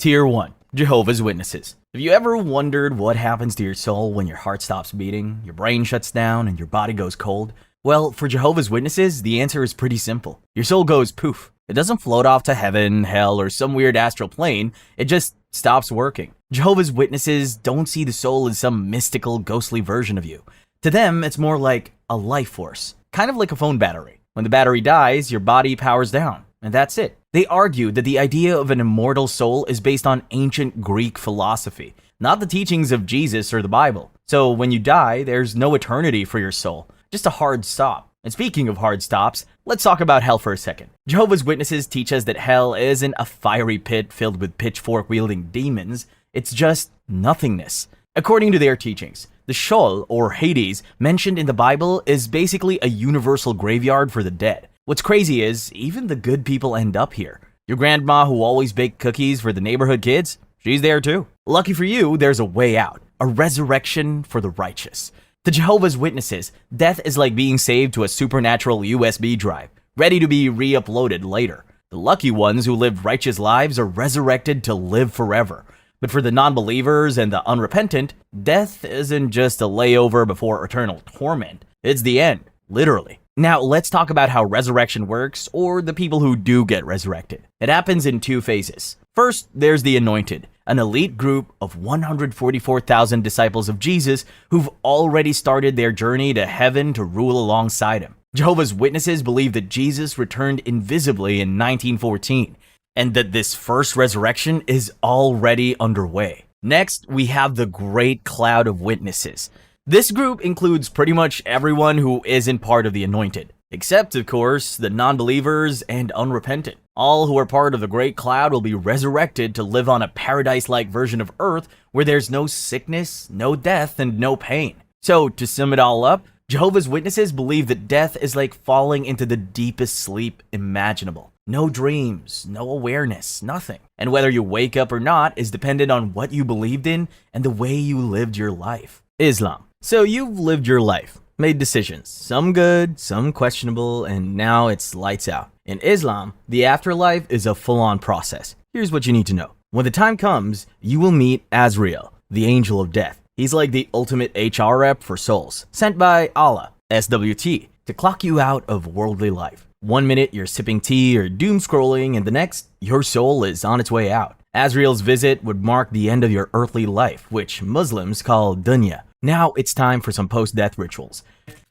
Tier 1. Jehovah's Witnesses. Have you ever wondered what happens to your soul when your heart stops beating, your brain shuts down, and your body goes cold? Well, for Jehovah's Witnesses, the answer is pretty simple. Your soul goes poof. It doesn't float off to heaven, hell, or some weird astral plane. It just stops working. Jehovah's Witnesses don't see the soul as some mystical, ghostly version of you. To them, it's more like a life force, kind of like a phone battery. When the battery dies, your body powers down, and that's it. They argue that the idea of an immortal soul is based on ancient Greek philosophy, not the teachings of Jesus or the Bible. So when you die, there's no eternity for your soul, just a hard stop. And speaking of hard stops, let's talk about hell for a second. Jehovah's Witnesses teach us that hell isn't a fiery pit filled with pitchfork-wielding demons, it's just nothingness. According to their teachings, the Sheol, or Hades, mentioned in the Bible is basically a universal graveyard for the dead. What's crazy is, even the good people end up here. Your grandma who always baked cookies for the neighborhood kids, she's there too. Lucky for you, there's a way out, a resurrection for the righteous. To Jehovah's Witnesses, death is like being saved to a supernatural USB drive, ready to be re-uploaded later. The lucky ones who lived righteous lives are resurrected to live forever. But for the non-believers and the unrepentant, death isn't just a layover before eternal torment. It's the end, literally. Now, let's talk about how resurrection works, or the people who do get resurrected. It happens in two phases. First, there's the anointed, an elite group of 144,000 disciples of Jesus who've already started their journey to heaven to rule alongside him. Jehovah's Witnesses believe that Jesus returned invisibly in 1914, and that this first resurrection is already underway. Next, we have the Great Cloud of Witnesses. This group includes pretty much everyone who isn't part of the anointed, except, of course, the non-believers and unrepentant. All who are part of the Great Cloud will be resurrected to live on a paradise-like version of Earth where there's no sickness, no death, and no pain. So, to sum it all up, Jehovah's Witnesses believe that death is like falling into the deepest sleep imaginable. No dreams, no awareness, nothing. And whether you wake up or not is dependent on what you believed in and the way you lived your life. Islam. So you've lived your life, made decisions, some good, some questionable, and now it's lights out. In Islam, the afterlife is a full-on process. Here's what you need to know. When the time comes, you will meet Azrael, the angel of death. He's like the ultimate HR rep for souls, sent by Allah, SWT, to clock you out of worldly life. 1 minute you're sipping tea or doom scrolling, and the next, your soul is on its way out. Azrael's visit would mark the end of your earthly life, which Muslims call dunya. Now it's time for some post-death rituals.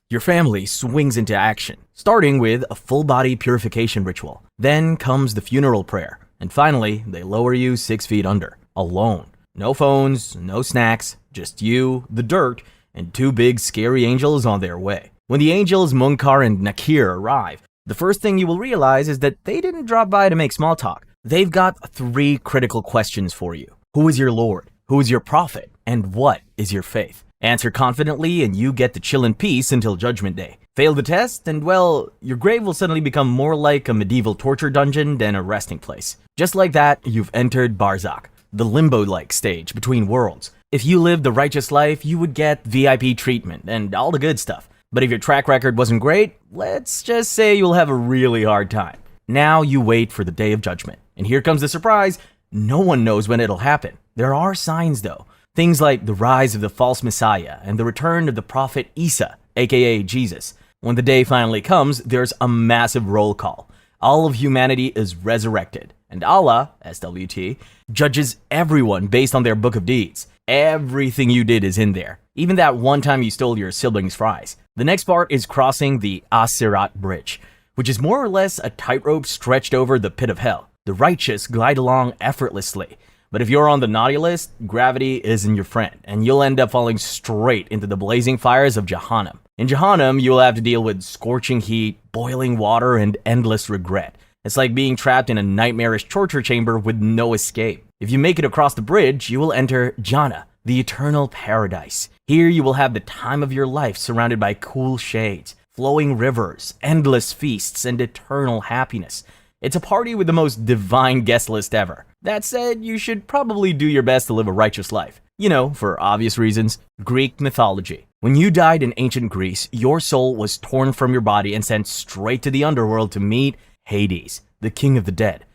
Your family swings into action, starting with a full-body purification ritual. Then comes the funeral prayer. And finally, they lower you 6 feet under, alone. No phones, no snacks, just you, the dirt, and 2 big scary angels on their way. When the angels Munkar and Nakir arrive, the first thing you will realize is that they didn't drop by to make small talk. They've got 3 critical questions for you. Who is your Lord? Who is your prophet? And what is your faith? Answer confidently and you get to chill in peace until Judgment Day. Fail the test and, well, your grave will suddenly become more like a medieval torture dungeon than a resting place. Just like that, you've entered Barzakh, the limbo-like stage between worlds. If you lived the righteous life, you would get VIP treatment and all the good stuff. But if your track record wasn't great, let's just say you'll have a really hard time. Now you wait for the Day of Judgment. And here comes the surprise. No one knows when it'll happen. There are signs though. Things like the rise of the false messiah and the return of the prophet Isa, aka Jesus. When the day finally comes, there's a massive roll call. All of humanity is resurrected. And Allah, SWT, judges everyone based on their book of deeds. Everything you did is in there. Even that one time you stole your sibling's fries. The next part is crossing the As-Sirat Bridge, which is more or less a tightrope stretched over the pit of hell. The righteous glide along effortlessly. But if you're on the naughty list, gravity isn't your friend, and you'll end up falling straight into the blazing fires of Jahannam. In Jahannam, you'll have to deal with scorching heat, boiling water, and endless regret. It's like being trapped in a nightmarish torture chamber with no escape. If you make it across the bridge, you will enter Jannah, the eternal paradise. Here you will have the time of your life surrounded by cool shades, flowing rivers, endless feasts, and eternal happiness. It's a party with the most divine guest list ever. That said, you should probably do your best to live a righteous life. You know, for obvious reasons. Greek mythology. When you died in ancient Greece, your soul was torn from your body and sent straight to the underworld to meet Hades, the king of the dead.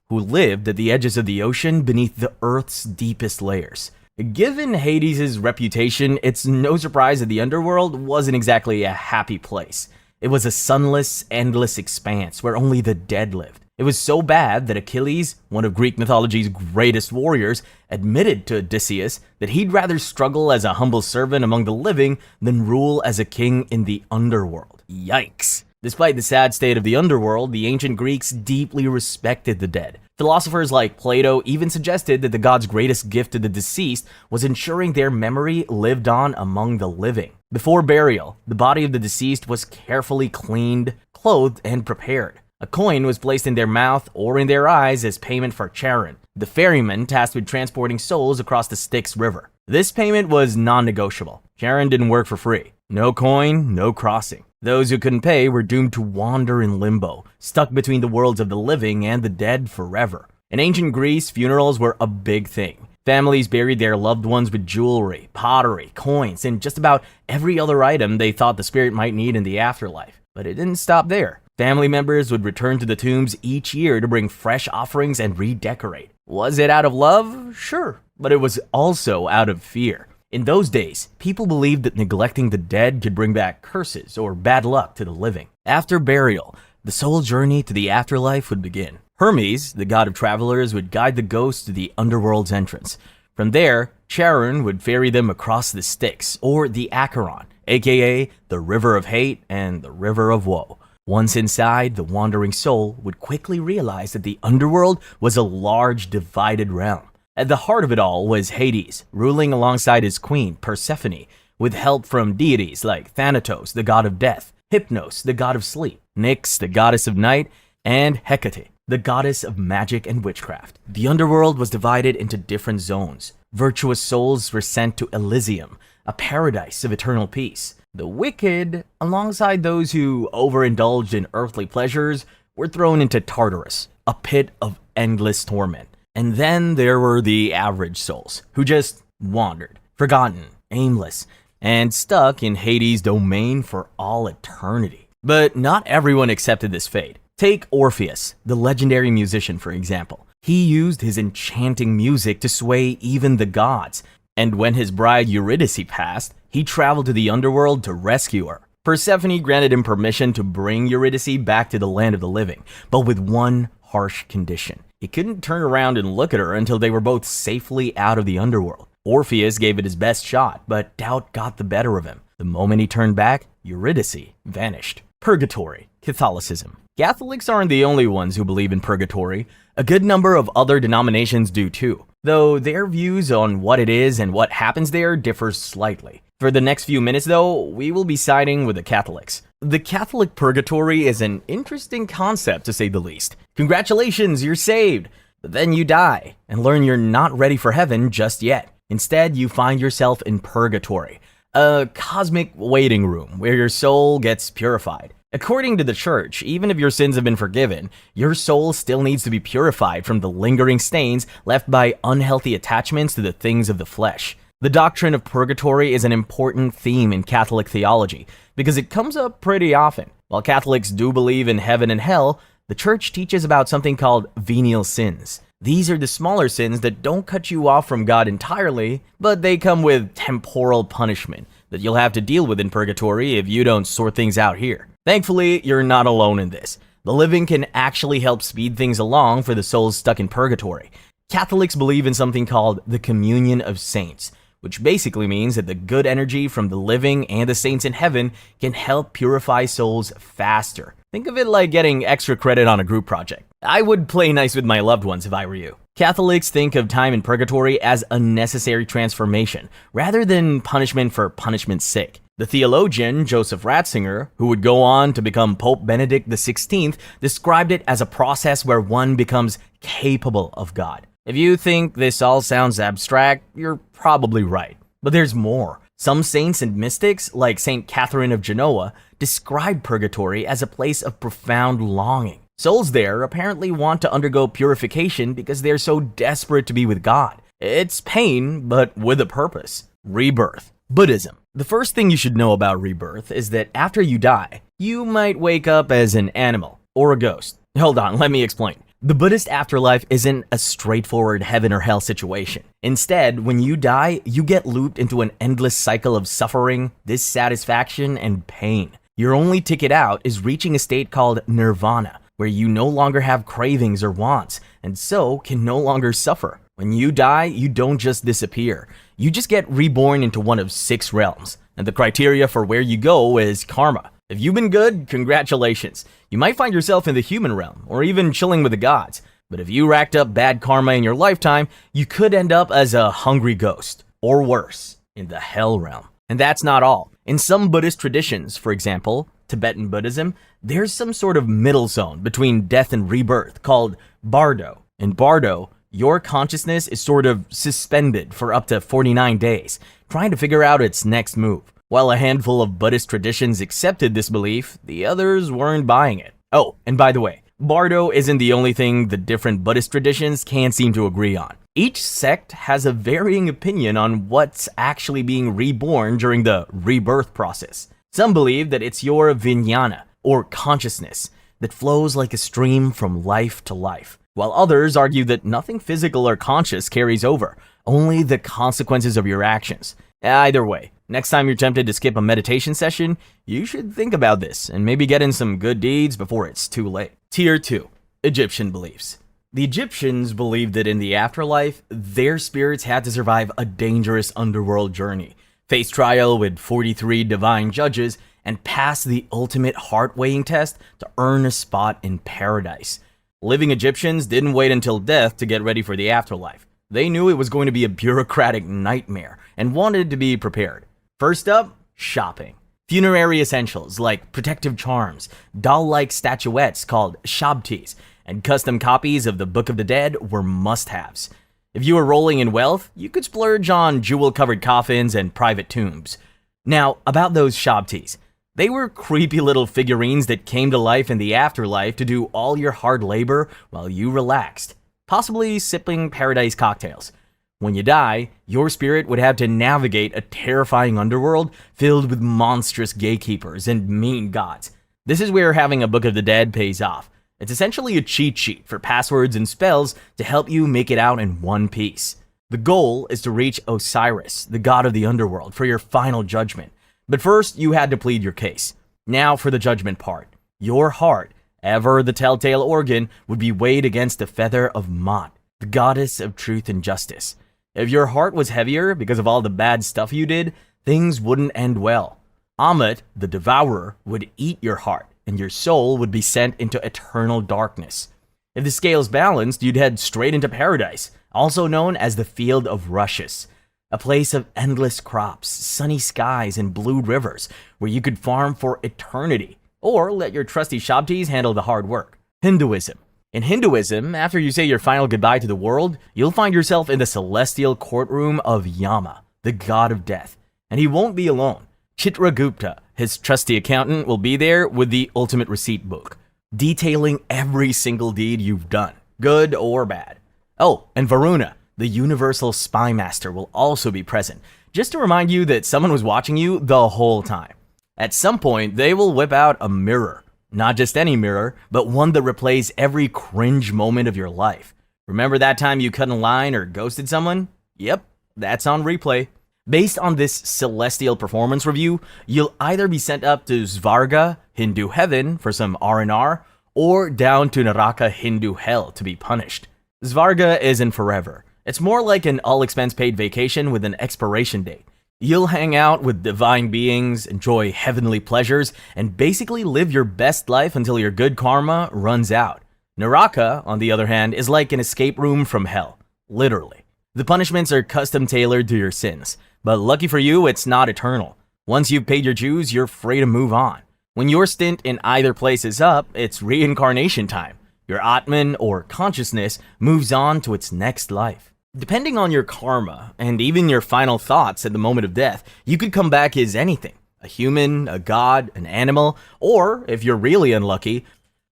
who lived at the edges of the ocean beneath the Earth's deepest layers. Given Hades' reputation, it's no surprise that the underworld wasn't exactly a happy place. It was a sunless, endless expanse where only the dead lived. It was so bad that Achilles, one of Greek mythology's greatest warriors, admitted to Odysseus that he'd rather struggle as a humble servant among the living than rule as a king in the underworld. Yikes. Despite the sad state of the underworld, the ancient Greeks deeply respected the dead. Philosophers like Plato even suggested that the gods' greatest gift to the deceased was ensuring their memory lived on among the living. Before burial, the body of the deceased was carefully cleaned, clothed, and prepared. A coin was placed in their mouth or in their eyes as payment for Charon, the ferryman tasked with transporting souls across the Styx River. This payment was non-negotiable. Charon didn't work for free. No coin, no crossing. Those who couldn't pay were doomed to wander in limbo, stuck between the worlds of the living and the dead forever. In ancient Greece, funerals were a big thing. Families buried their loved ones with jewelry, pottery, coins, and just about every other item they thought the spirit might need in the afterlife. But it didn't stop there. Family members would return to the tombs each year to bring fresh offerings and redecorate. Was it out of love? Sure, but it was also out of fear. In those days, people believed that neglecting the dead could bring back curses or bad luck to the living. After burial, the soul journey to the afterlife would begin. Hermes, the god of travelers, would guide the ghosts to the underworld's entrance. From there, Charon would ferry them across the Styx, or the Acheron, aka the River of Hate and the River of Woe. Once inside, the wandering soul would quickly realize that the underworld was a large, divided realm. At the heart of it all was Hades, ruling alongside his queen, Persephone, with help from deities like Thanatos, the god of death, Hypnos, the god of sleep, Nyx, the goddess of night, and Hecate, the goddess of magic and witchcraft. The underworld was divided into different zones. Virtuous souls were sent to Elysium, a paradise of eternal peace. The wicked, alongside those who overindulged in earthly pleasures, were thrown into Tartarus, a pit of endless torment. And then there were the average souls, who just wandered, forgotten, aimless, and stuck in Hades' domain for all eternity. But not everyone accepted this fate. Take Orpheus, the legendary musician, for example. He used his enchanting music to sway even the gods, and when his bride Eurydice passed, he traveled to the underworld to rescue her. Persephone granted him permission to bring Eurydice back to the land of the living, but with one harsh condition. He couldn't turn around and look at her until they were both safely out of the underworld. Orpheus gave it his best shot, but doubt got the better of him. The moment he turned back, Eurydice vanished. Purgatory, Catholicism. Catholics aren't the only ones who believe in purgatory. A good number of other denominations do too, though their views on what it is and what happens there differs slightly. For the next few minutes though, we will be siding with the Catholics. The Catholic purgatory is an interesting concept to say the least. Congratulations, you're saved! But then you die and learn you're not ready for heaven just yet. Instead, you find yourself in purgatory, a cosmic waiting room where your soul gets purified. According to the church, even if your sins have been forgiven, your soul still needs to be purified from the lingering stains left by unhealthy attachments to the things of the flesh. The doctrine of purgatory is an important theme in Catholic theology because it comes up pretty often. While Catholics do believe in heaven and hell, the church teaches about something called venial sins. These are the smaller sins that don't cut you off from God entirely, but they come with temporal punishment that you'll have to deal with in purgatory if you don't sort things out here. Thankfully, you're not alone in this. The living can actually help speed things along for the souls stuck in purgatory. Catholics believe in something called the communion of saints, which basically means that the good energy from the living and the saints in heaven can help purify souls faster. Think of it like getting extra credit on a group project. I would play nice with my loved ones if I were you. Catholics think of time in purgatory as a necessary transformation, rather than punishment for punishment's sake. The theologian Joseph Ratzinger, who would go on to become Pope Benedict XVI, described it as a process where one becomes capable of God. If you think this all sounds abstract, you're probably right. But there's more. Some saints and mystics, like Saint Catherine of Genoa, describe purgatory as a place of profound longing. Souls there apparently want to undergo purification because they're so desperate to be with God. It's pain, but with a purpose. Rebirth. Buddhism. The first thing you should know about rebirth is that after you die, you might wake up as an animal or a ghost. Hold on, let me explain. The Buddhist afterlife isn't a straightforward heaven or hell situation. Instead, when you die, you get looped into an endless cycle of suffering, dissatisfaction, and pain. Your only ticket out is reaching a state called nirvana, where you no longer have cravings or wants, and so can no longer suffer. When you die, you don't just disappear. You just get reborn into one of 6 realms, and the criteria for where you go is karma. If you've been good, congratulations. You might find yourself in the human realm, or even chilling with the gods. But if you racked up bad karma in your lifetime, you could end up as a hungry ghost, or worse, in the hell realm. And that's not all. In some Buddhist traditions, for example, Tibetan Buddhism, there's some sort of middle zone between death and rebirth called bardo. In bardo, your consciousness is sort of suspended for up to 49 days, trying to figure out its next move. While a handful of Buddhist traditions accepted this belief, the others weren't buying it. Oh, and by the way, bardo isn't the only thing the different Buddhist traditions can't seem to agree on. Each sect has a varying opinion on what's actually being reborn during the rebirth process. Some believe that it's your vijnana, or consciousness, that flows like a stream from life to life, while others argue that nothing physical or conscious carries over, only the consequences of your actions. Either way, next time you're tempted to skip a meditation session, you should think about this and maybe get in some good deeds before it's too late. Tier 2. Egyptian beliefs. The Egyptians believed that in the afterlife, their spirits had to survive a dangerous underworld journey, face trial with 43 divine judges, and pass the ultimate heart-weighing test to earn a spot in paradise. Living Egyptians didn't wait until death to get ready for the afterlife. They knew it was going to be a bureaucratic nightmare and wanted to be prepared. First up, shopping. Funerary essentials like protective charms, doll-like statuettes called shabtis, and custom copies of the Book of the Dead were must-haves. If you were rolling in wealth, you could splurge on jewel-covered coffins and private tombs. Now, about those shabtis. They were creepy little figurines that came to life in the afterlife to do all your hard labor while you relaxed, possibly sipping paradise cocktails. When you die, your spirit would have to navigate a terrifying underworld filled with monstrous gatekeepers and mean gods. This is where having a Book of the Dead pays off. It's essentially a cheat sheet for passwords and spells to help you make it out in one piece. The goal is to reach Osiris, the god of the underworld, for your final judgment. But first, you had to plead your case. Now for the judgment part. Your heart, ever the telltale organ, would be weighed against the feather of Mot, the goddess of truth and justice. If your heart was heavier because of all the bad stuff you did, things wouldn't end well. Ammit, the devourer, would eat your heart, and your soul would be sent into eternal darkness. If the scales balanced, you'd head straight into paradise, also known as the Field of Rushes, a place of endless crops, sunny skies, and blue rivers, where you could farm for eternity, or let your trusty shabtis handle the hard work. Hinduism. In Hinduism, after you say your final goodbye to the world, you'll find yourself in the celestial courtroom of Yama, the god of death. And he won't be alone. Chitragupta, his trusty accountant, will be there with the ultimate receipt book, detailing every single deed you've done, good or bad. Oh, and Varuna, the universal spy master, will also be present, just to remind you that someone was watching you the whole time. At some point, they will whip out a mirror. Not just any mirror, but one that replays every cringe moment of your life. Remember that time you cut in line or ghosted someone? Yep, that's on replay. Based on this celestial performance review, you'll either be sent up to Svarga, Hindu heaven, for some R&R, or down to Naraka, Hindu hell, to be punished. Svarga isn't forever. It's more like an all-expense-paid vacation with an expiration date. You'll hang out with divine beings, enjoy heavenly pleasures, and basically live your best life until your good karma runs out. Naraka, on the other hand, is like an escape room from hell. Literally. The punishments are custom-tailored to your sins, but lucky for you, it's not eternal. Once you've paid your dues, you're free to move on. When your stint in either place is up, it's reincarnation time. Your Atman, or consciousness, moves on to its next life. Depending on your karma, and even your final thoughts at the moment of death, you could come back as anything. A human, a god, an animal, or, if you're really unlucky,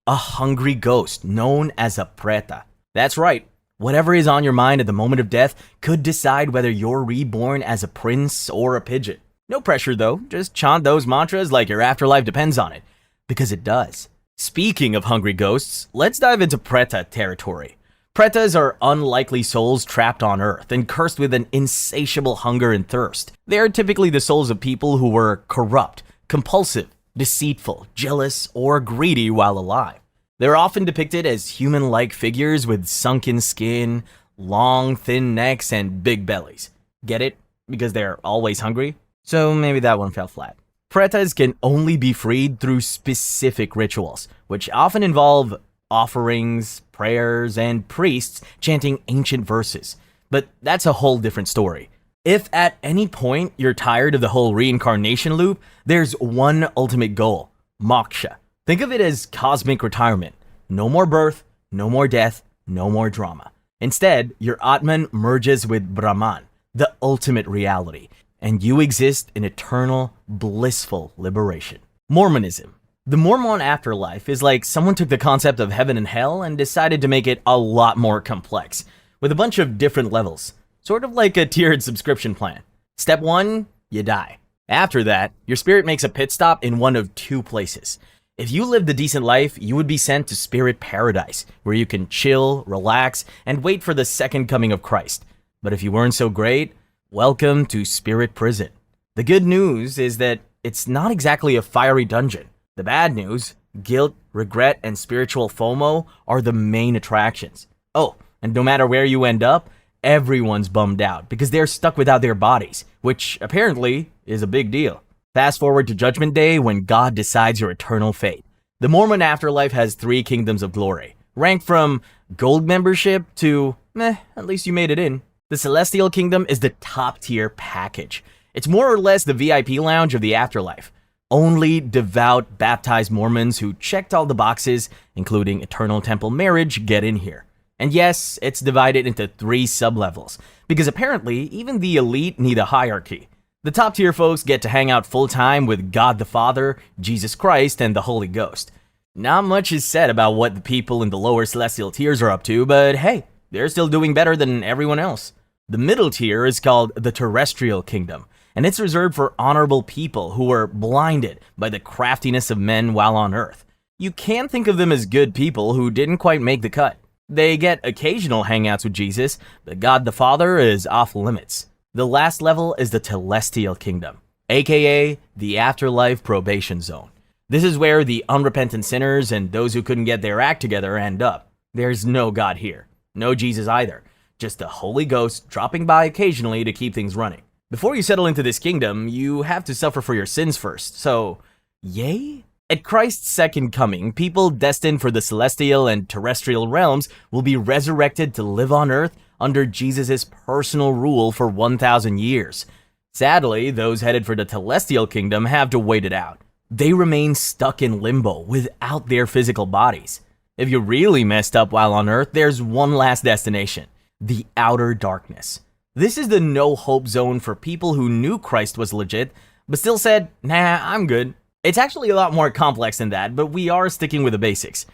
a hungry ghost known as a preta. That's right. Whatever is on your mind at the moment of death could decide whether you're reborn as a prince or a pigeon. No pressure though, just chant those mantras like your afterlife depends on it, because it does. Speaking of hungry ghosts, let's dive into Preta territory. Pretas are unlikely souls trapped on Earth and cursed with an insatiable hunger and thirst. They are typically the souls of people who were corrupt, compulsive, deceitful, jealous, or greedy while alive. They're often depicted as human-like figures with sunken skin, long, thin necks, and big bellies. Get it? Because they're always hungry? So maybe that one fell flat. Pretas can only be freed through specific rituals, which often involve offerings, prayers, and priests chanting ancient verses. But that's a whole different story. If at any point you're tired of the whole reincarnation loop, there's one ultimate goal: moksha. Think of it as cosmic retirement. No more birth, no more death, no more drama. Instead, your Atman merges with Brahman, the ultimate reality, and you exist in eternal, blissful liberation. Mormonism. The Mormon afterlife is like someone took the concept of heaven and hell and decided to make it a lot more complex, with a bunch of different levels, sort of like a tiered subscription plan. Step 1, you die. After that, your spirit makes a pit stop in one of two places. If you lived a decent life, you would be sent to spirit paradise, where you can chill, relax, and wait for the second coming of Christ. But if you weren't so great, welcome to spirit prison. The good news is that it's not exactly a fiery dungeon. The bad news, guilt, regret, and spiritual FOMO are the main attractions. Oh, and no matter where you end up, everyone's bummed out because they're stuck without their bodies, which apparently is a big deal. Fast forward to Judgment Day when God decides your eternal fate. The Mormon afterlife has 3 kingdoms of glory, ranked from gold membership to, at least you made it in. The Celestial Kingdom is the top tier package. It's more or less the VIP lounge of the afterlife. Only devout, baptized Mormons who checked all the boxes, including eternal temple marriage, get in here. And yes, it's divided into 3 sublevels, because apparently even the elite need a hierarchy. The top tier folks get to hang out full time with God the Father, Jesus Christ, and the Holy Ghost. Not much is said about what the people in the lower celestial tiers are up to, but hey, they're still doing better than everyone else. The middle tier is called the Terrestrial Kingdom, and it's reserved for honorable people who were blinded by the craftiness of men while on Earth. You can think of them as good people who didn't quite make the cut. They get occasional hangouts with Jesus, but God the Father is off limits. The last level is the Telestial Kingdom, aka the Afterlife Probation Zone. This is where the unrepentant sinners and those who couldn't get their act together end up. There's no God here, no Jesus either, just the Holy Ghost dropping by occasionally to keep things running. Before you settle into this kingdom, you have to suffer for your sins first, so yay? At Christ's second coming, people destined for the celestial and terrestrial realms will be resurrected to live on Earth under Jesus' personal rule for 1,000 years. Sadly, those headed for the Telestial Kingdom have to wait it out. They remain stuck in limbo without their physical bodies. If you really messed up while on Earth, there's one last destination: the outer darkness. This is the no-hope zone for people who knew Christ was legit, but still said, nah, I'm good. It's actually a lot more complex than that, but we are sticking with the basics.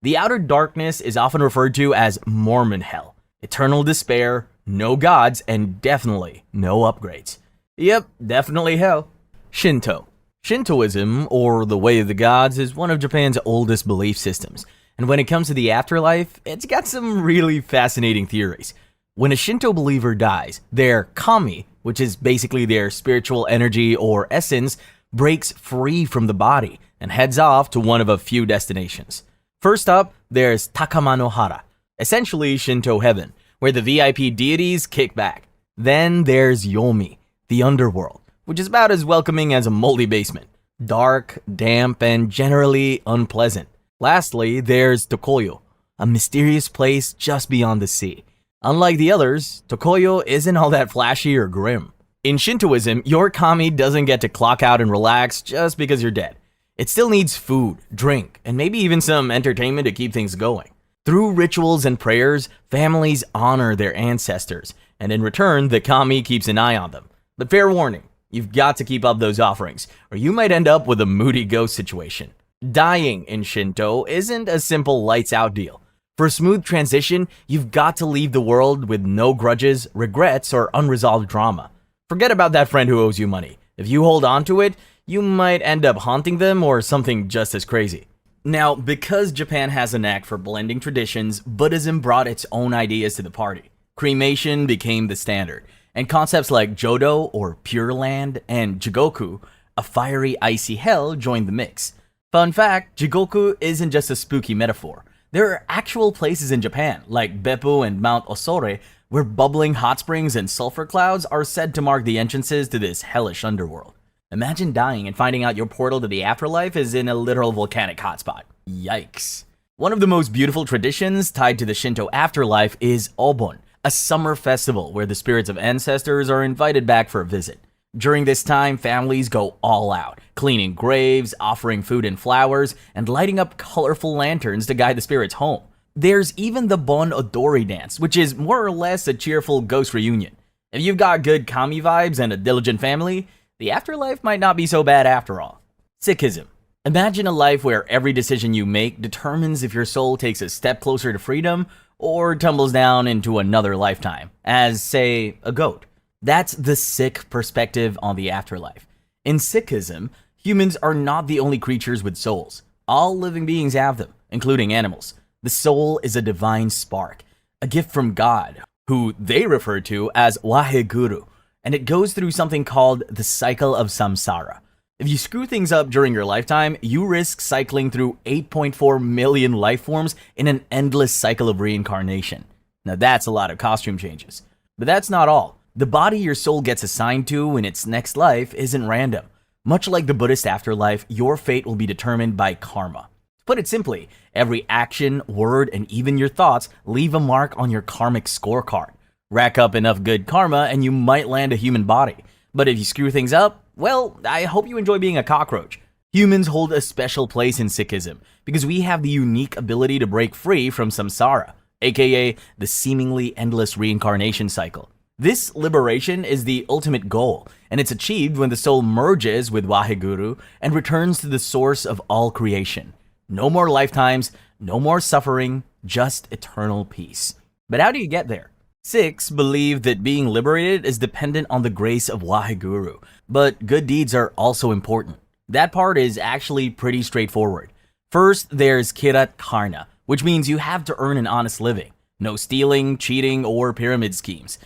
The outer darkness is often referred to as Mormon hell. Eternal despair, no gods, and definitely no upgrades. Yep, definitely hell. Shinto. Shintoism, or the way of the gods, is one of Japan's oldest belief systems. And when it comes to the afterlife, it's got some really fascinating theories. When a Shinto believer dies, their kami, which is basically their spiritual energy or essence, breaks free from the body and heads off to one of a few destinations. First up, there's Takamanohara, essentially Shinto heaven, where the VIP deities kick back. Then there's Yomi, the underworld, which is about as welcoming as a moldy basement. Dark, damp, and generally unpleasant. Lastly, there's Tokoyo, a mysterious place just beyond the sea. Unlike the others, Tokoyo isn't all that flashy or grim. In Shintoism, your kami doesn't get to clock out and relax just because you're dead. It still needs food, drink, and maybe even some entertainment to keep things going. Through rituals and prayers, families honor their ancestors, and in return, the kami keeps an eye on them. But fair warning, you've got to keep up those offerings, or you might end up with a moody ghost situation. Dying in Shinto isn't a simple lights out deal. For a smooth transition, you've got to leave the world with no grudges, regrets, or unresolved drama. Forget about that friend who owes you money. If you hold on to it, you might end up haunting them or something just as crazy. Now, because Japan has a knack for blending traditions, Buddhism brought its own ideas to the party. Cremation became the standard, and concepts like Jodo, or Pure Land, and Jigoku, a fiery, icy hell, joined the mix. Fun fact, Jigoku isn't just a spooky metaphor. There are actual places in Japan, like Beppu and Mount Osore, where bubbling hot springs and sulfur clouds are said to mark the entrances to this hellish underworld. Imagine dying and finding out your portal to the afterlife is in a literal volcanic hotspot. Yikes. One of the most beautiful traditions tied to the Shinto afterlife is Obon, a summer festival where the spirits of ancestors are invited back for a visit. During this time, families go all out, cleaning graves, offering food and flowers, and lighting up colorful lanterns to guide the spirits home. There's even the Bon Odori dance, which is more or less a cheerful ghost reunion. If you've got good kami vibes and a diligent family, the afterlife might not be so bad after all. Sikhism. Imagine a life where every decision you make determines if your soul takes a step closer to freedom or tumbles down into another lifetime, as, say, a goat. That's the Sikh perspective on the afterlife. In Sikhism, humans are not the only creatures with souls. All living beings have them, including animals. The soul is a divine spark, a gift from God, who they refer to as Waheguru, and it goes through something called the cycle of samsara. If you screw things up during your lifetime, you risk cycling through 8.4 million life forms in an endless cycle of reincarnation. Now that's a lot of costume changes. But that's not all. The body your soul gets assigned to in its next life isn't random. Much like the Buddhist afterlife, your fate will be determined by karma. To put it simply, every action, word, and even your thoughts leave a mark on your karmic scorecard. Rack up enough good karma and you might land a human body. But if you screw things up, well, I hope you enjoy being a cockroach. Humans hold a special place in Sikhism because we have the unique ability to break free from samsara, aka the seemingly endless reincarnation cycle. This liberation is the ultimate goal, and it's achieved when the soul merges with Waheguru and returns to the source of all creation. No more lifetimes, no more suffering, just eternal peace. But how do you get there? Sikhs believe that being liberated is dependent on the grace of Waheguru, but good deeds are also important. That part is actually pretty straightforward. First, there's Kirat Karna, which means you have to earn an honest living. No stealing, cheating, or pyramid schemes.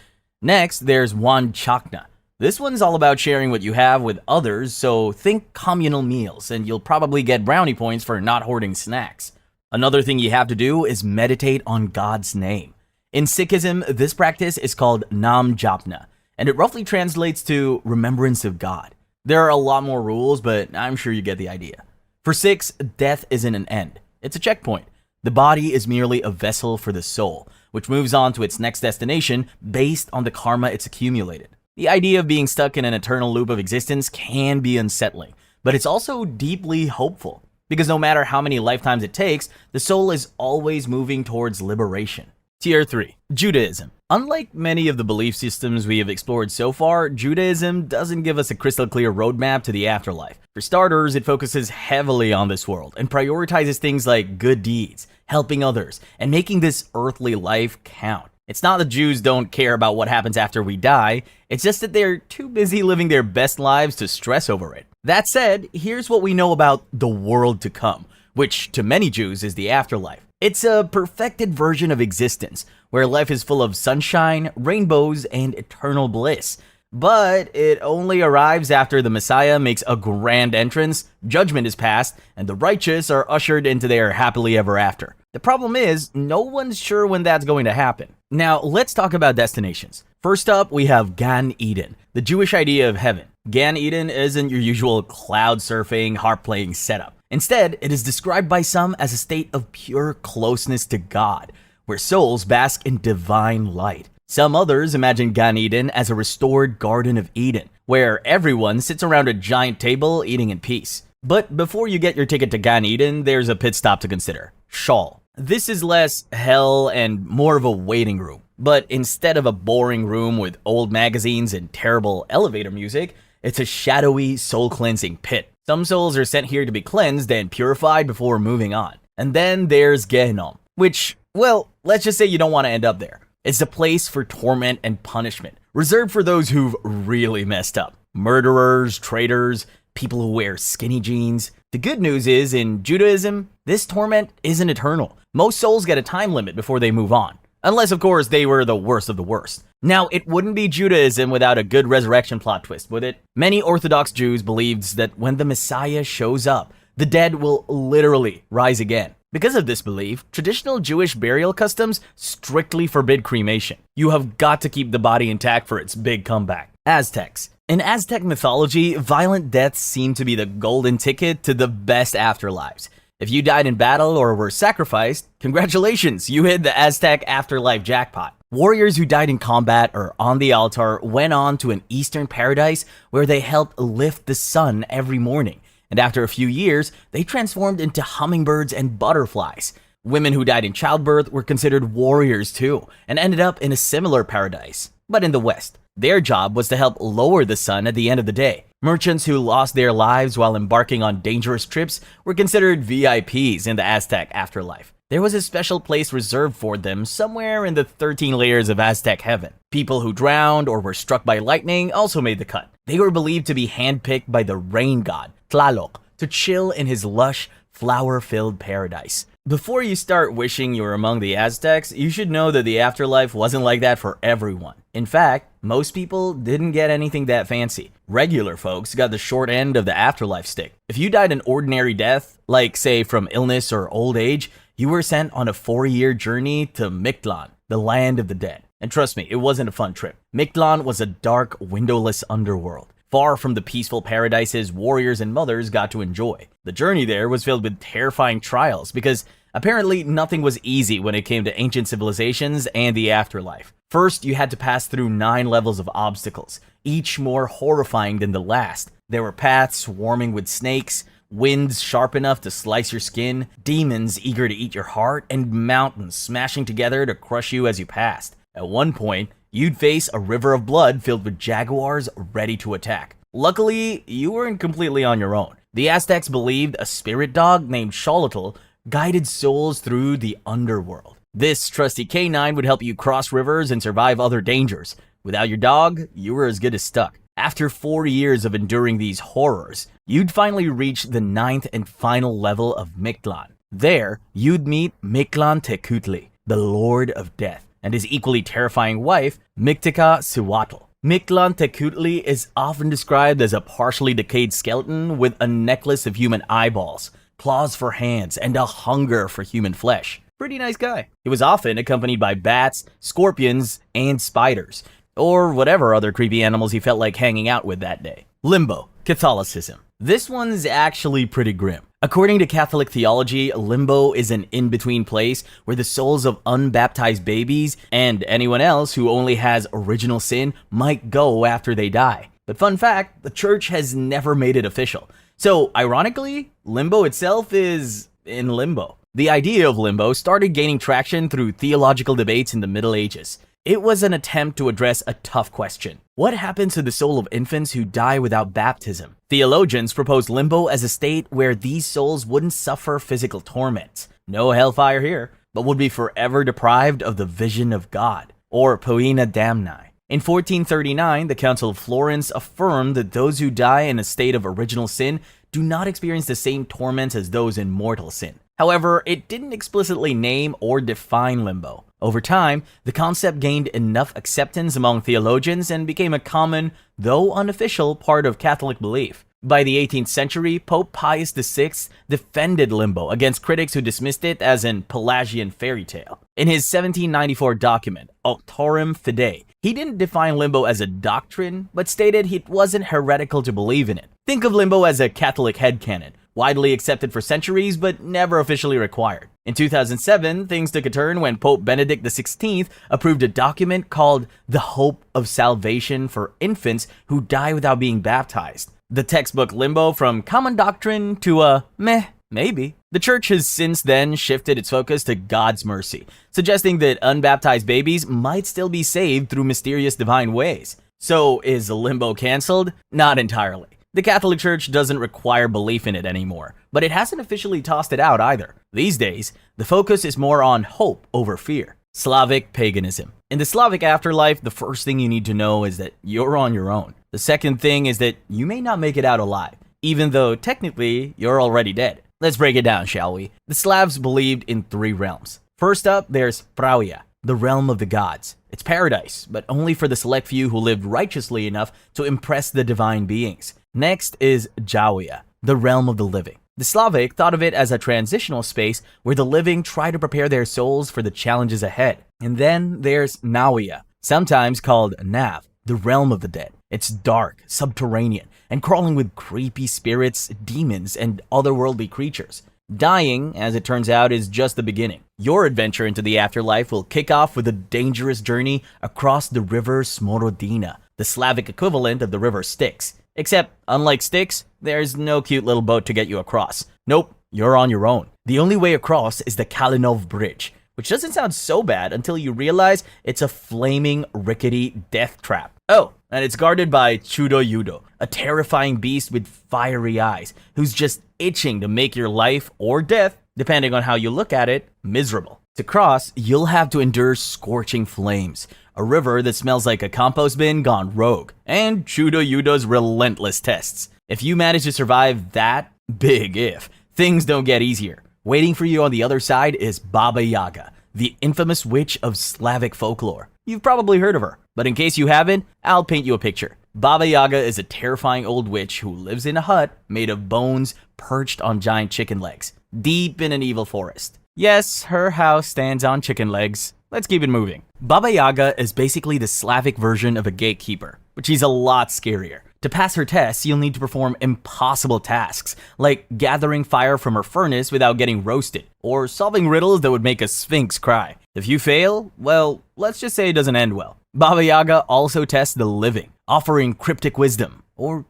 Next, there's Wan Chakna. This one's all about sharing what you have with others, so think communal meals, and you'll probably get brownie points for not hoarding snacks. Another thing you have to do is meditate on God's name. In Sikhism, this practice is called Nam Japna, and it roughly translates to remembrance of God. There are a lot more rules, but I'm sure you get the idea. For Sikhs, death isn't an end. It's a checkpoint. The body is merely a vessel for the soul, which moves on to its next destination based on the karma it's accumulated. The idea of being stuck in an eternal loop of existence can be unsettling, but it's also deeply hopeful, because no matter how many lifetimes it takes, the soul is always moving towards liberation. Tier 3. Judaism. Unlike many of the belief systems we have explored so far, Judaism doesn't give us a crystal clear roadmap to the afterlife. For starters, it focuses heavily on this world and prioritizes things like good deeds, helping others, and making this earthly life count. It's not that Jews don't care about what happens after we die, it's just that they're too busy living their best lives to stress over it. That said, here's what we know about the world to come, which to many Jews is the afterlife. It's a perfected version of existence, where life is full of sunshine, rainbows, and eternal bliss. But it only arrives after the Messiah makes a grand entrance, judgment is passed, and the righteous are ushered into their happily ever after. The problem is, no one's sure when that's going to happen. Now, let's talk about destinations. First up, we have Gan Eden, the Jewish idea of heaven. Gan Eden isn't your usual cloud surfing, harp playing setup. Instead, it is described by some as a state of pure closeness to God, where souls bask in divine light. Some others imagine Gan Eden as a restored Garden of Eden, where everyone sits around a giant table eating in peace. But before you get your ticket to Gan Eden, there's a pit stop to consider: Sheol. This is less hell and more of a waiting room. But instead of a boring room with old magazines and terrible elevator music, it's a shadowy, soul-cleansing pit. Some souls are sent here to be cleansed and purified before moving on. And then there's Gehinnom, which, well, let's just say you don't want to end up there. It's a place for torment and punishment, reserved for those who've really messed up. Murderers, traitors, people who wear skinny jeans. The good news is, in Judaism, this torment isn't eternal. Most souls get a time limit before they move on. Unless, of course, they were the worst of the worst. Now, it wouldn't be Judaism without a good resurrection plot twist, would it? Many Orthodox Jews believes that when the Messiah shows up, the dead will literally rise again. Because of this belief, traditional Jewish burial customs strictly forbid cremation. You have got to keep the body intact for its big comeback. Aztecs. In Aztec mythology, violent deaths seem to be the golden ticket to the best afterlives. If you died in battle or were sacrificed, congratulations, you hit the Aztec afterlife jackpot. Warriors who died in combat or on the altar went on to an eastern paradise where they helped lift the sun every morning. And after a few years, they transformed into hummingbirds and butterflies. Women who died in childbirth were considered warriors too, and ended up in a similar paradise, but in the West. Their job was to help lower the sun at the end of the day. Merchants who lost their lives while embarking on dangerous trips were considered VIPs in the Aztec afterlife. There was a special place reserved for them somewhere in the 13 layers of Aztec heaven. People who drowned or were struck by lightning also made the cut. They were believed to be handpicked by the rain god, Tlaloc, to chill in his lush, flower-filled paradise. Before you start wishing you were among the Aztecs, you should know that the afterlife wasn't like that for everyone. In fact, most people didn't get anything that fancy. Regular folks got the short end of the afterlife stick. If you died an ordinary death, like say from illness or old age, you were sent on a 4-year journey to Mictlan, the land of the dead. And trust me, it wasn't a fun trip. Mictlan was a dark, windowless underworld, far from the peaceful paradises warriors and mothers got to enjoy. The journey there was filled with terrifying trials because apparently nothing was easy when it came to ancient civilizations and the afterlife. First, you had to pass through 9 levels of obstacles, each more horrifying than the last. There were paths swarming with snakes, winds sharp enough to slice your skin, demons eager to eat your heart, and mountains smashing together to crush you as you passed. At one point, you'd face a river of blood filled with jaguars ready to attack. Luckily, you weren't completely on your own. The Aztecs believed a spirit dog named Xolotl guided souls through the underworld. This trusty canine would help you cross rivers and survive other dangers. Without your dog, you were as good as stuck. After 4 years of enduring these horrors, you'd finally reach the 9th and final level of Mictlan. There, you'd meet Mictlan Tecutli, the Lord of Death, and his equally terrifying wife, Mictica Cihuatl. Mictlan Tecutli is often described as a partially decayed skeleton with a necklace of human eyeballs, claws for hands, and a hunger for human flesh. Pretty nice guy. He was often accompanied by bats, scorpions, and spiders, or whatever other creepy animals he felt like hanging out with that day. Limbo, Catholicism. This one's actually pretty grim. According to Catholic theology, limbo is an in-between place where the souls of unbaptized babies and anyone else who only has original sin might go after they die. But fun fact, the church has never made it official. So, ironically, limbo itself is in limbo. The idea of limbo started gaining traction through theological debates in the Middle Ages. It was an attempt to address a tough question. What happens to the soul of infants who die without baptism? Theologians proposed limbo as a state where these souls wouldn't suffer physical torments. No hellfire here, but would be forever deprived of the vision of God, or poena damni. In 1439, the Council of Florence affirmed that those who die in a state of original sin do not experience the same torments as those in mortal sin. However, it didn't explicitly name or define limbo. Over time, the concept gained enough acceptance among theologians and became a common, though unofficial, part of Catholic belief. By the 18th century, Pope Pius VI defended limbo against critics who dismissed it as an Pelagian fairy tale. In his 1794 document, Auctorem Fidei, he didn't define limbo as a doctrine, but stated it wasn't heretical to believe in it. Think of limbo as a Catholic headcanon, widely accepted for centuries but never officially required. In 2007, things took a turn when Pope Benedict XVI approved a document called The Hope of Salvation for Infants Who Die Without Being Baptized. The textbook limbo from common doctrine to a meh, maybe. The church has since then shifted its focus to God's mercy, suggesting that unbaptized babies might still be saved through mysterious divine ways. So is limbo canceled? Not entirely. The Catholic Church doesn't require belief in it anymore, but it hasn't officially tossed it out either. These days, the focus is more on hope over fear. Slavic paganism. In the Slavic afterlife, the first thing you need to know is that you're on your own. The second thing is that you may not make it out alive. even though technically you're already dead. Let's break it down, shall we? The Slavs believed in 3 realms. First up, there's Pravia, the realm of the gods. It's paradise, but only for the select few who lived righteously enough to impress the divine beings. Next is Jawia, the realm of the living. The Slavic thought of it as a transitional space where the living try to prepare their souls for the challenges ahead. And then there's Nawia, sometimes called Nav, the realm of the dead. It's dark, subterranean, and crawling with creepy spirits, demons, and otherworldly creatures. Dying, as it turns out, is just the beginning. Your adventure into the afterlife will kick off with a dangerous journey across the river Smorodina, the Slavic equivalent of the river Styx. Except, unlike Styx, there's no cute little boat to get you across. Nope, you're on your own. The only way across is the Kalinov Bridge, which doesn't sound so bad until you realize it's a flaming, rickety death trap. Oh, and it's guarded by Chudo Yudo, a terrifying beast with fiery eyes, who's just itching to make your life or death, depending on how you look at it, miserable. To cross, you'll have to endure scorching flames, a river that smells like a compost bin gone rogue, and Chudo Yudo's relentless tests. If you manage to survive that, big if, things don't get easier. Waiting for you on the other side is Baba Yaga, the infamous witch of Slavic folklore. You've probably heard of her, but in case you haven't, I'll paint you a picture. Baba Yaga is a terrifying old witch who lives in a hut made of bones perched on giant chicken legs, deep in an evil forest. Yes, her house stands on chicken legs. Let's keep it moving. Baba Yaga is basically the Slavic version of a gatekeeper, but she's a lot scarier. To pass her tests, you'll need to perform impossible tasks, like gathering fire from her furnace without getting roasted, or solving riddles that would make a sphinx cry. If you fail, well, let's just say it doesn't end well. Baba Yaga also tests the living, offering cryptic wisdom, or,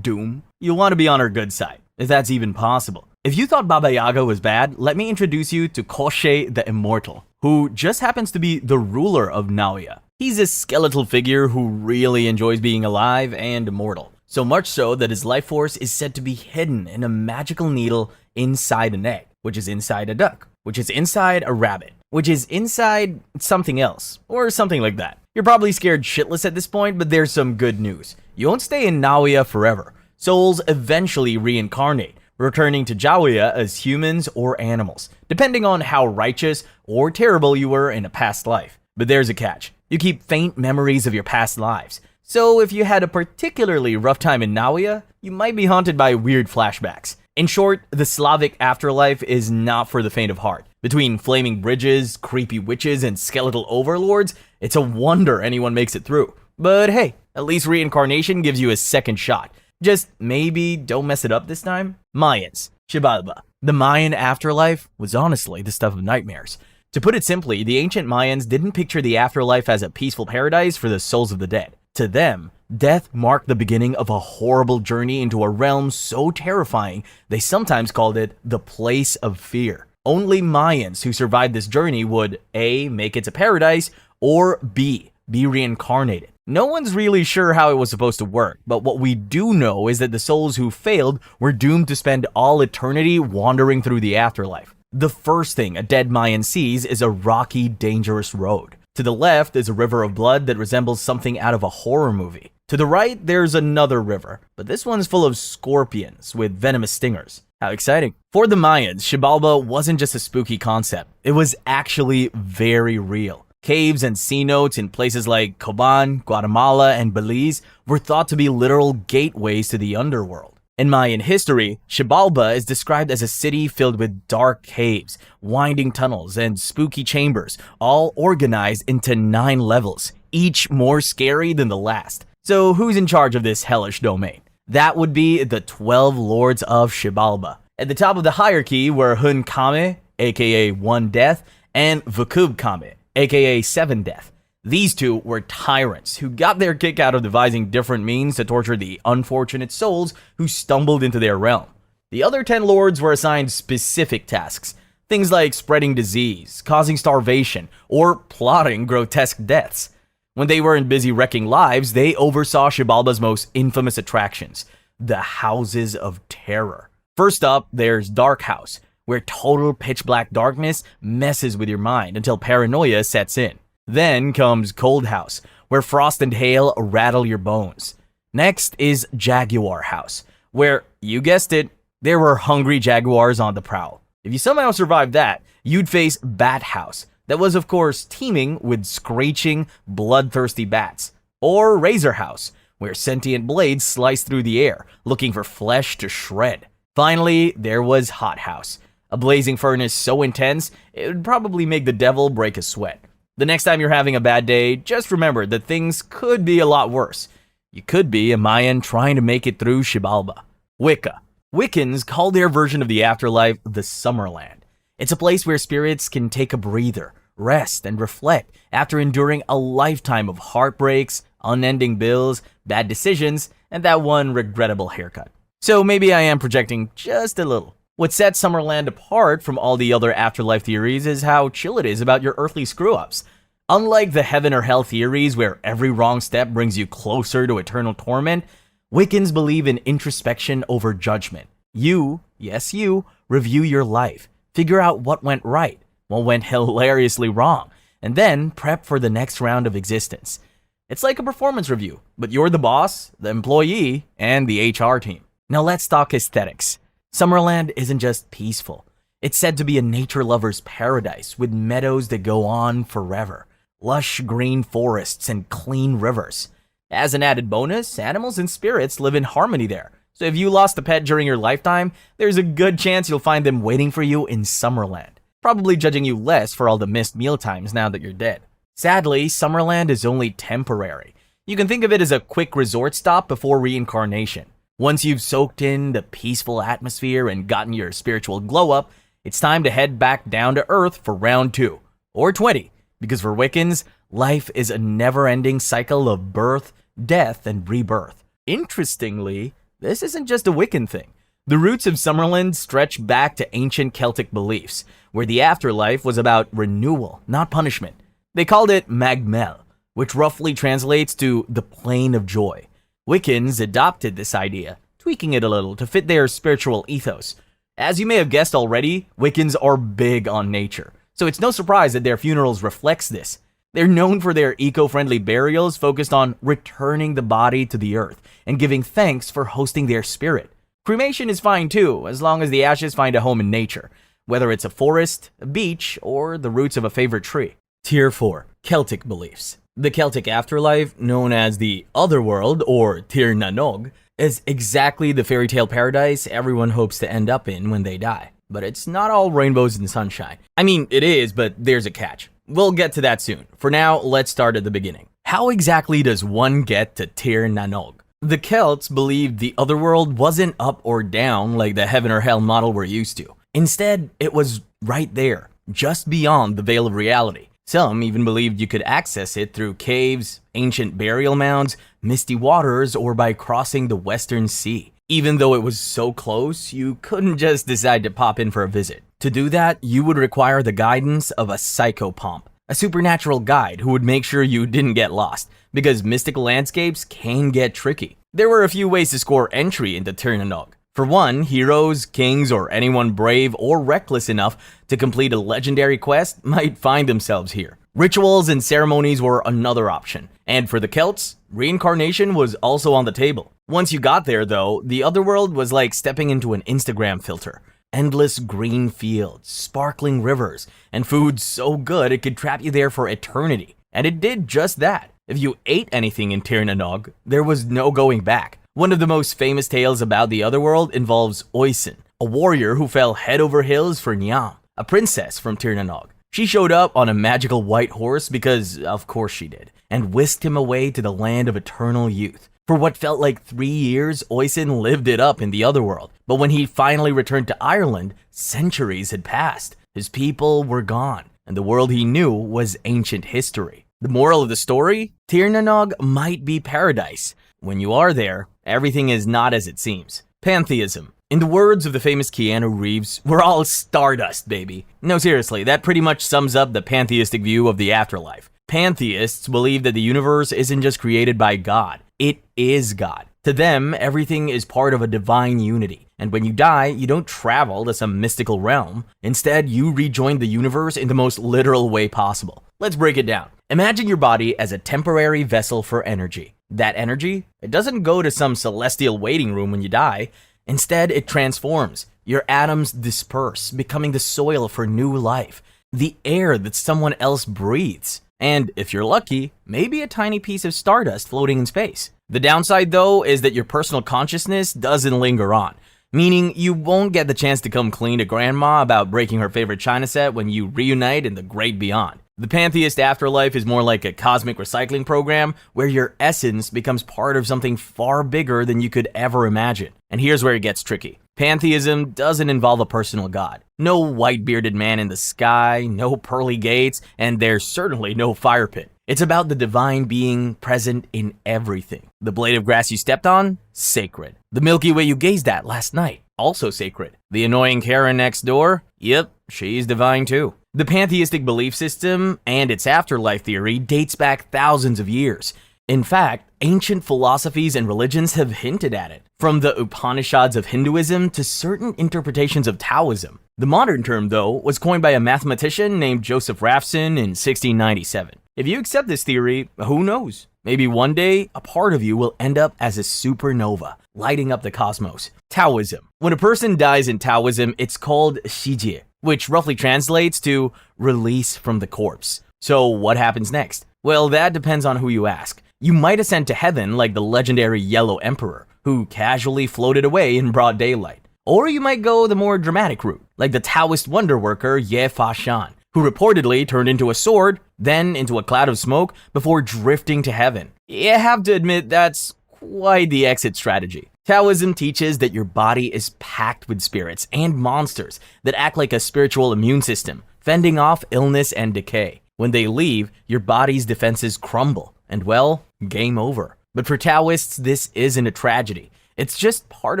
doom. You'll want to be on her good side, if that's even possible. If you thought Baba Yaga was bad, let me introduce you to Koshchei the Immortal, who just happens to be the ruler of Nawia. He's a skeletal figure who really enjoys being alive and immortal, so much so that his life force is said to be hidden in a magical needle inside an egg, which is inside a duck, which is inside a rabbit, which is inside something else, or something like that. You're probably scared shitless at this point, but there's some good news. You won't stay in Nawia forever. Souls eventually reincarnate, returning to Jawia as humans or animals, depending on how righteous or terrible you were in a past life. But there's a catch. You keep faint memories of your past lives. So if you had a particularly rough time in Nawia, you might be haunted by weird flashbacks. In short, the Slavic afterlife is not for the faint of heart. Between flaming bridges, creepy witches, and skeletal overlords, it's a wonder anyone makes it through. But hey, at least reincarnation gives you a second shot. Just maybe don't mess it up this time. Mayans, Xibalba. The Mayan afterlife was honestly the stuff of nightmares. To put it simply, the ancient Mayans didn't picture the afterlife as a peaceful paradise for the souls of the dead. To them, death marked the beginning of a horrible journey into a realm so terrifying, they sometimes called it the place of fear. Only Mayans who survived this journey would A, make it to paradise, or B, be reincarnated. No one's really sure how it was supposed to work, but what we do know is that the souls who failed were doomed to spend all eternity wandering through the afterlife. The first thing a dead Mayan sees is a rocky, dangerous road. To the left is a river of blood that resembles something out of a horror movie. To the right, there's another river, but this one's full of scorpions with venomous stingers. How exciting. For the Mayans, Xibalba wasn't just a spooky concept. It was actually very real. Caves and cenotes in places like Coban, Guatemala, and Belize were thought to be literal gateways to the underworld. In Mayan history, Xibalba is described as a city filled with dark caves, winding tunnels, and spooky chambers, all organized into 9 levels, each more scary than the last. So who's in charge of this hellish domain? That would be the 12 Lords of Xibalba. At the top of the hierarchy were Hun Kame, aka One Death, and Vakub Kame, aka Seven Death. These two were tyrants who got their kick out of devising different means to torture the unfortunate souls who stumbled into their realm. The other 10 lords were assigned specific tasks, things like spreading disease, causing starvation, or plotting grotesque deaths. When they weren't busy wrecking lives, they oversaw Xibalba's most infamous attractions, the Houses of Terror. First up, there's Dark House, where total pitch black darkness messes with your mind until paranoia sets in. Then comes Cold House, where frost and hail rattle your bones. Next is Jaguar House, where, you guessed it, there were hungry jaguars on the prowl. If you somehow survived that, you'd face Bat House, that was of course teeming with screeching, bloodthirsty bats. Or Razor House, where sentient blades slice through the air, looking for flesh to shred. Finally, there was Hot House, a blazing furnace so intense, it would probably make the devil break a sweat. The next time you're having a bad day, just remember that things could be a lot worse. You could be a Mayan trying to make it through Xibalba. Wicca. Wiccans call their version of the afterlife the Summerland. It's a place where spirits can take a breather, rest, and reflect after enduring a lifetime of heartbreaks, unending bills, bad decisions, and that one regrettable haircut. So maybe I am projecting just a little. What sets Summerland apart from all the other afterlife theories is how chill it is about your earthly screw-ups. Unlike the heaven or hell theories where every wrong step brings you closer to eternal torment, Wiccans believe in introspection over judgment. You, yes you, review your life, figure out what went right, what went hilariously wrong, and then prep for the next round of existence. It's like a performance review, but you're the boss, the employee, and the HR team. Now let's talk aesthetics. Summerland isn't just peaceful. It's said to be a nature lover's paradise with meadows that go on forever, lush green forests, and clean rivers. As an added bonus, animals and spirits live in harmony there. So if you lost a pet during your lifetime, there's a good chance you'll find them waiting for you in Summerland, probably judging you less for all the missed mealtimes now that you're dead. Sadly, Summerland is only temporary. You can think of it as a quick resort stop before reincarnation. Once you've soaked in the peaceful atmosphere and gotten your spiritual glow up, it's time to head back down to Earth for round 2, or 20, because for Wiccans, life is a never-ending cycle of birth, death, and rebirth. Interestingly, this isn't just a Wiccan thing. The roots of Summerland stretch back to ancient Celtic beliefs, where the afterlife was about renewal, not punishment. They called it Magmel, which roughly translates to the plane of joy. Wiccans adopted this idea, tweaking it a little to fit their spiritual ethos. As you may have guessed already, Wiccans are big on nature, so it's no surprise that their funerals reflects this. They're known for their eco-friendly burials focused on returning the body to the earth and giving thanks for hosting their spirit. Cremation is fine too, as long as the ashes find a home in nature, whether it's a forest, a beach, or the roots of a favorite tree. Tier 4. Celtic beliefs. The Celtic afterlife, known as the Otherworld or Tir na Nog, is exactly the fairy tale paradise everyone hopes to end up in when they die. But it's not all rainbows and sunshine. I mean, it is, but there's a catch. We'll get to that soon. For now, let's start at the beginning. How exactly does one get to Tir na Nog? The Celts believed the Otherworld wasn't up or down like the heaven or hell model we're used to. Instead, it was right there, just beyond the veil of reality. Some even believed you could access it through caves, ancient burial mounds, misty waters, or by crossing the Western Sea. Even though it was so close, you couldn't just decide to pop in for a visit. To do that, you would require the guidance of a psychopomp, a supernatural guide who would make sure you didn't get lost, because mystical landscapes can get tricky. There were a few ways to score entry into Tir na Nog. For one, heroes, kings, or anyone brave or reckless enough to complete a legendary quest might find themselves here. Rituals and ceremonies were another option. And for the Celts, reincarnation was also on the table. Once you got there though, the Otherworld was like stepping into an Instagram filter. Endless green fields, sparkling rivers, and food so good it could trap you there for eternity. And it did just that. If you ate anything in Tir na Nog, there was no going back. One of the most famous tales about the Otherworld involves Oisin, a warrior who fell head over heels for Niam, a princess from Tir na Nog. She showed up on a magical white horse because, of course she did, and whisked him away to the land of eternal youth. For what felt like 3 years, Oisin lived it up in the Otherworld. But when he finally returned to Ireland, centuries had passed. His people were gone, and the world he knew was ancient history. The moral of the story? Tir na Nog might be paradise. When you are there, everything is not as it seems. Pantheism. In the words of the famous Keanu Reeves, we're all stardust, baby. No, seriously, that pretty much sums up the pantheistic view of the afterlife. Pantheists believe that the universe isn't just created by God, it is God. To them, everything is part of a divine unity. And when you die, you don't travel to some mystical realm. Instead, you rejoin the universe in the most literal way possible. Let's break it down. Imagine your body as a temporary vessel for energy. That energy, it doesn't go to some celestial waiting room when you die. Instead, it transforms. Your atoms disperse, becoming the soil for new life, the air that someone else breathes. And if you're lucky, maybe a tiny piece of stardust floating in space. The downside, though, is that your personal consciousness doesn't linger on, meaning you won't get the chance to come clean to grandma about breaking her favorite china set when you reunite in the great beyond. The pantheist afterlife is more like a cosmic recycling program where your essence becomes part of something far bigger than you could ever imagine. And here's where it gets tricky. Pantheism doesn't involve a personal god. No white-bearded man in the sky, no pearly gates, and there's certainly no fire pit. It's about the divine being present in everything. The blade of grass you stepped on? Sacred. The Milky Way you gazed at last night? Also sacred. The annoying Karen next door? Yep, she's divine too. The pantheistic belief system and its afterlife theory dates back thousands of years. In fact, ancient philosophies and religions have hinted at it, from the Upanishads of Hinduism to certain interpretations of Taoism. The modern term, though, was coined by a mathematician named Joseph Raphson in 1697. If you accept this theory, who knows? Maybe one day, a part of you will end up as a supernova, lighting up the cosmos. Taoism. When a person dies in Taoism, it's called shijie, which roughly translates to release from the corpse. So what happens next? Well, that depends on who you ask. You might ascend to heaven like the legendary Yellow Emperor, who casually floated away in broad daylight. Or you might go the more dramatic route, like the Taoist wonder worker Ye Fa Shan, who reportedly turned into a sword, then into a cloud of smoke before drifting to heaven. You have to admit that's quite the exit strategy. Taoism teaches that your body is packed with spirits and monsters that act like a spiritual immune system, fending off illness and decay. When they leave, your body's defenses crumble, and well, game over. But for Taoists, this isn't a tragedy. It's just part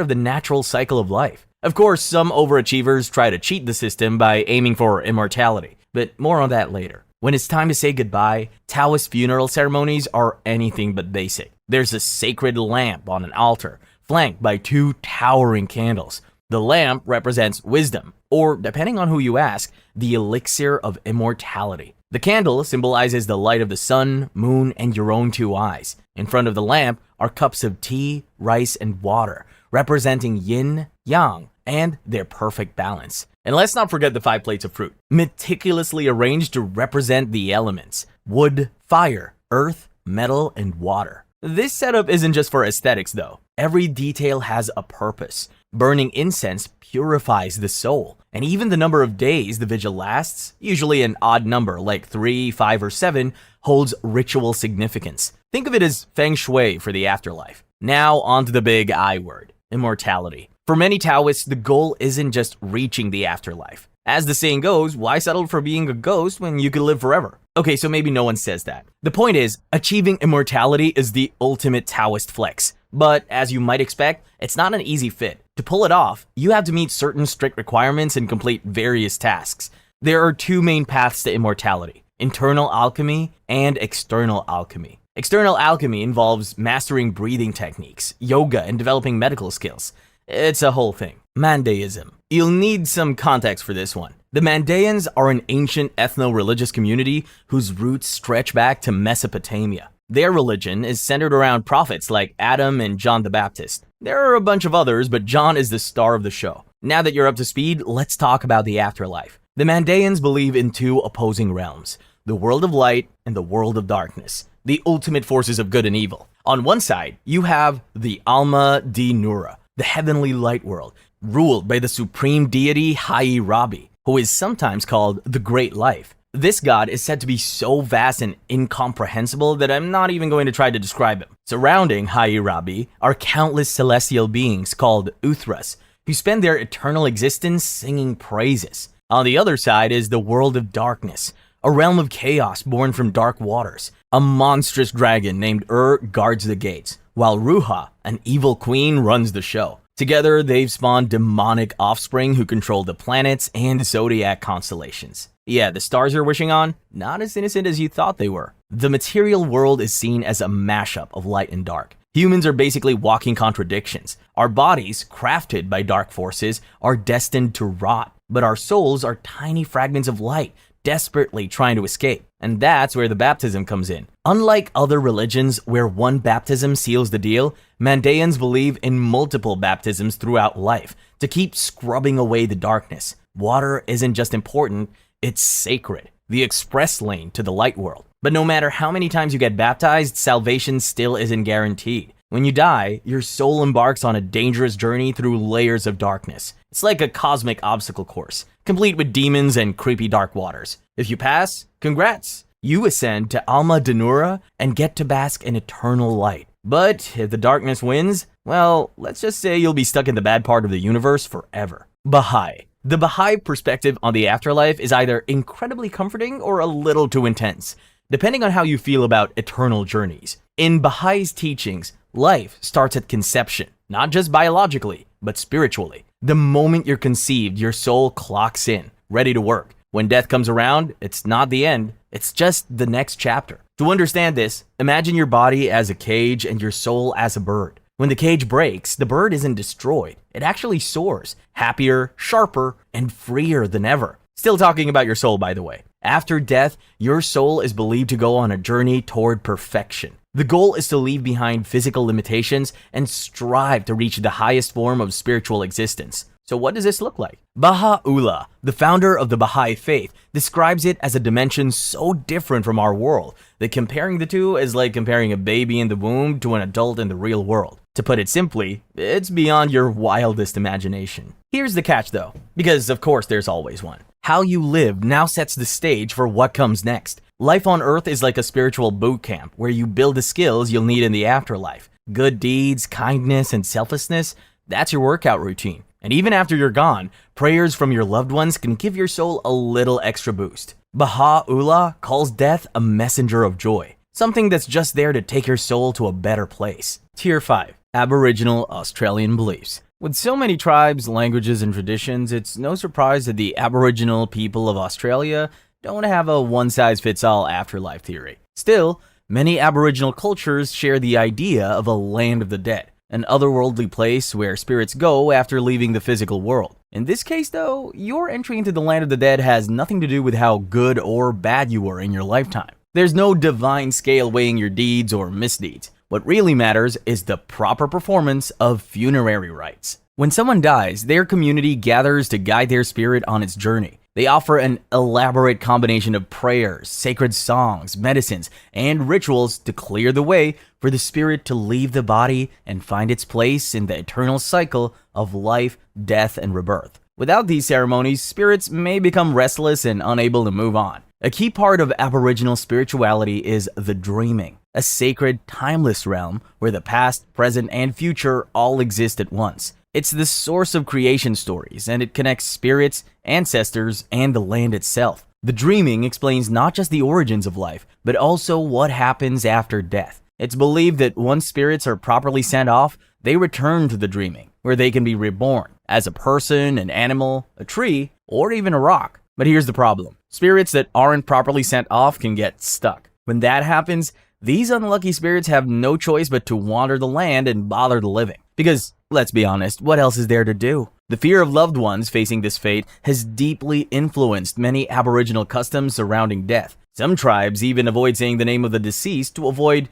of the natural cycle of life. Of course, some overachievers try to cheat the system by aiming for immortality, but more on that later. When it's time to say goodbye, Taoist funeral ceremonies are anything but basic. There's a sacred lamp on an altar, flanked by 2 towering candles. The lamp represents wisdom, or depending on who you ask, the elixir of immortality. The candle symbolizes the light of the sun, moon, and your own 2 eyes. In front of the lamp are cups of tea, rice, and water, representing yin, yang, and their perfect balance. And let's not forget the 5 plates of fruit, meticulously arranged to represent the elements: wood, fire, earth, metal, and water. This setup isn't just for aesthetics though. Every detail has a purpose. Burning incense purifies the soul, and even the number of days the vigil lasts, usually an odd number like 3, 5, or 7, holds ritual significance. Think of it as feng shui for the afterlife. Now on to the big I word, immortality. For many Taoists, the goal isn't just reaching the afterlife. As the saying goes, why settle for being a ghost when you could live forever? Okay, so maybe no one says that. The point is, achieving immortality is the ultimate Taoist flex. But as you might expect, it's not an easy fit. To pull it off, you have to meet certain strict requirements and complete various tasks. There are 2 main paths to immortality: internal alchemy and external alchemy. External alchemy involves mastering breathing techniques, yoga, and developing medical skills. It's a whole thing. Mandaeism. You'll need some context for this one. The Mandaeans are an ancient ethno-religious community whose roots stretch back to Mesopotamia. Their religion is centered around prophets like Adam and John the Baptist. There are a bunch of others, but John is the star of the show. Now that you're up to speed, let's talk about the afterlife. The Mandaeans believe in 2 opposing realms: the world of light and the world of darkness, the ultimate forces of good and evil. On one side, you have the Alma di Nura, the heavenly light world, ruled by the supreme deity Hammurabi, who is sometimes called the Great Life. This god is said to be so vast and incomprehensible that I'm not even going to try to describe him. Surrounding Hammurabi are countless celestial beings called Uthras, who spend their eternal existence singing praises. On the other side is the world of darkness, a realm of chaos born from dark waters. A monstrous dragon named guards the gates, while Ruha, an evil queen, runs the show. Together, they've spawned demonic offspring who control the planets and zodiac constellations. Yeah, the stars you're wishing on, not as innocent as you thought they were. The material world is seen as a mashup of light and dark. Humans are basically walking contradictions. Our bodies, crafted by dark forces, are destined to rot, but our souls are tiny fragments of light, desperately trying to escape. And that's where the baptism comes in. Unlike other religions where one baptism seals the deal, Mandaeans believe in multiple baptisms throughout life to keep scrubbing away the darkness. Water isn't just important, it's sacred, the express lane to the light world. But no matter how many times you get baptized, salvation still isn't guaranteed. When you die, your soul embarks on a dangerous journey through layers of darkness. It's like a cosmic obstacle course, complete with demons and creepy dark waters. If you pass, congrats! You ascend to Alma Denura and get to bask in eternal light. But if the darkness wins, well, let's just say you'll be stuck in the bad part of the universe forever. Baha'i. The Baha'i perspective on the afterlife is either incredibly comforting or a little too intense, depending on how you feel about eternal journeys. In Baha'is teachings, life starts at conception, not just biologically, but spiritually. The moment you're conceived, your soul clocks in, ready to work. When death comes around, it's not the end, it's just the next chapter. To understand this, imagine your body as a cage and your soul as a bird. When the cage breaks, the bird isn't destroyed. It actually soars, happier, sharper, and freer than ever. Still talking about your soul, by the way. After death, your soul is believed to go on a journey toward perfection. The goal is to leave behind physical limitations and strive to reach the highest form of spiritual existence. So what does this look like? Baha'u'llah, the founder of the Baha'i faith, describes it as a dimension so different from our world that comparing the two is like comparing a baby in the womb to an adult in the real world. To put it simply, it's beyond your wildest imagination. Here's the catch though, because of course there's always one. How you live now sets the stage for what comes next. Life on Earth is like a spiritual boot camp where you build the skills you'll need in the afterlife. Good deeds, kindness, and selflessness, that's your workout routine. And even after you're gone, prayers from your loved ones can give your soul a little extra boost. Baha'u'llah calls death a messenger of joy, something that's just there to take your soul to a better place. Tier 5. Aboriginal Australian beliefs. With so many tribes, languages, and traditions, it's no surprise that the Aboriginal people of Australia don't have a one-size-fits-all afterlife theory. Still, many Aboriginal cultures share the idea of a land of the dead, an otherworldly place where spirits go after leaving the physical world. In this case though, your entry into the land of the dead has nothing to do with how good or bad you were in your lifetime. There's no divine scale weighing your deeds or misdeeds. What really matters is the proper performance of funerary rites. When someone dies, their community gathers to guide their spirit on its journey. They offer an elaborate combination of prayers, sacred songs, medicines, and rituals to clear the way for the spirit to leave the body and find its place in the eternal cycle of life, death, and rebirth. Without these ceremonies, spirits may become restless and unable to move on. A key part of Aboriginal spirituality is the dreaming, a sacred, timeless realm where the past, present, and future all exist at once. It's the source of creation stories, and it connects spirits, ancestors, and the land itself. The dreaming explains not just the origins of life, but also what happens after death. It's believed that once spirits are properly sent off, they return to the dreaming, where they can be reborn as a person, an animal, a tree, or even a rock. But here's the problem. Spirits that aren't properly sent off can get stuck. When that happens, these unlucky spirits have no choice but to wander the land and bother the living. Because, let's be honest, what else is there to do? The fear of loved ones facing this fate has deeply influenced many Aboriginal customs surrounding death. Some tribes even avoid saying the name of the deceased to avoid,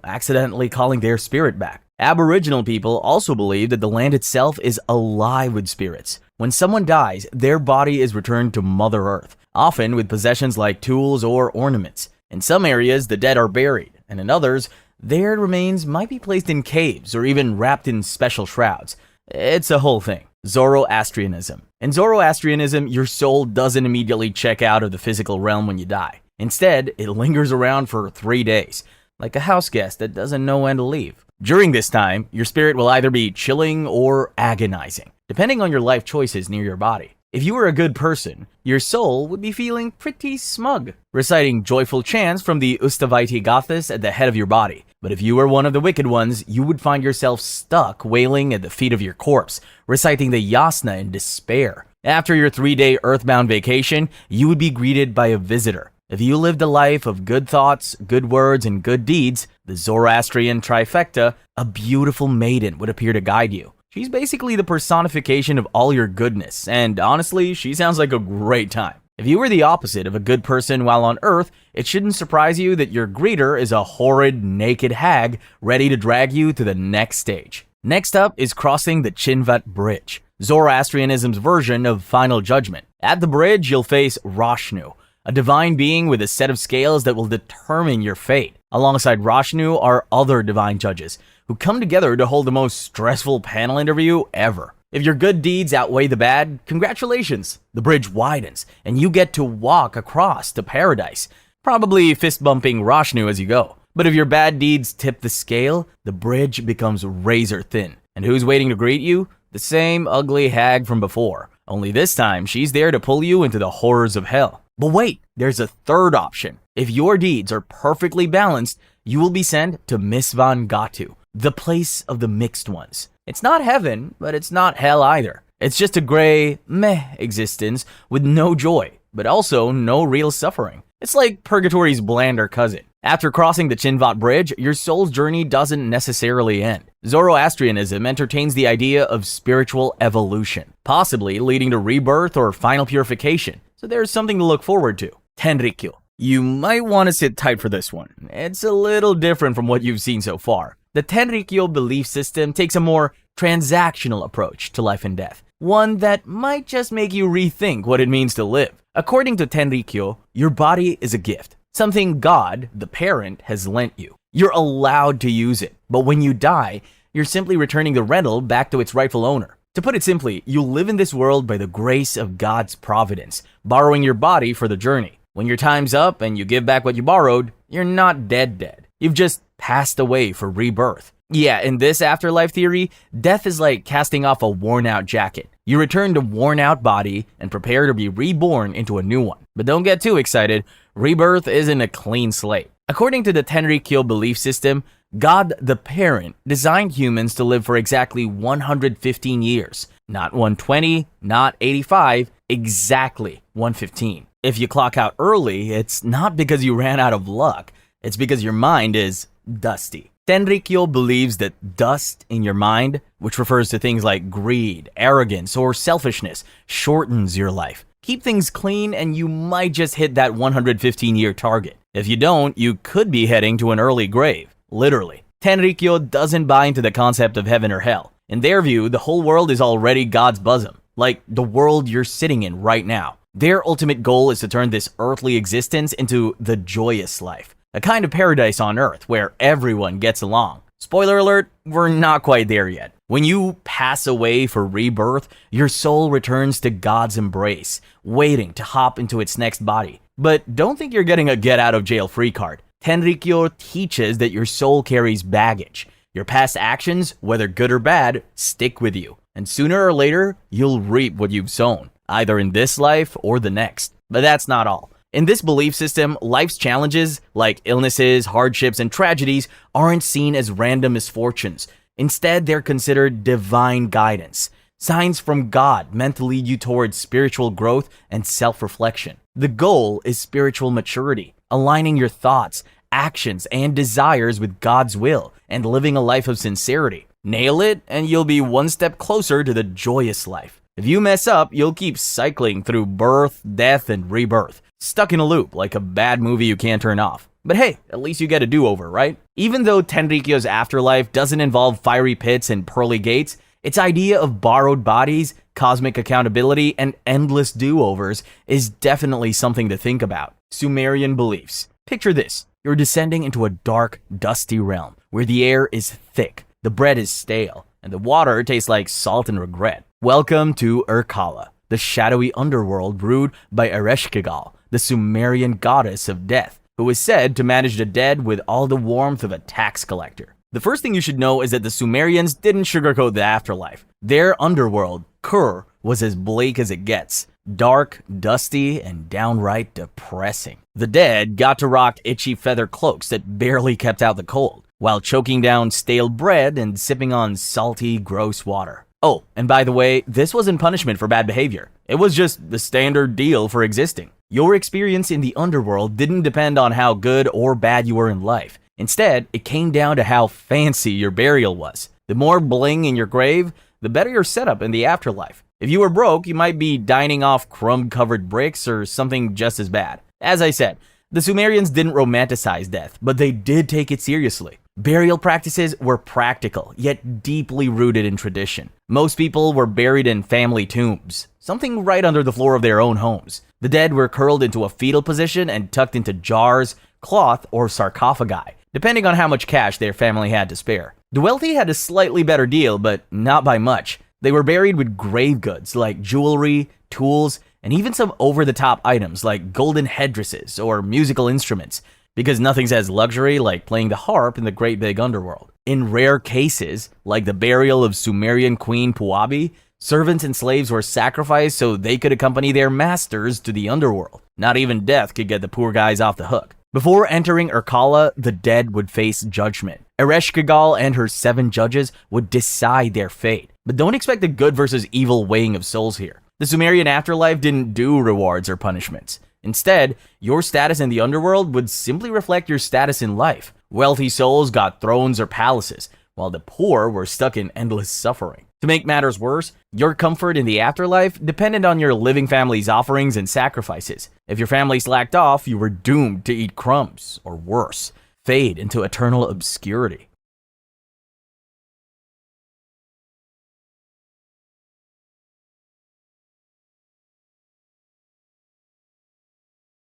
accidentally calling their spirit back. Aboriginal people also believe that the land itself is alive with spirits. When someone dies, their body is returned to Mother Earth, often with possessions like tools or ornaments. In some areas, the dead are buried, and in others, their remains might be placed in caves or even wrapped in special shrouds. It's a whole thing. Zoroastrianism. In Zoroastrianism, your soul doesn't immediately check out of the physical realm when you die. Instead, it lingers around for 3 days, like a house guest that doesn't know when to leave. During this time, your spirit will either be chilling or agonizing, depending on your life choices near your body. If you were a good person, your soul would be feeling pretty smug, reciting joyful chants from the Ustavaiti Gathas at the head of your body. But if you were one of the wicked ones, you would find yourself stuck wailing at the feet of your corpse, reciting the yasna in despair. After your 3-day earthbound vacation, you would be greeted by a visitor. If you lived a life of good thoughts, good words, and good deeds, the Zoroastrian trifecta, a beautiful maiden would appear to guide you. She's basically the personification of all your goodness, and honestly, she sounds like a great time. If you were the opposite of a good person while on Earth, it shouldn't surprise you that your greeter is a horrid, naked hag ready to drag you to the next stage. Next up is crossing the Chinvat Bridge, Zoroastrianism's version of Final Judgment. At the bridge, you'll face Roshnu, a divine being with a set of scales that will determine your fate. Alongside Roshnu are other divine judges, who come together to hold the most stressful panel interview ever. If your good deeds outweigh the bad, congratulations! The bridge widens, and you get to walk across to paradise, probably fist-bumping Roshnu as you go. But if your bad deeds tip the scale, the bridge becomes razor thin. And who's waiting to greet you? The same ugly hag from before. Only this time, she's there to pull you into the horrors of hell. But wait, there's a third option. If your deeds are perfectly balanced, you will be sent to Misvan Gatu, the place of the mixed ones. It's not heaven, but it's not hell either. It's just a gray, meh existence with no joy, but also no real suffering. It's like purgatory's blander cousin. After crossing the Chinvat Bridge, your soul's journey doesn't necessarily end. Zoroastrianism entertains the idea of spiritual evolution, possibly leading to rebirth or final purification. So there's something to look forward to. Tenrikyo. You might want to sit tight for this one. It's a little different from what you've seen so far. The Tenrikyo belief system takes a more transactional approach to life and death, one that might just make you rethink what it means to live. According to Tenrikyo, your body is a gift, something God, the parent, has lent you. You're allowed to use it, but when you die, you're simply returning the rental back to its rightful owner. To put it simply, you live in this world by the grace of God's providence, borrowing your body for the journey. When your time's up and you give back what you borrowed, you're not dead. You've just passed away for rebirth. Yeah, in this afterlife theory, death is like casting off a worn-out jacket. You return to worn-out body and prepare to be reborn into a new one. But don't get too excited, rebirth isn't a clean slate. According to the Tenrikyo belief system, God the parent designed humans to live for exactly 115 years. Not 120, not 85, exactly 115. If you clock out early, it's not because you ran out of luck, it's because your mind is dusty. Tenrikyo believes that dust in your mind, which refers to things like greed, arrogance, or selfishness, shortens your life. Keep things clean and you might just hit that 115-year target. If you don't, you could be heading to an early grave, literally. Tenrikyo doesn't buy into the concept of heaven or hell. In their view, the whole world is already God's bosom, like the world you're sitting in right now. Their ultimate goal is to turn this earthly existence into the joyous life, a kind of paradise on earth where everyone gets along. Spoiler alert, we're not quite there yet. When you pass away for rebirth, your soul returns to God's embrace, waiting to hop into its next body. But don't think you're getting a get-out-of-jail-free card. Tenrikyo teaches that your soul carries baggage. Your past actions, whether good or bad, stick with you. And sooner or later, you'll reap what you've sown, either in this life or the next. But that's not all. In this belief system, life's challenges, like illnesses, hardships, and tragedies, aren't seen as random misfortunes. Instead, they're considered divine guidance, signs from God meant to lead you towards spiritual growth and self-reflection. The goal is spiritual maturity, aligning your thoughts, actions, and desires with God's will, and living a life of sincerity. Nail it, and you'll be one step closer to the joyous life. If you mess up, you'll keep cycling through birth, death, and rebirth, stuck in a loop like a bad movie you can't turn off. But hey, at least you get a do-over, right? Even though Tenrikyo's afterlife doesn't involve fiery pits and pearly gates, its idea of borrowed bodies, cosmic accountability, and endless do-overs is definitely something to think about. Sumerian beliefs. Picture this. You're descending into a dark, dusty realm where the air is thick, the bread is stale, and the water tastes like salt and regret. Welcome to Urkala, the shadowy underworld ruled by Ereshkigal, the Sumerian goddess of death, who is said to manage the dead with all the warmth of a tax collector. The first thing you should know is that the Sumerians didn't sugarcoat the afterlife. Their underworld, Kur, was as bleak as it gets. Dark, dusty, and downright depressing. The dead got to rock itchy feather cloaks that barely kept out the cold, while choking down stale bread and sipping on salty, gross water. Oh, and by the way, this wasn't punishment for bad behavior. It was just the standard deal for existing. Your experience in the underworld didn't depend on how good or bad you were in life. Instead, it came down to how fancy your burial was. The more bling in your grave, the better your setup in the afterlife. If you were broke, you might be dining off crumb-covered bricks or something just as bad. As I said, the Sumerians didn't romanticize death, but they did take it seriously. Burial practices were practical, yet deeply rooted in tradition. Most people were buried in family tombs, something right under the floor of their own homes. The dead were curled into a fetal position and tucked into jars, cloth, or sarcophagi, depending on how much cash their family had to spare. The wealthy had a slightly better deal, but not by much. They were buried with grave goods like jewelry, tools, and even some over-the-top items like golden headdresses or musical instruments, because nothing says luxury like playing the harp in the great big underworld. In rare cases, like the burial of Sumerian Queen Puabi, servants and slaves were sacrificed so they could accompany their masters to the underworld. Not even death could get the poor guys off the hook. Before entering Urkala, the dead would face judgment. Ereshkigal and her 7 judges would decide their fate. But don't expect a good versus evil weighing of souls here. The Sumerian afterlife didn't do rewards or punishments. Instead, your status in the underworld would simply reflect your status in life. Wealthy souls got thrones or palaces, while the poor were stuck in endless suffering. To make matters worse, your comfort in the afterlife depended on your living family's offerings and sacrifices. If your family slacked off, you were doomed to eat crumbs, or worse, fade into eternal obscurity.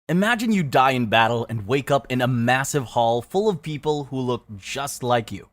Imagine you die in battle and wake up in a massive hall full of people who look just like you.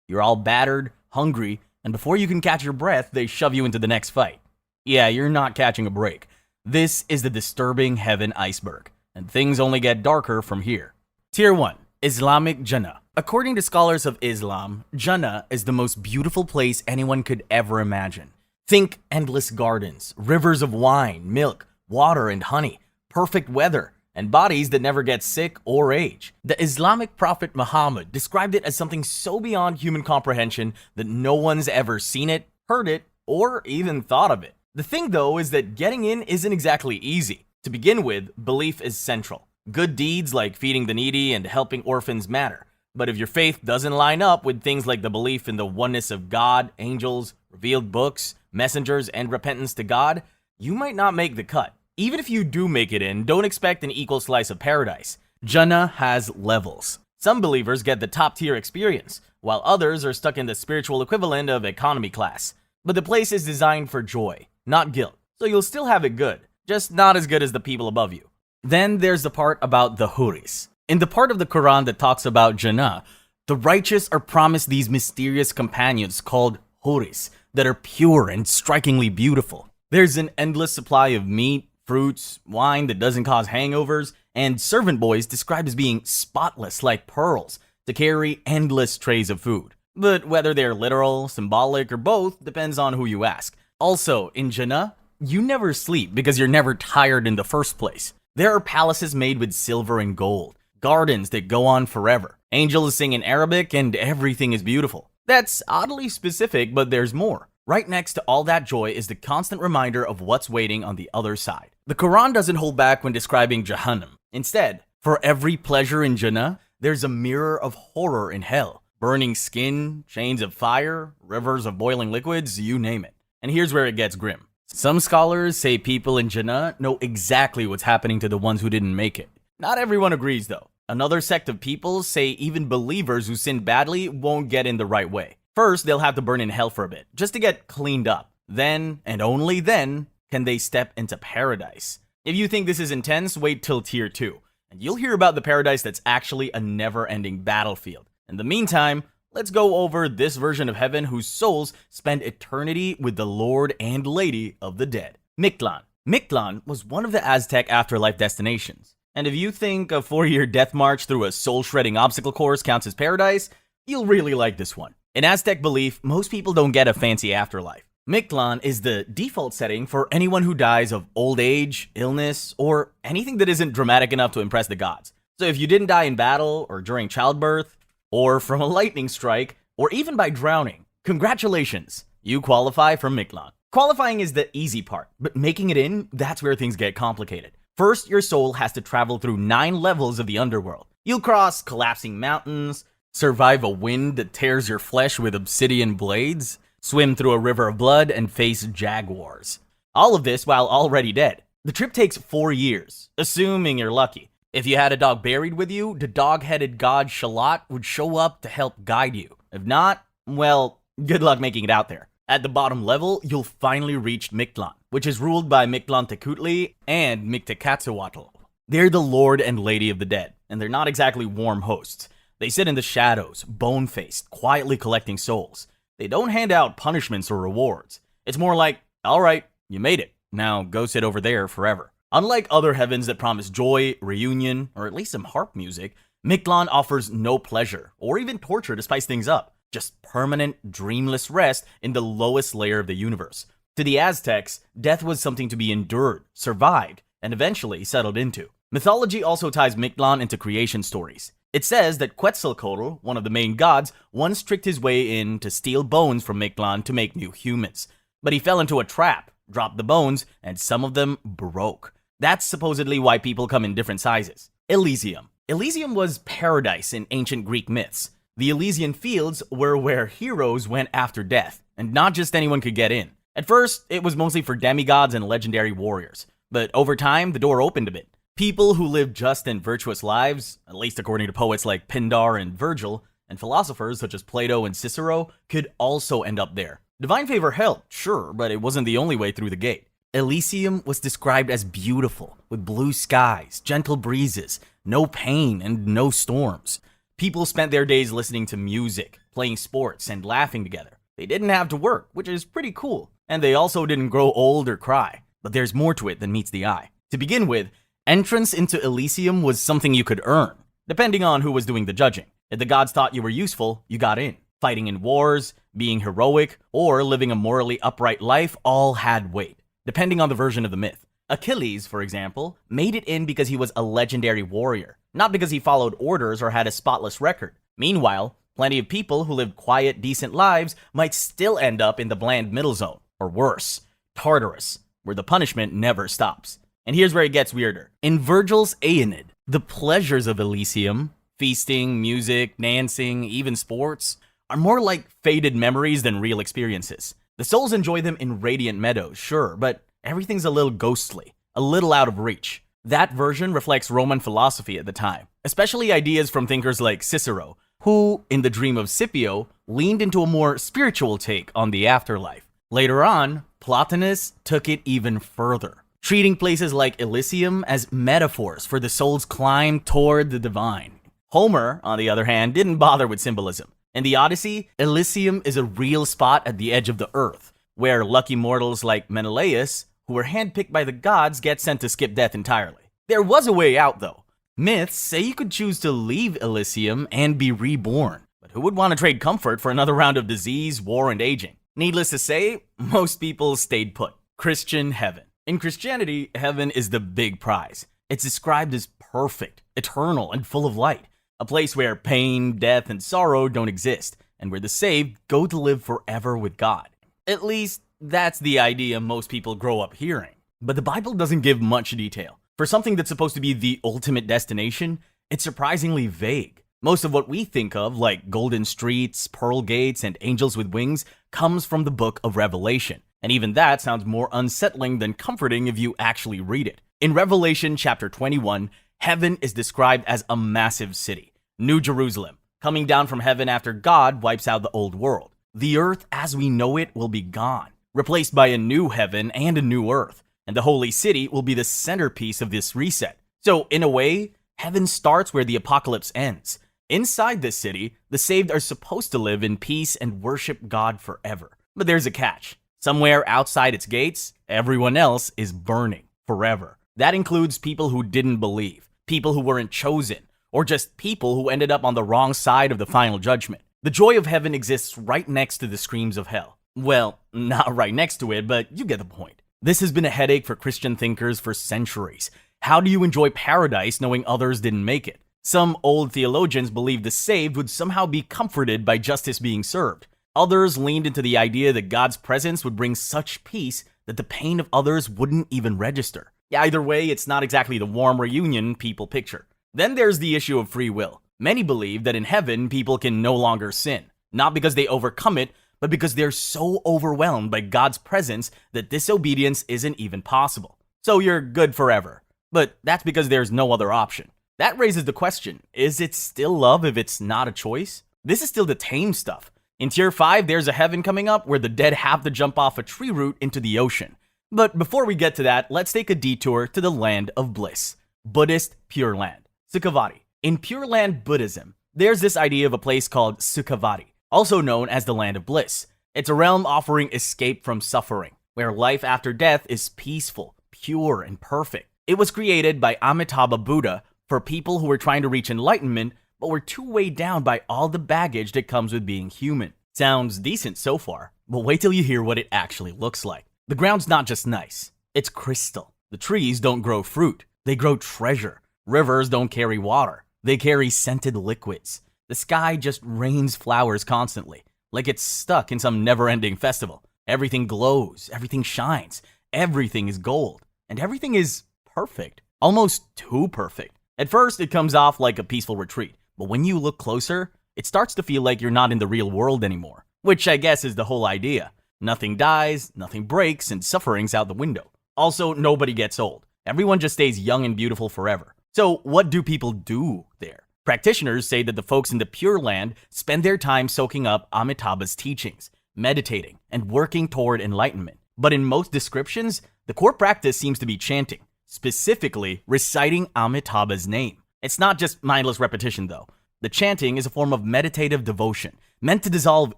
You're all battered, hungry, and before you can catch your breath, they shove you into the next fight. Yeah, you're not catching a break. This is the disturbing heaven iceberg, and things only get darker from here. Tier 1. Islamic Jannah. According to scholars of Islam, Jannah is the most beautiful place anyone could ever imagine. Think endless gardens, rivers of wine, milk, water, and honey, perfect weather, and bodies that never get sick or age. The Islamic prophet Muhammad described it as something so beyond human comprehension that no one's ever seen it, heard it, or even thought of it. The thing though is that getting in isn't exactly easy. To begin with, belief is central. Good deeds like feeding the needy and helping orphans matter. But if your faith doesn't line up with things like the belief in the oneness of God, angels, revealed books, messengers, and repentance to God, you might not make the cut. Even if you do make it in, don't expect an equal slice of paradise. Jannah has levels. Some believers get the top-tier experience, while others are stuck in the spiritual equivalent of economy class. But the place is designed for joy, not guilt, so you'll still have it good, just not as good as the people above you. Then there's the part about the huris. In the part of the Quran that talks about Jannah, the righteous are promised these mysterious companions called huris that are pure and strikingly beautiful. There's an endless supply of meat, fruits, wine that doesn't cause hangovers, and servant boys described as being spotless like pearls to carry endless trays of food. But whether they're literal, symbolic, or both depends on who you ask. Also, in Jannah, you never sleep because you're never tired in the first place. There are palaces made with silver and gold, gardens that go on forever, angels sing in Arabic, and everything is beautiful. That's oddly specific, but there's more. Right next to all that joy is the constant reminder of what's waiting on the other side. The Quran doesn't hold back when describing Jahannam. Instead, for every pleasure in Jannah, there's a mirror of horror in hell. Burning skin, chains of fire, rivers of boiling liquids, you name it. And here's where it gets grim. Some scholars say people in Jannah know exactly what's happening to the ones who didn't make it. Not everyone agrees though. Another sect of people say even believers who sin badly won't get in the right way. First, they'll have to burn in hell for a bit, just to get cleaned up. Then, and only then, can they step into paradise. If you think this is intense, wait till tier 2, and you'll hear about the paradise that's actually a never-ending battlefield. In the meantime, let's go over this version of heaven whose souls spend eternity with the Lord and Lady of the dead. Mictlan. Mictlan was one of the Aztec afterlife destinations. And if you think a 4-year death march through a soul-shredding obstacle course counts as paradise, you'll really like this one. In Aztec belief, most people don't get a fancy afterlife. Mictlan is the default setting for anyone who dies of old age, illness, or anything that isn't dramatic enough to impress the gods. So if you didn't die in battle, or during childbirth, or from a lightning strike, or even by drowning, congratulations, you qualify for Mictlan. Qualifying is the easy part, but making it in, that's where things get complicated. First, your soul has to travel through 9 levels of the underworld. You'll cross collapsing mountains, survive a wind that tears your flesh with obsidian blades, swim through a river of blood, and face jaguars. All of this while already dead. The trip takes 4 years, assuming you're lucky. If you had a dog buried with you, the dog-headed god Shalot would show up to help guide you. If not, well, good luck making it out there. At the bottom level, you'll finally reach Mictlan, which is ruled by Mictlan Tecutli and Mictecatzuatl. They're the lord and lady of the dead, and they're not exactly warm hosts. They sit in the shadows, bone-faced, quietly collecting souls. They don't hand out punishments or rewards. It's more like, alright, you made it. Now go sit over there forever. Unlike other heavens that promise joy, reunion, or at least some harp music, Mictlan offers no pleasure, or even torture to spice things up. Just permanent, dreamless rest in the lowest layer of the universe. To the Aztecs, death was something to be endured, survived, and eventually settled into. Mythology also ties Mictlan into creation stories. It says that Quetzalcoatl, one of the main gods, once tricked his way in to steal bones from Mictlan to make new humans. But he fell into a trap, dropped the bones, and some of them broke. That's supposedly why people come in different sizes. Elysium. Elysium was paradise in ancient Greek myths. The Elysian fields were where heroes went after death, and not just anyone could get in. At first, it was mostly for demigods and legendary warriors, but over time, the door opened a bit. People who lived just and virtuous lives, at least according to poets like Pindar and Virgil, and philosophers such as Plato and Cicero, could also end up there. Divine favor helped, sure, but it wasn't the only way through the gate. Elysium was described as beautiful, with blue skies, gentle breezes, no pain, and no storms. People spent their days listening to music, playing sports, and laughing together. They didn't have to work, which is pretty cool, and they also didn't grow old or cry. But there's more to it than meets the eye. To begin with, entrance into Elysium was something you could earn, depending on who was doing the judging. If the gods thought you were useful, you got in. Fighting in wars, being heroic, or living a morally upright life all had weight, depending on the version of the myth. Achilles, for example, made it in because he was a legendary warrior, not because he followed orders or had a spotless record. Meanwhile, plenty of people who lived quiet, decent lives might still end up in the bland middle zone, or worse, Tartarus, where the punishment never stops. And here's where it gets weirder. In Virgil's Aeneid, the pleasures of Elysium, feasting, music, dancing, even sports, are more like faded memories than real experiences. The souls enjoy them in radiant meadows, sure, but everything's a little ghostly, a little out of reach. That version reflects Roman philosophy at the time, especially ideas from thinkers like Cicero, who, in the Dream of Scipio, leaned into a more spiritual take on the afterlife. Later on, Plotinus took it even further, treating places like Elysium as metaphors for the soul's climb toward the divine. Homer, on the other hand, didn't bother with symbolism. In the Odyssey, Elysium is a real spot at the edge of the earth, where lucky mortals like Menelaus, who were handpicked by the gods, get sent to skip death entirely. There was a way out, though. Myths say you could choose to leave Elysium and be reborn, but who would want to trade comfort for another round of disease, war, and aging? Needless to say, most people stayed put. Christian heaven. In Christianity, heaven is the big prize. It's described as perfect, eternal, and full of light. A place where pain, death, and sorrow don't exist, and where the saved go to live forever with God. At least, that's the idea most people grow up hearing. But the Bible doesn't give much detail. For something that's supposed to be the ultimate destination, it's surprisingly vague. Most of what we think of, like golden streets, pearl gates, and angels with wings, comes from the book of Revelation. And even that sounds more unsettling than comforting if you actually read it. In Revelation chapter 21, heaven is described as a massive city, New Jerusalem, coming down from heaven after God wipes out the old world. The earth as we know it will be gone, replaced by a new heaven and a new earth, and the holy city will be the centerpiece of this reset. So, in a way, heaven starts where the apocalypse ends. Inside this city, the saved are supposed to live in peace and worship God forever. But there's a catch. Somewhere outside its gates, everyone else is burning forever. That includes people who didn't believe, people who weren't chosen, or just people who ended up on the wrong side of the final judgment. The joy of heaven exists right next to the screams of hell. Well, not right next to it, but you get the point. This has been a headache for Christian thinkers for centuries. How do you enjoy paradise knowing others didn't make it? Some old theologians believed the saved would somehow be comforted by justice being served. Others leaned into the idea that God's presence would bring such peace that the pain of others wouldn't even register. Either way, it's not exactly the warm reunion people picture. Then there's the issue of free will. Many believe that in heaven, people can no longer sin, not because they overcome it, but because they're so overwhelmed by God's presence that disobedience isn't even possible. So you're good forever. But that's because there's no other option. That raises the question, is it still love if it's not a choice? This is still the tame stuff. In Tier 5, there's a heaven coming up where the dead have to jump off a tree root into the ocean. But before we get to that, let's take a detour to the land of bliss. Buddhist Pure Land, Sukhavati. In Pure Land Buddhism, there's this idea of a place called Sukhavati, also known as the land of bliss. It's a realm offering escape from suffering, where life after death is peaceful, pure, and perfect. It was created by Amitabha Buddha for people who were trying to reach enlightenment, but were too weighed down by all the baggage that comes with being human. Sounds decent so far, but wait till you hear what it actually looks like. The ground's not just nice, it's crystal. The trees don't grow fruit, they grow treasure. Rivers don't carry water, they carry scented liquids. The sky just rains flowers constantly, like it's stuck in some never-ending festival. Everything glows, everything shines, everything is gold, and everything is perfect. Almost too perfect. At first, it comes off like a peaceful retreat, but when you look closer, it starts to feel like you're not in the real world anymore, which I guess is the whole idea. Nothing dies, nothing breaks, and suffering's out the window. Also, nobody gets old. Everyone just stays young and beautiful forever. So what do people do there? Practitioners say that the folks in the Pure Land spend their time soaking up Amitabha's teachings, meditating, and working toward enlightenment. But in most descriptions, the core practice seems to be chanting, specifically reciting Amitabha's name. It's not just mindless repetition though. The chanting is a form of meditative devotion, meant to dissolve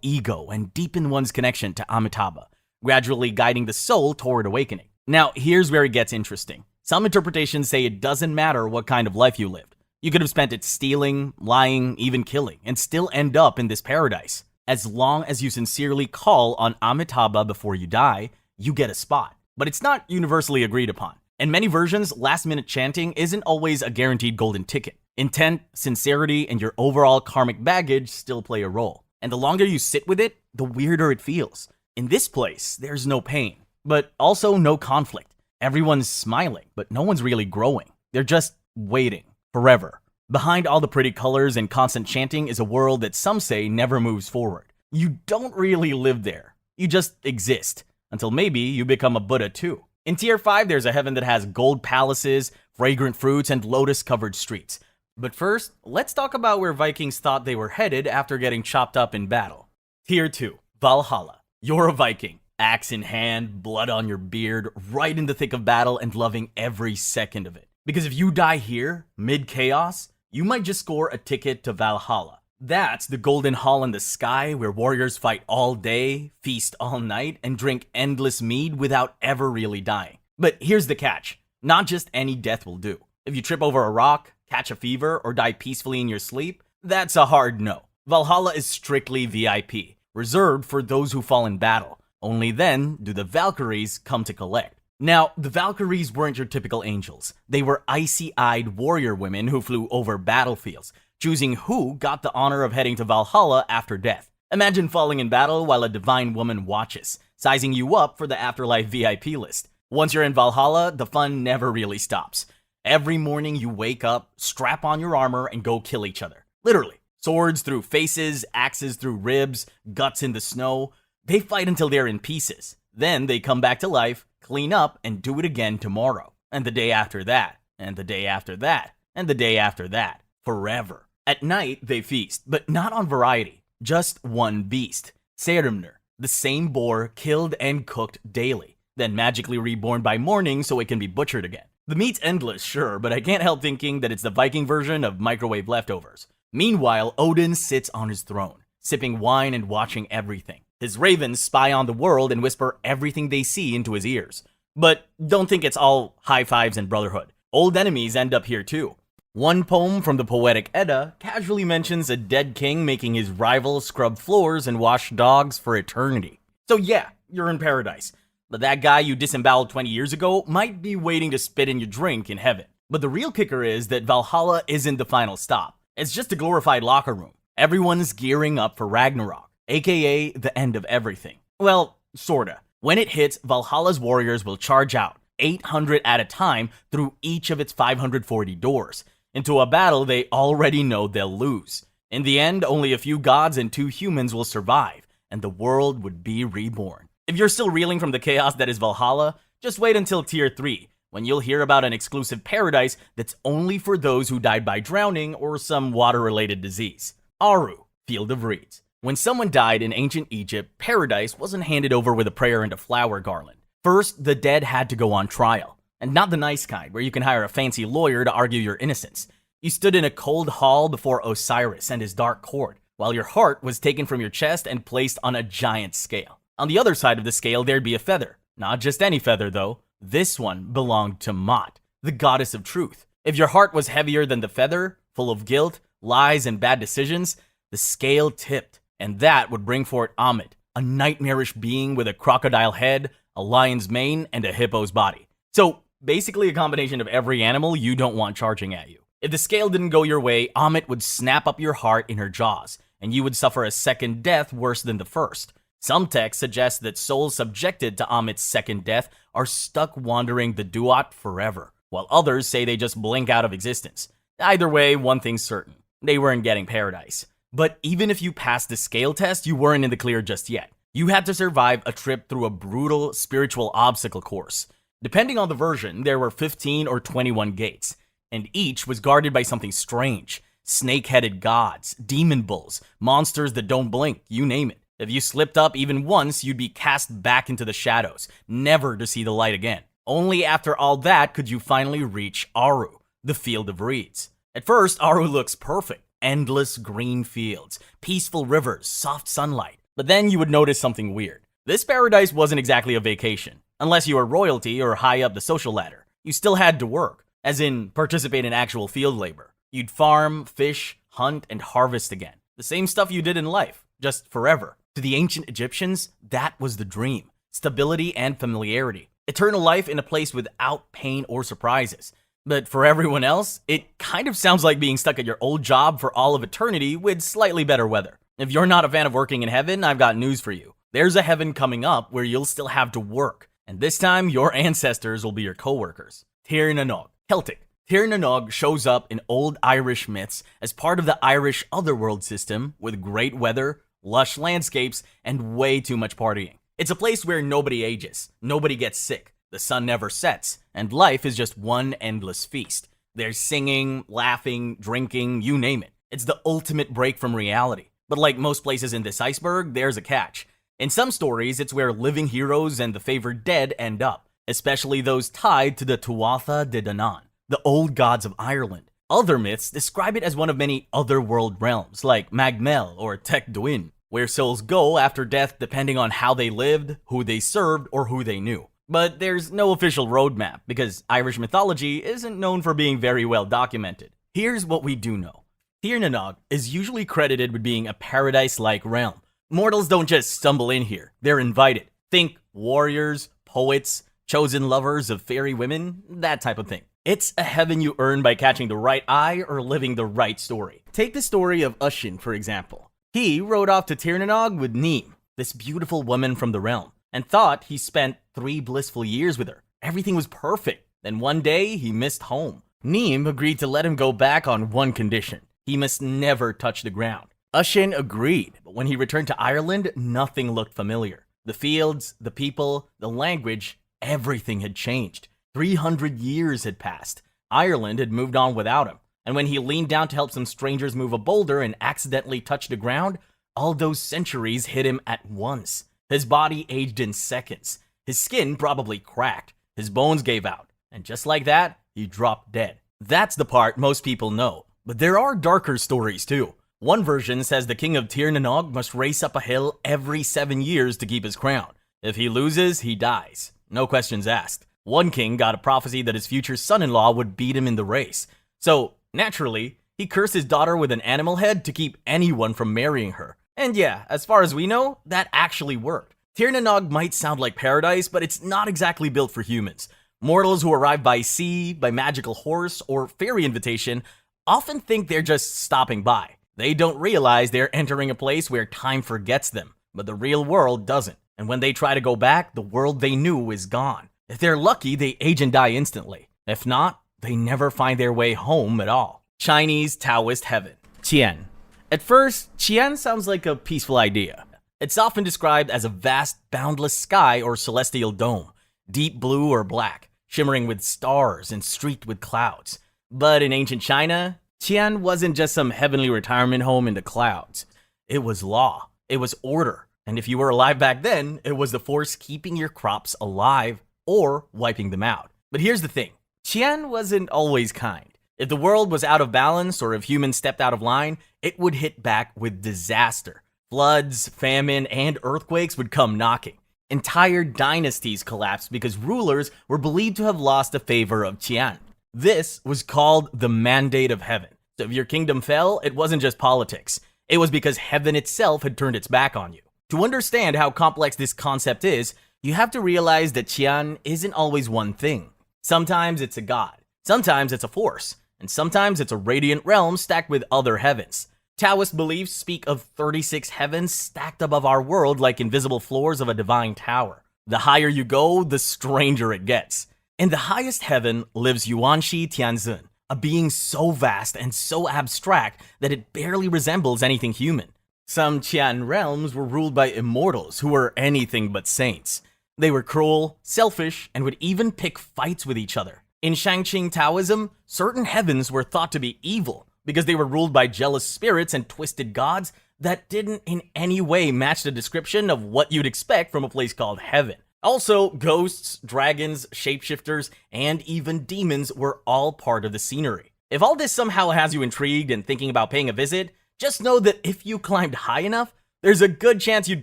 ego and deepen one's connection to Amitabha, gradually guiding the soul toward awakening. Now, here's where it gets interesting. Some interpretations say it doesn't matter what kind of life you lived. You could have spent it stealing, lying, even killing, and still end up in this paradise. As long as you sincerely call on Amitabha before you die, you get a spot. But it's not universally agreed upon. In many versions, last-minute chanting isn't always a guaranteed golden ticket. Intent, sincerity, and your overall karmic baggage still play a role. And the longer you sit with it, the weirder it feels. In this place, there's no pain, but also no conflict. Everyone's smiling, but no one's really growing. They're just waiting forever. Behind all the pretty colors and constant chanting is a world that some say never moves forward. You don't really live there. You just exist, until maybe you become a Buddha too. In Tier 5, there's a heaven that has gold palaces, fragrant fruits, and lotus-covered streets. But first, let's talk about where Vikings thought they were headed after getting chopped up in battle. Tier 2, Valhalla. You're a Viking, axe in hand, blood on your beard, right in the thick of battle and loving every second of it. Because if you die here, mid-chaos, you might just score a ticket to Valhalla. That's the golden hall in the sky where warriors fight all day, feast all night, and drink endless mead without ever really dying. But here's the catch. Not just any death will do. If you trip over a rock, catch a fever, or die peacefully in your sleep, that's a hard no. Valhalla is strictly VIP, reserved for those who fall in battle. Only then do the Valkyries come to collect. Now, the Valkyries weren't your typical angels. They were icy-eyed warrior women who flew over battlefields, choosing who got the honor of heading to Valhalla after death. Imagine falling in battle while a divine woman watches, sizing you up for the Afterlife VIP list. Once you're in Valhalla, the fun never really stops. Every morning you wake up, strap on your armor, and go kill each other. Literally. Swords through faces, axes through ribs, guts in the snow. They fight until they're in pieces. Then they come back to life, clean up, and do it again tomorrow. And the day after that. And the day after that. And the day after that. Forever. At night, they feast, but not on variety. Just one beast. Serimnir, the same boar killed and cooked daily, then magically reborn by morning so it can be butchered again. The meat's endless, sure, but I can't help thinking that it's the Viking version of microwave leftovers. Meanwhile, Odin sits on his throne, sipping wine and watching everything. His ravens spy on the world and whisper everything they see into his ears. But don't think it's all high fives and brotherhood. Old enemies end up here too. One poem from the Poetic Edda casually mentions a dead king making his rival scrub floors and wash dogs for eternity. So yeah, you're in paradise. But that guy you disemboweled 20 years ago might be waiting to spit in your drink in heaven. But the real kicker is that Valhalla isn't the final stop. It's just a glorified locker room. Everyone's gearing up for Ragnarok, aka the end of everything. Well, sorta. When it hits, Valhalla's warriors will charge out, 800 at a time, through each of its 540 doors, into a battle they already know they'll lose. In the end, only a few gods and 2 humans will survive, and the world would be reborn. If you're still reeling from the chaos that is Valhalla, just wait until Tier 3, when you'll hear about an exclusive paradise that's only for those who died by drowning or some water-related disease. Aru, Field of Reeds. When someone died in ancient Egypt, paradise wasn't handed over with a prayer and a flower garland. First, the dead had to go on trial. And not the nice kind, where you can hire a fancy lawyer to argue your innocence. You stood in a cold hall before Osiris and his dark court, while your heart was taken from your chest and placed on a giant scale. On the other side of the scale, there'd be a feather. Not just any feather, though. This one belonged to Mot, the goddess of truth. If your heart was heavier than the feather, full of guilt, lies, and bad decisions, the scale tipped, and that would bring forth Amit, a nightmarish being with a crocodile head, a lion's mane, and a hippo's body. So, basically a combination of every animal you don't want charging at you. If the scale didn't go your way, Amit would snap up your heart in her jaws, and you would suffer a second death worse than the first. Some texts suggest that souls subjected to Amit's second death are stuck wandering the Duat forever, while others say they just blink out of existence. Either way, one thing's certain. They weren't getting paradise. But even if you passed the scale test, you weren't in the clear just yet. You had to survive a trip through a brutal spiritual obstacle course. Depending on the version, there were 15 or 21 gates, and each was guarded by something strange. Snake-headed gods, demon bulls, monsters that don't blink, you name it. If you slipped up even once, you'd be cast back into the shadows, never to see the light again. Only after all that could you finally reach Aru, the Field of Reeds. At first, Aru looks perfect. Endless green fields, peaceful rivers, soft sunlight. But then you would notice something weird. This paradise wasn't exactly a vacation. Unless you were royalty or high up the social ladder. You still had to work, as in participate in actual field labor. You'd farm, fish, hunt, and harvest again. The same stuff you did in life, just forever. To the ancient Egyptians, that was the dream. Stability and familiarity. Eternal life in a place without pain or surprises. But for everyone else, it kind of sounds like being stuck at your old job for all of eternity with slightly better weather. If you're not a fan of working in heaven, I've got news for you. There's a heaven coming up where you'll still have to work. And this time, your ancestors will be your co-workers. Tir na Nog. Celtic. Tir na Nog shows up in old Irish myths as part of the Irish otherworld system with great weather, lush landscapes, and way too much partying. It's a place where nobody ages, nobody gets sick, the sun never sets, and life is just one endless feast. There's singing, laughing, drinking, you name it. It's the ultimate break from reality. But like most places in this iceberg, there's a catch. In some stories, it's where living heroes and the favored dead end up, especially those tied to the Tuatha De Danann, the old gods of Ireland. Other myths describe it as one of many otherworld realms, like Magmel or Tek Duin, where souls go after death depending on how they lived, who they served, or who they knew. But there's no official roadmap, because Irish mythology isn't known for being very well documented. Here's what we do know. Tir na Nog is usually credited with being a paradise-like realm. Mortals don't just stumble in here, they're invited. Think warriors, poets, chosen lovers of fairy women, that type of thing. It's a heaven you earn by catching the right eye or living the right story. Take the story of Ushin, for example. He rode off to Tir na Nog with Neem, this beautiful woman from the realm, and thought he spent 3 blissful years with her. Everything was perfect. Then one day, he missed home. Neem agreed to let him go back on one condition. He must never touch the ground. Ushin agreed, but when he returned to Ireland, nothing looked familiar. The fields, the people, the language, everything had changed. 300 years had passed. Ireland had moved on without him. And when he leaned down to help some strangers move a boulder and accidentally touched the ground, all those centuries hit him at once. His body aged in seconds. His skin probably cracked. His bones gave out. And just like that, he dropped dead. That's the part most people know. But there are darker stories too. One version says the king of Tir na Nog must race up a hill every 7 years to keep his crown. If he loses, he dies. No questions asked. One king got a prophecy that his future son-in-law would beat him in the race. So, naturally, he cursed his daughter with an animal head to keep anyone from marrying her. And yeah, as far as we know, that actually worked. Tir na Nog might sound like paradise, but it's not exactly built for humans. Mortals who arrive by sea, by magical horse, or fairy invitation often think they're just stopping by. They don't realize they're entering a place where time forgets them, but the real world doesn't. And when they try to go back, the world they knew is gone. If they're lucky, they age and die instantly. If not, they never find their way home at all. Chinese Taoist heaven. Qian. At first, Qian sounds like a peaceful idea. It's often described as a vast, boundless sky or celestial dome, deep blue or black, shimmering with stars and streaked with clouds. But in ancient China, Qian wasn't just some heavenly retirement home in the clouds. It was law, it was order, and if you were alive back then, it was the force keeping your crops alive or wiping them out. But here's the thing, Qian wasn't always kind. If the world was out of balance or if humans stepped out of line, it would hit back with disaster. Floods, famine, and earthquakes would come knocking. Entire dynasties collapsed because rulers were believed to have lost the favor of Qian. This was called the mandate of heaven. So if your kingdom fell, it wasn't just politics. It was because heaven itself had turned its back on you. To understand how complex this concept is, you have to realize that Qian isn't always one thing. Sometimes it's a god, sometimes it's a force, and sometimes it's a radiant realm stacked with other heavens. Taoist beliefs speak of 36 heavens stacked above our world like invisible floors of a divine tower. The higher you go, the stranger it gets. In the highest heaven lives Yuanxi Tianzun, a being so vast and so abstract that it barely resembles anything human. Some Qian realms were ruled by immortals who were anything but saints. They were cruel, selfish, and would even pick fights with each other. In Shangqing Taoism, certain heavens were thought to be evil because they were ruled by jealous spirits and twisted gods that didn't in any way match the description of what you'd expect from a place called heaven. Also, ghosts, dragons, shapeshifters, and even demons were all part of the scenery. If all this somehow has you intrigued and thinking about paying a visit, just know that if you climbed high enough, there's a good chance you'd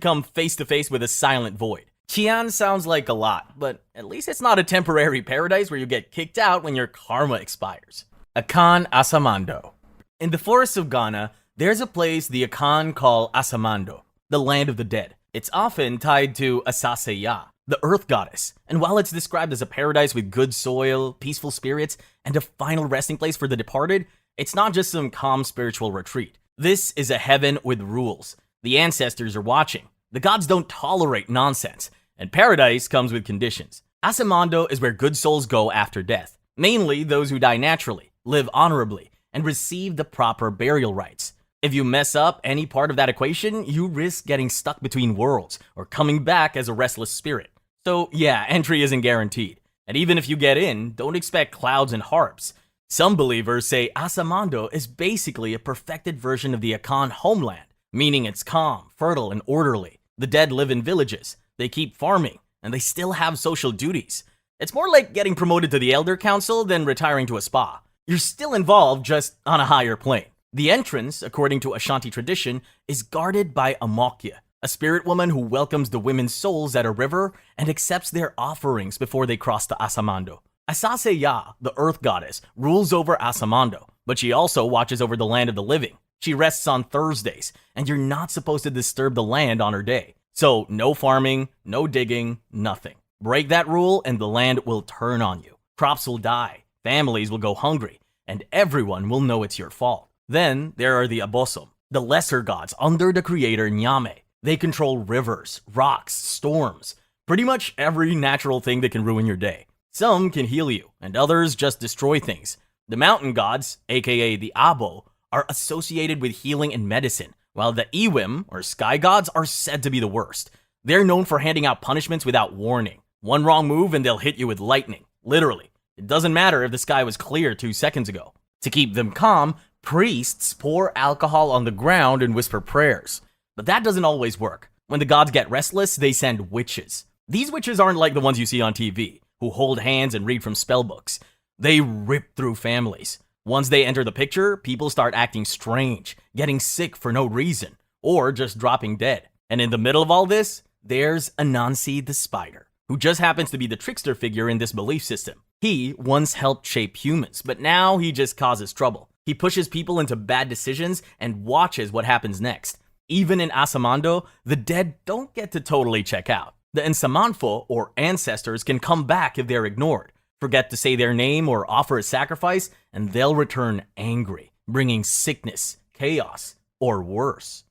come face to face with a silent void. Qian sounds like a lot, but at least it's not a temporary paradise where you get kicked out when your karma expires. Akan Asamando. In the forests of Ghana, there's a place the Akan call Asamando, the land of the dead. It's often tied to Asaseya, the earth goddess, and while it's described as a paradise with good soil, peaceful spirits, and a final resting place for the departed, it's not just some calm spiritual retreat. This is a heaven with rules. The ancestors are watching. The gods don't tolerate nonsense, and paradise comes with conditions. Asamando is where good souls go after death, mainly those who die naturally, live honorably, and receive the proper burial rites. If you mess up any part of that equation, you risk getting stuck between worlds or coming back as a restless spirit. So yeah, entry isn't guaranteed. And even if you get in, don't expect clouds and harps. Some believers say Asamando is basically a perfected version of the Akan homeland, meaning it's calm, fertile, and orderly. The dead live in villages, they keep farming, and they still have social duties. It's more like getting promoted to the Elder Council than retiring to a spa. You're still involved, just on a higher plane. The entrance, according to Ashanti tradition, is guarded by a Mokya, a spirit woman who welcomes the women's souls at a river and accepts their offerings before they cross to Asamando. Asaseya, the earth goddess, rules over Asamando, but she also watches over the land of the living. She rests on Thursdays, and you're not supposed to disturb the land on her day. So no farming, no digging, nothing. Break that rule and the land will turn on you. Crops will die, families will go hungry, and everyone will know it's your fault. Then there are the Abosom, the lesser gods under the creator Nyame. They control rivers, rocks, storms, pretty much every natural thing that can ruin your day. Some can heal you, and others just destroy things. The mountain gods, aka the Abo, are associated with healing and medicine, while the Iwim, or sky gods, are said to be the worst. They're known for handing out punishments without warning. One wrong move and they'll hit you with lightning, literally. It doesn't matter if the sky was clear 2 seconds ago. To keep them calm, priests pour alcohol on the ground and whisper prayers. But that doesn't always work. When the gods get restless, they send witches. These witches aren't like the ones you see on TV, who hold hands and read from spellbooks. They rip through families. Once they enter the picture, people start acting strange, getting sick for no reason, or just dropping dead. And in the middle of all this, there's Anansi the spider, who just happens to be the trickster figure in this belief system. He once helped shape humans, but now he just causes trouble. He pushes people into bad decisions and watches what happens next. Even in Asamando, the dead don't get to totally check out. The Nsamanfo, or ancestors, can come back if they're ignored. Forget to say their name or offer a sacrifice, and they'll return angry, bringing sickness, chaos, or worse.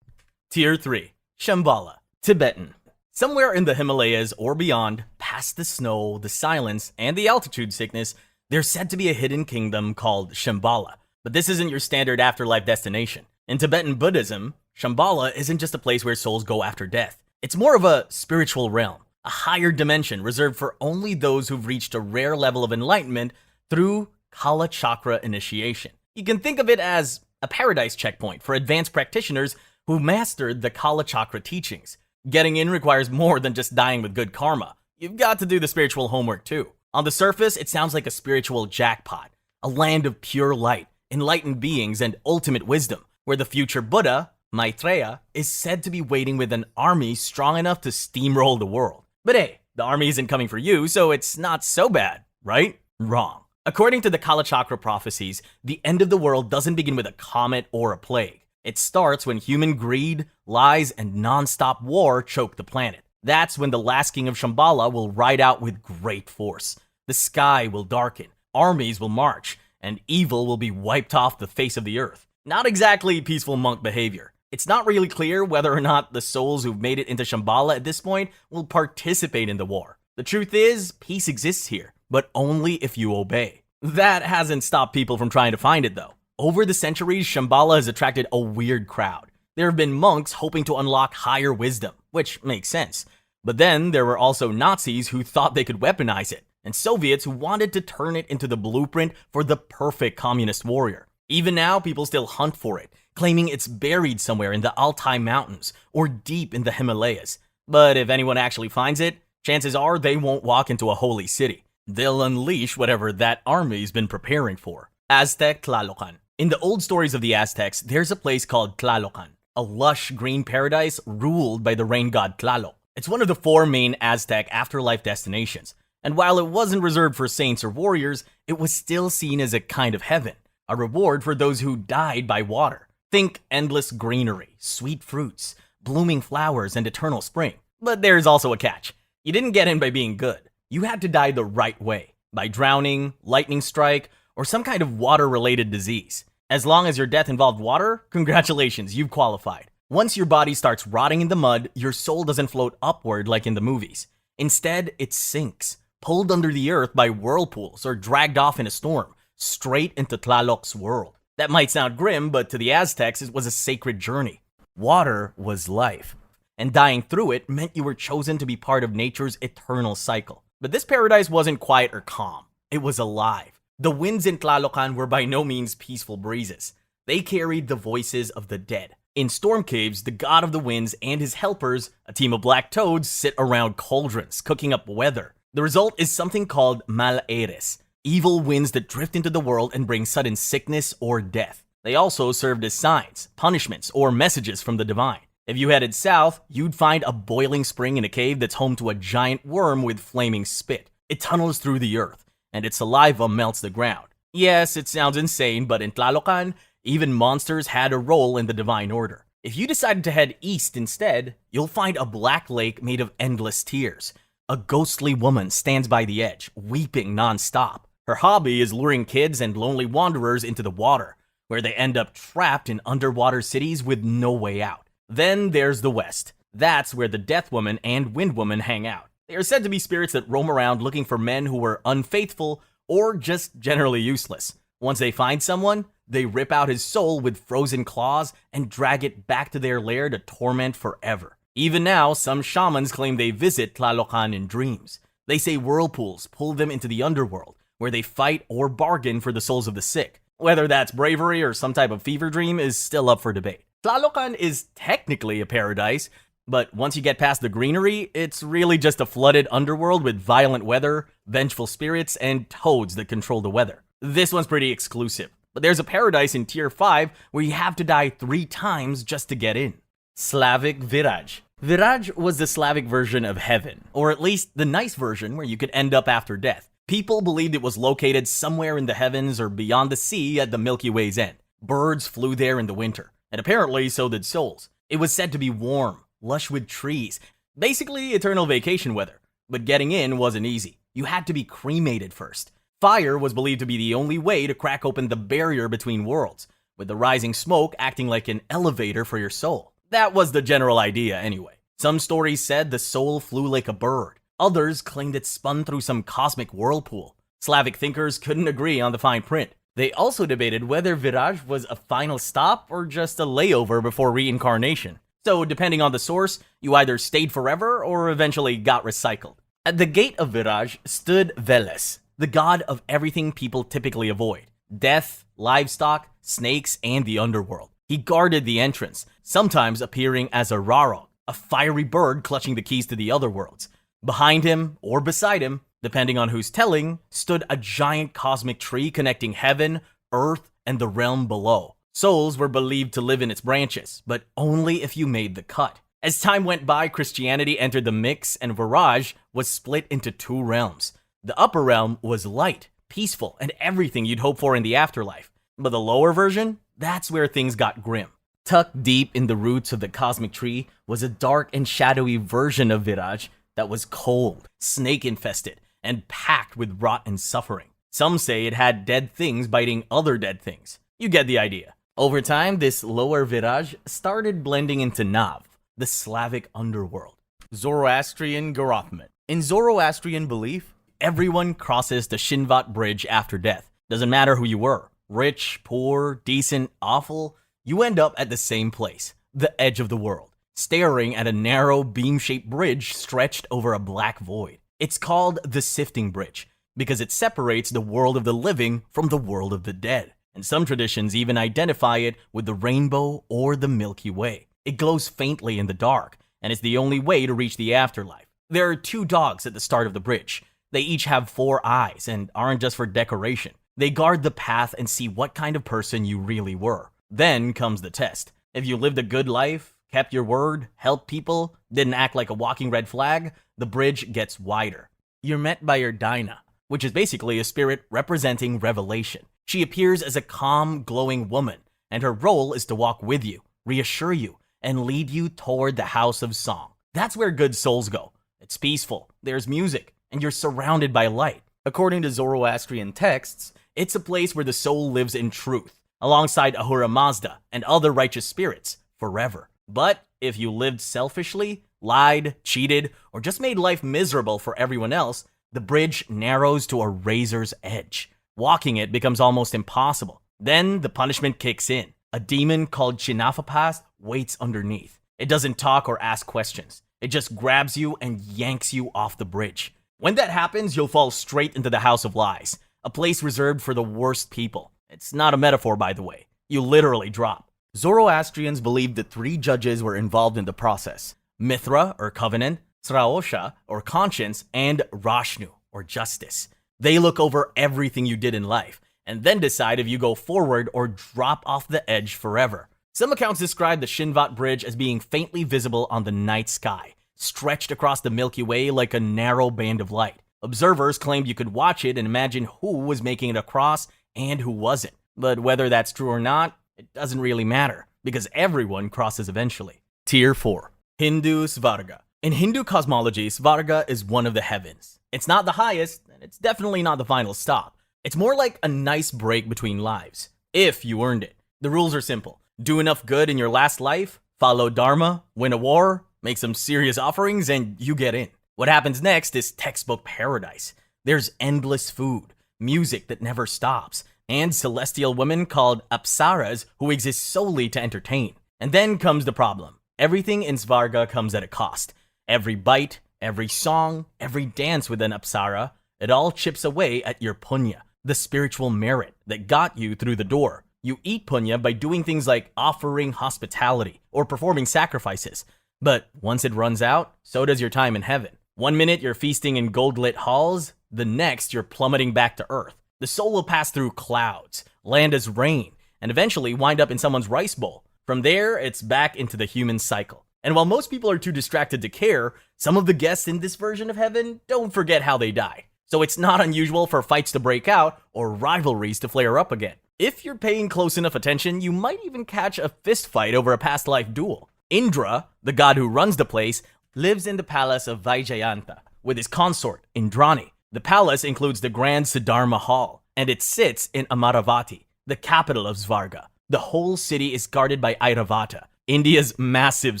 Tier 3. Shambhala, Tibetan. Somewhere in the Himalayas or beyond, past the snow, the silence, and the altitude sickness, there's said to be a hidden kingdom called Shambhala. But this isn't your standard afterlife destination. In Tibetan Buddhism, Shambhala isn't just a place where souls go after death. It's more of a spiritual realm, a higher dimension reserved for only those who've reached a rare level of enlightenment through Kala Chakra initiation. You can think of it as a paradise checkpoint for advanced practitioners who mastered the Kala Chakra teachings. Getting in requires more than just dying with good karma. You've got to do the spiritual homework too. On the surface, it sounds like a spiritual jackpot, a land of pure light, enlightened beings, and ultimate wisdom, where the future Buddha, Maitreya, is said to be waiting with an army strong enough to steamroll the world. But hey, the army isn't coming for you, so it's not so bad, right? Wrong. According to the Kala Chakra prophecies, the end of the world doesn't begin with a comet or a plague. It starts when human greed, lies, and non-stop war choke the planet. That's when the last king of Shambhala will ride out with great force. The sky will darken, armies will march, and evil will be wiped off the face of the earth. Not exactly peaceful monk behavior. It's not really clear whether or not the souls who've made it into Shambhala at this point will participate in the war. The truth is, peace exists here, but only if you obey. That hasn't stopped people from trying to find it though. Over the centuries, Shambhala has attracted a weird crowd. There have been monks hoping to unlock higher wisdom, which makes sense. But then there were also Nazis who thought they could weaponize it, and Soviets who wanted to turn it into the blueprint for the perfect communist warrior. Even now, people still hunt for it, claiming it's buried somewhere in the Altai Mountains or deep in the Himalayas. But if anyone actually finds it, chances are they won't walk into a holy city. They'll unleash whatever that army's been preparing for. Aztec Tlalocan. In the old stories of the Aztecs, there's a place called Tlalocan, a lush green paradise ruled by the rain god Tlaloc. It's one of the 4 main Aztec afterlife destinations, and while it wasn't reserved for saints or warriors, it was still seen as a kind of heaven, a reward for those who died by water. Think endless greenery, sweet fruits, blooming flowers, and eternal spring. But there's also a catch. You didn't get in by being good. You had to die the right way, by drowning, lightning strike, or some kind of water-related disease. As long as your death involved water, congratulations, you've qualified. Once your body starts rotting in the mud, your soul doesn't float upward like in the movies. Instead, it sinks, pulled under the earth by whirlpools or dragged off in a storm, straight into Tlaloc's world. That might sound grim, but to the Aztecs, it was a sacred journey. Water was life, and dying through it meant you were chosen to be part of nature's eternal cycle. But this paradise wasn't quiet or calm. It was alive. The winds in Tlalocan were by no means peaceful breezes. They carried the voices of the dead. In storm caves, the god of the winds and his helpers, a team of black toads, sit around cauldrons, cooking up weather. The result is something called mal aires, evil winds that drift into the world and bring sudden sickness or death. They also served as signs, punishments, or messages from the divine. If you headed south, you'd find a boiling spring in a cave that's home to a giant worm with flaming spit. It tunnels through the earth, and its saliva melts the ground. Yes, it sounds insane, but in Tlalocan, even monsters had a role in the divine order. If you decided to head east instead, you'll find a black lake made of endless tears. A ghostly woman stands by the edge, weeping non-stop. Her hobby is luring kids and lonely wanderers into the water, where they end up trapped in underwater cities with no way out. Then there's the west. That's where the Death Woman and Wind Woman hang out. They are said to be spirits that roam around looking for men who were unfaithful or just generally useless. Once they find someone, they rip out his soul with frozen claws and drag it back to their lair to torment forever. Even now, some shamans claim they visit Tlalocan in dreams. They say whirlpools pull them into the underworld, where they fight or bargain for the souls of the sick. Whether that's bravery or some type of fever dream is still up for debate. Tlalocan is technically a paradise, but once you get past the greenery, it's really just a flooded underworld with violent weather, vengeful spirits, and toads that control the weather. This one's pretty exclusive, but there's a paradise in Tier 5 where you have to die 3 times just to get in. Slavic Viraj. Viraj was the Slavic version of heaven, or at least the nice version where you could end up after death. People believed it was located somewhere in the heavens or beyond the sea at the Milky Way's end. Birds flew there in the winter, and apparently so did souls. It was said to be warm, lush with trees, basically eternal vacation weather. But getting in wasn't easy. You had to be cremated first. Fire was believed to be the only way to crack open the barrier between worlds, with the rising smoke acting like an elevator for your soul. That was the general idea anyway. Some stories said the soul flew like a bird. Others claimed it spun through some cosmic whirlpool. Slavic thinkers couldn't agree on the fine print. They also debated whether Viraj was a final stop or just a layover before reincarnation. So, depending on the source, you either stayed forever or eventually got recycled. At the gate of Viraj stood Veles, the god of everything people typically avoid: death, livestock, snakes, and the underworld. He guarded the entrance, sometimes appearing as a Raro, a fiery bird clutching the keys to the other worlds. Behind him, or beside him, depending on who's telling, stood a giant cosmic tree connecting heaven, earth, and the realm below. Souls were believed to live in its branches, but only if you made the cut. As time went by, Christianity entered the mix, and Viraj was split into two realms. The upper realm was light, peaceful, and everything you'd hope for in the afterlife. But the lower version? That's where things got grim. Tucked deep in the roots of the cosmic tree was a dark and shadowy version of Viraj that was cold, snake-infested, and packed with rot and suffering. Some say it had dead things biting other dead things. You get the idea. Over time, this lower Viraj started blending into Nav, the Slavic underworld. Zoroastrian Gorothman. In Zoroastrian belief, everyone crosses the Shinvat bridge after death. Doesn't matter who you were. Rich, poor, decent, awful, you end up at the same place, the edge of the world, staring at a narrow beam-shaped bridge stretched over a black void. It's called the Sifting Bridge because it separates the world of the living from the world of the dead. And some traditions even identify it with the rainbow or the Milky Way. It glows faintly in the dark, and it's the only way to reach the afterlife. There are two dogs at the start of the bridge. They each have 4 eyes and aren't just for decoration. They guard the path and see what kind of person you really were. Then comes the test. If you lived a good life, kept your word, helped people, didn't act like a walking red flag, the bridge gets wider. You're met by your Dinah, which is basically a spirit representing revelation. She appears as a calm, glowing woman, and her role is to walk with you, reassure you, and lead you toward the house of song. That's where good souls go. It's peaceful, there's music, and you're surrounded by light. According to Zoroastrian texts, it's a place where the soul lives in truth, alongside Ahura Mazda and other righteous spirits, forever. But if you lived selfishly, lied, cheated, or just made life miserable for everyone else, the bridge narrows to a razor's edge. Walking it becomes almost impossible. Then the punishment kicks in. A demon called Chinafapas waits underneath. It doesn't talk or ask questions. It just grabs you and yanks you off the bridge. When that happens, you'll fall straight into the House of Lies, a place reserved for the worst people. It's not a metaphor, by the way. You literally drop. Zoroastrians believed that 3 judges were involved in the process: Mithra, or covenant, Sraosha, or conscience, and Rashnu, or justice. They look over everything you did in life, and then decide if you go forward or drop off the edge forever. Some accounts describe the Shinvat Bridge as being faintly visible on the night sky, stretched across the Milky Way like a narrow band of light. Observers claimed you could watch it and imagine who was making it across and who wasn't. But whether that's true or not, it doesn't really matter, because everyone crosses eventually. Tier 4. Hindu Svarga. In Hindu cosmology, Svarga is one of the heavens. It's not the highest, and it's definitely not the final stop. It's more like a nice break between lives, if you earned it. The rules are simple. Do enough good in your last life, follow Dharma, win a war, make some serious offerings, and you get in. What happens next is textbook paradise. There's endless food, music that never stops, and celestial women called Apsaras who exist solely to entertain. And then comes the problem. Everything in Svarga comes at a cost. Every bite, every song, every dance with an Apsara, it all chips away at your punya, the spiritual merit that got you through the door. You eat punya by doing things like offering hospitality or performing sacrifices. But once it runs out, so does your time in heaven. One minute you're feasting in gold-lit halls, the next you're plummeting back to earth. The soul will pass through clouds, land as rain, and eventually wind up in someone's rice bowl. From there, it's back into the human cycle. And while most people are too distracted to care, some of the guests in this version of heaven don't forget how they die. So it's not unusual for fights to break out or rivalries to flare up again. If you're paying close enough attention, you might even catch a fist fight over a past life duel. Indra, the god who runs the place, lives in the palace of Vaijayantha with his consort, Indrani. The palace includes the Grand Siddharma Hall, and it sits in Amaravati, the capital of Svarga. The whole city is guarded by Airavata, India's massive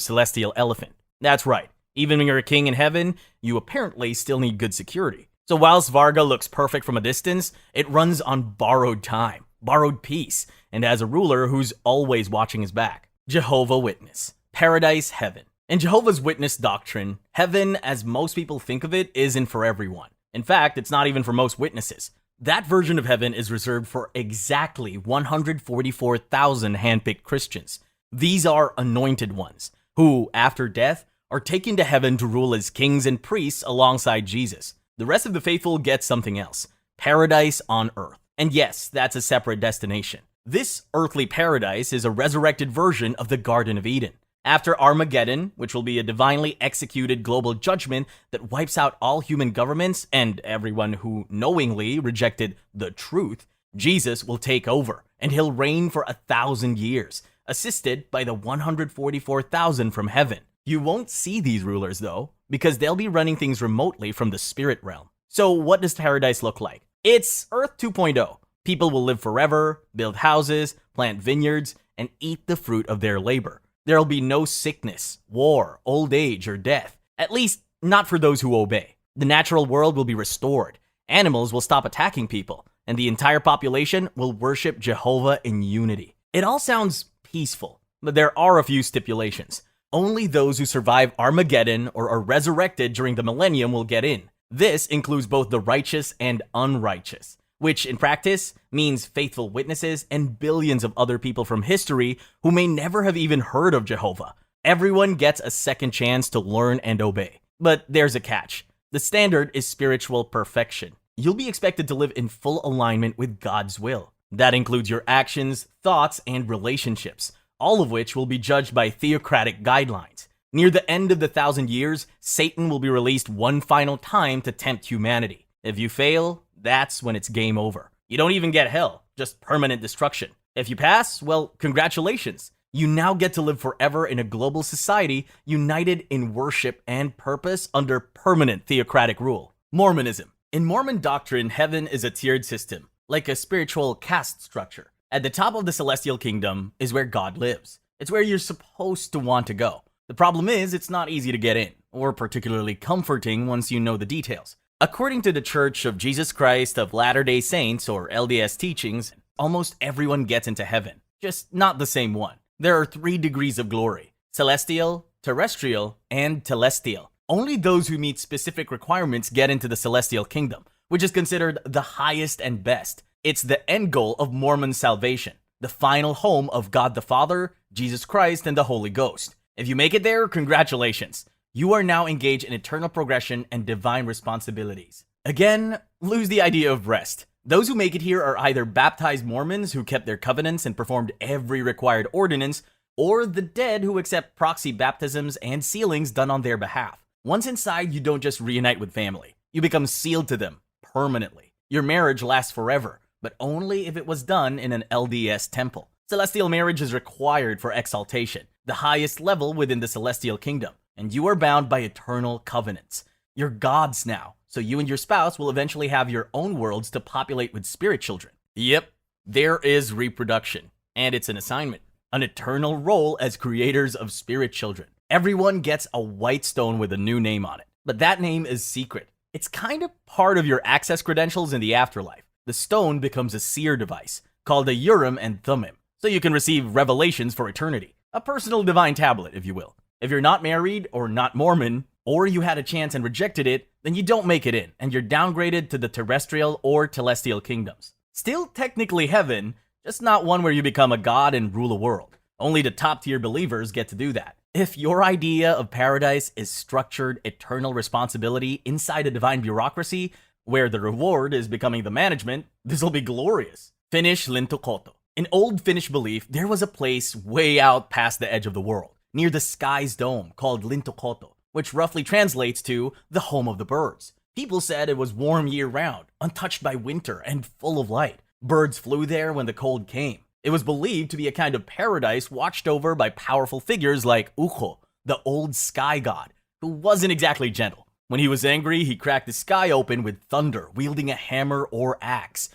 celestial elephant. That's right, even when you're a king in heaven, you apparently still need good security. So while Svarga looks perfect from a distance, it runs on borrowed time. borrowed peace, and has a ruler who's always watching his back. Jehovah Witness. Paradise, heaven. In Jehovah's Witness doctrine, heaven, as most people think of it, isn't for everyone. In fact, it's not even for most witnesses. That version of heaven is reserved for exactly 144,000 handpicked Christians. These are anointed ones, who, after death, are taken to heaven to rule as kings and priests alongside Jesus. The rest of the faithful get something else. Paradise on earth. And yes, that's a separate destination. This earthly paradise is a resurrected version of the Garden of Eden. After Armageddon, which will be a divinely executed global judgment that wipes out all human governments and everyone who knowingly rejected the truth, Jesus will take over, and he'll reign for 1,000 years, assisted by the 144,000 from heaven. You won't see these rulers, though, because they'll be running things remotely from the spirit realm. So what does paradise look like? It's Earth 2.0. People will live forever, build houses, plant vineyards, and eat the fruit of their labor. There'll be no sickness, war, old age, or death. At least, not for those who obey. The natural world will be restored. Animals will stop attacking people, and the entire population will worship Jehovah in unity. It all sounds peaceful, but there are a few stipulations. Only those who survive Armageddon or are resurrected during the millennium will get in. This includes both the righteous and unrighteous, which in practice means faithful witnesses and billions of other people from history who may never have even heard of Jehovah. Everyone gets a second chance to learn and obey. But there's a catch. The standard is spiritual perfection. You'll be expected to live in full alignment with God's will. That includes your actions, thoughts, and relationships, all of which will be judged by theocratic guidelines. Near the end of the 1,000 years, Satan will be released one final time to tempt humanity. If you fail, that's when it's game over. You don't even get hell, just permanent destruction. If you pass, well, congratulations. You now get to live forever in a global society united in worship and purpose under permanent theocratic rule. Mormonism. In Mormon doctrine, heaven is a tiered system, like a spiritual caste structure. At the top of the celestial kingdom is where God lives. It's where you're supposed to want to go. The problem is, it's not easy to get in, or particularly comforting once you know the details. According to the Church of Jesus Christ of Latter-day Saints, or LDS teachings, almost everyone gets into heaven, just not the same one. There are 3 degrees of glory: celestial, terrestrial, and telestial. Only those who meet specific requirements get into the celestial kingdom, which is considered the highest and best. It's the end goal of Mormon salvation, the final home of God the Father, Jesus Christ, and the Holy Ghost. If you make it there, congratulations. You are now engaged in eternal progression and divine responsibilities. Again, lose the idea of rest. Those who make it here are either baptized Mormons who kept their covenants and performed every required ordinance, or the dead who accept proxy baptisms and sealings done on their behalf. Once inside, you don't just reunite with family. You become sealed to them permanently. Your marriage lasts forever, but only if it was done in an LDS temple. Celestial marriage is required for exaltation, the highest level within the celestial kingdom, and you are bound by eternal covenants. You're gods now, so you and your spouse will eventually have your own worlds to populate with spirit children. Yep, there is reproduction, and it's an assignment, an eternal role as creators of spirit children. Everyone gets a white stone with a new name on it, but that name is secret. It's kind of part of your access credentials in the afterlife. The stone becomes a seer device, called a Urim and Thummim, so you can receive revelations for eternity. A personal divine tablet, if you will. If you're not married or not Mormon, or you had a chance and rejected it, then you don't make it in, and you're downgraded to the terrestrial or telestial kingdoms. Still technically heaven, just not one where you become a god and rule a world. Only the top tier believers get to do that. If your idea of paradise is structured eternal responsibility inside a divine bureaucracy, where the reward is becoming the management, this'll be glorious. Finnish Lintukoto. In old Finnish belief, there was a place way out past the edge of the world, near the sky's dome, called Lintukoto, which roughly translates to the home of the birds. People said it was warm year-round, untouched by winter, and full of light. Birds flew there when the cold came. It was believed to be a kind of paradise watched over by powerful figures like Ukko, the old sky god, who wasn't exactly gentle. When he was angry, he cracked the sky open with thunder, wielding a hammer or axe,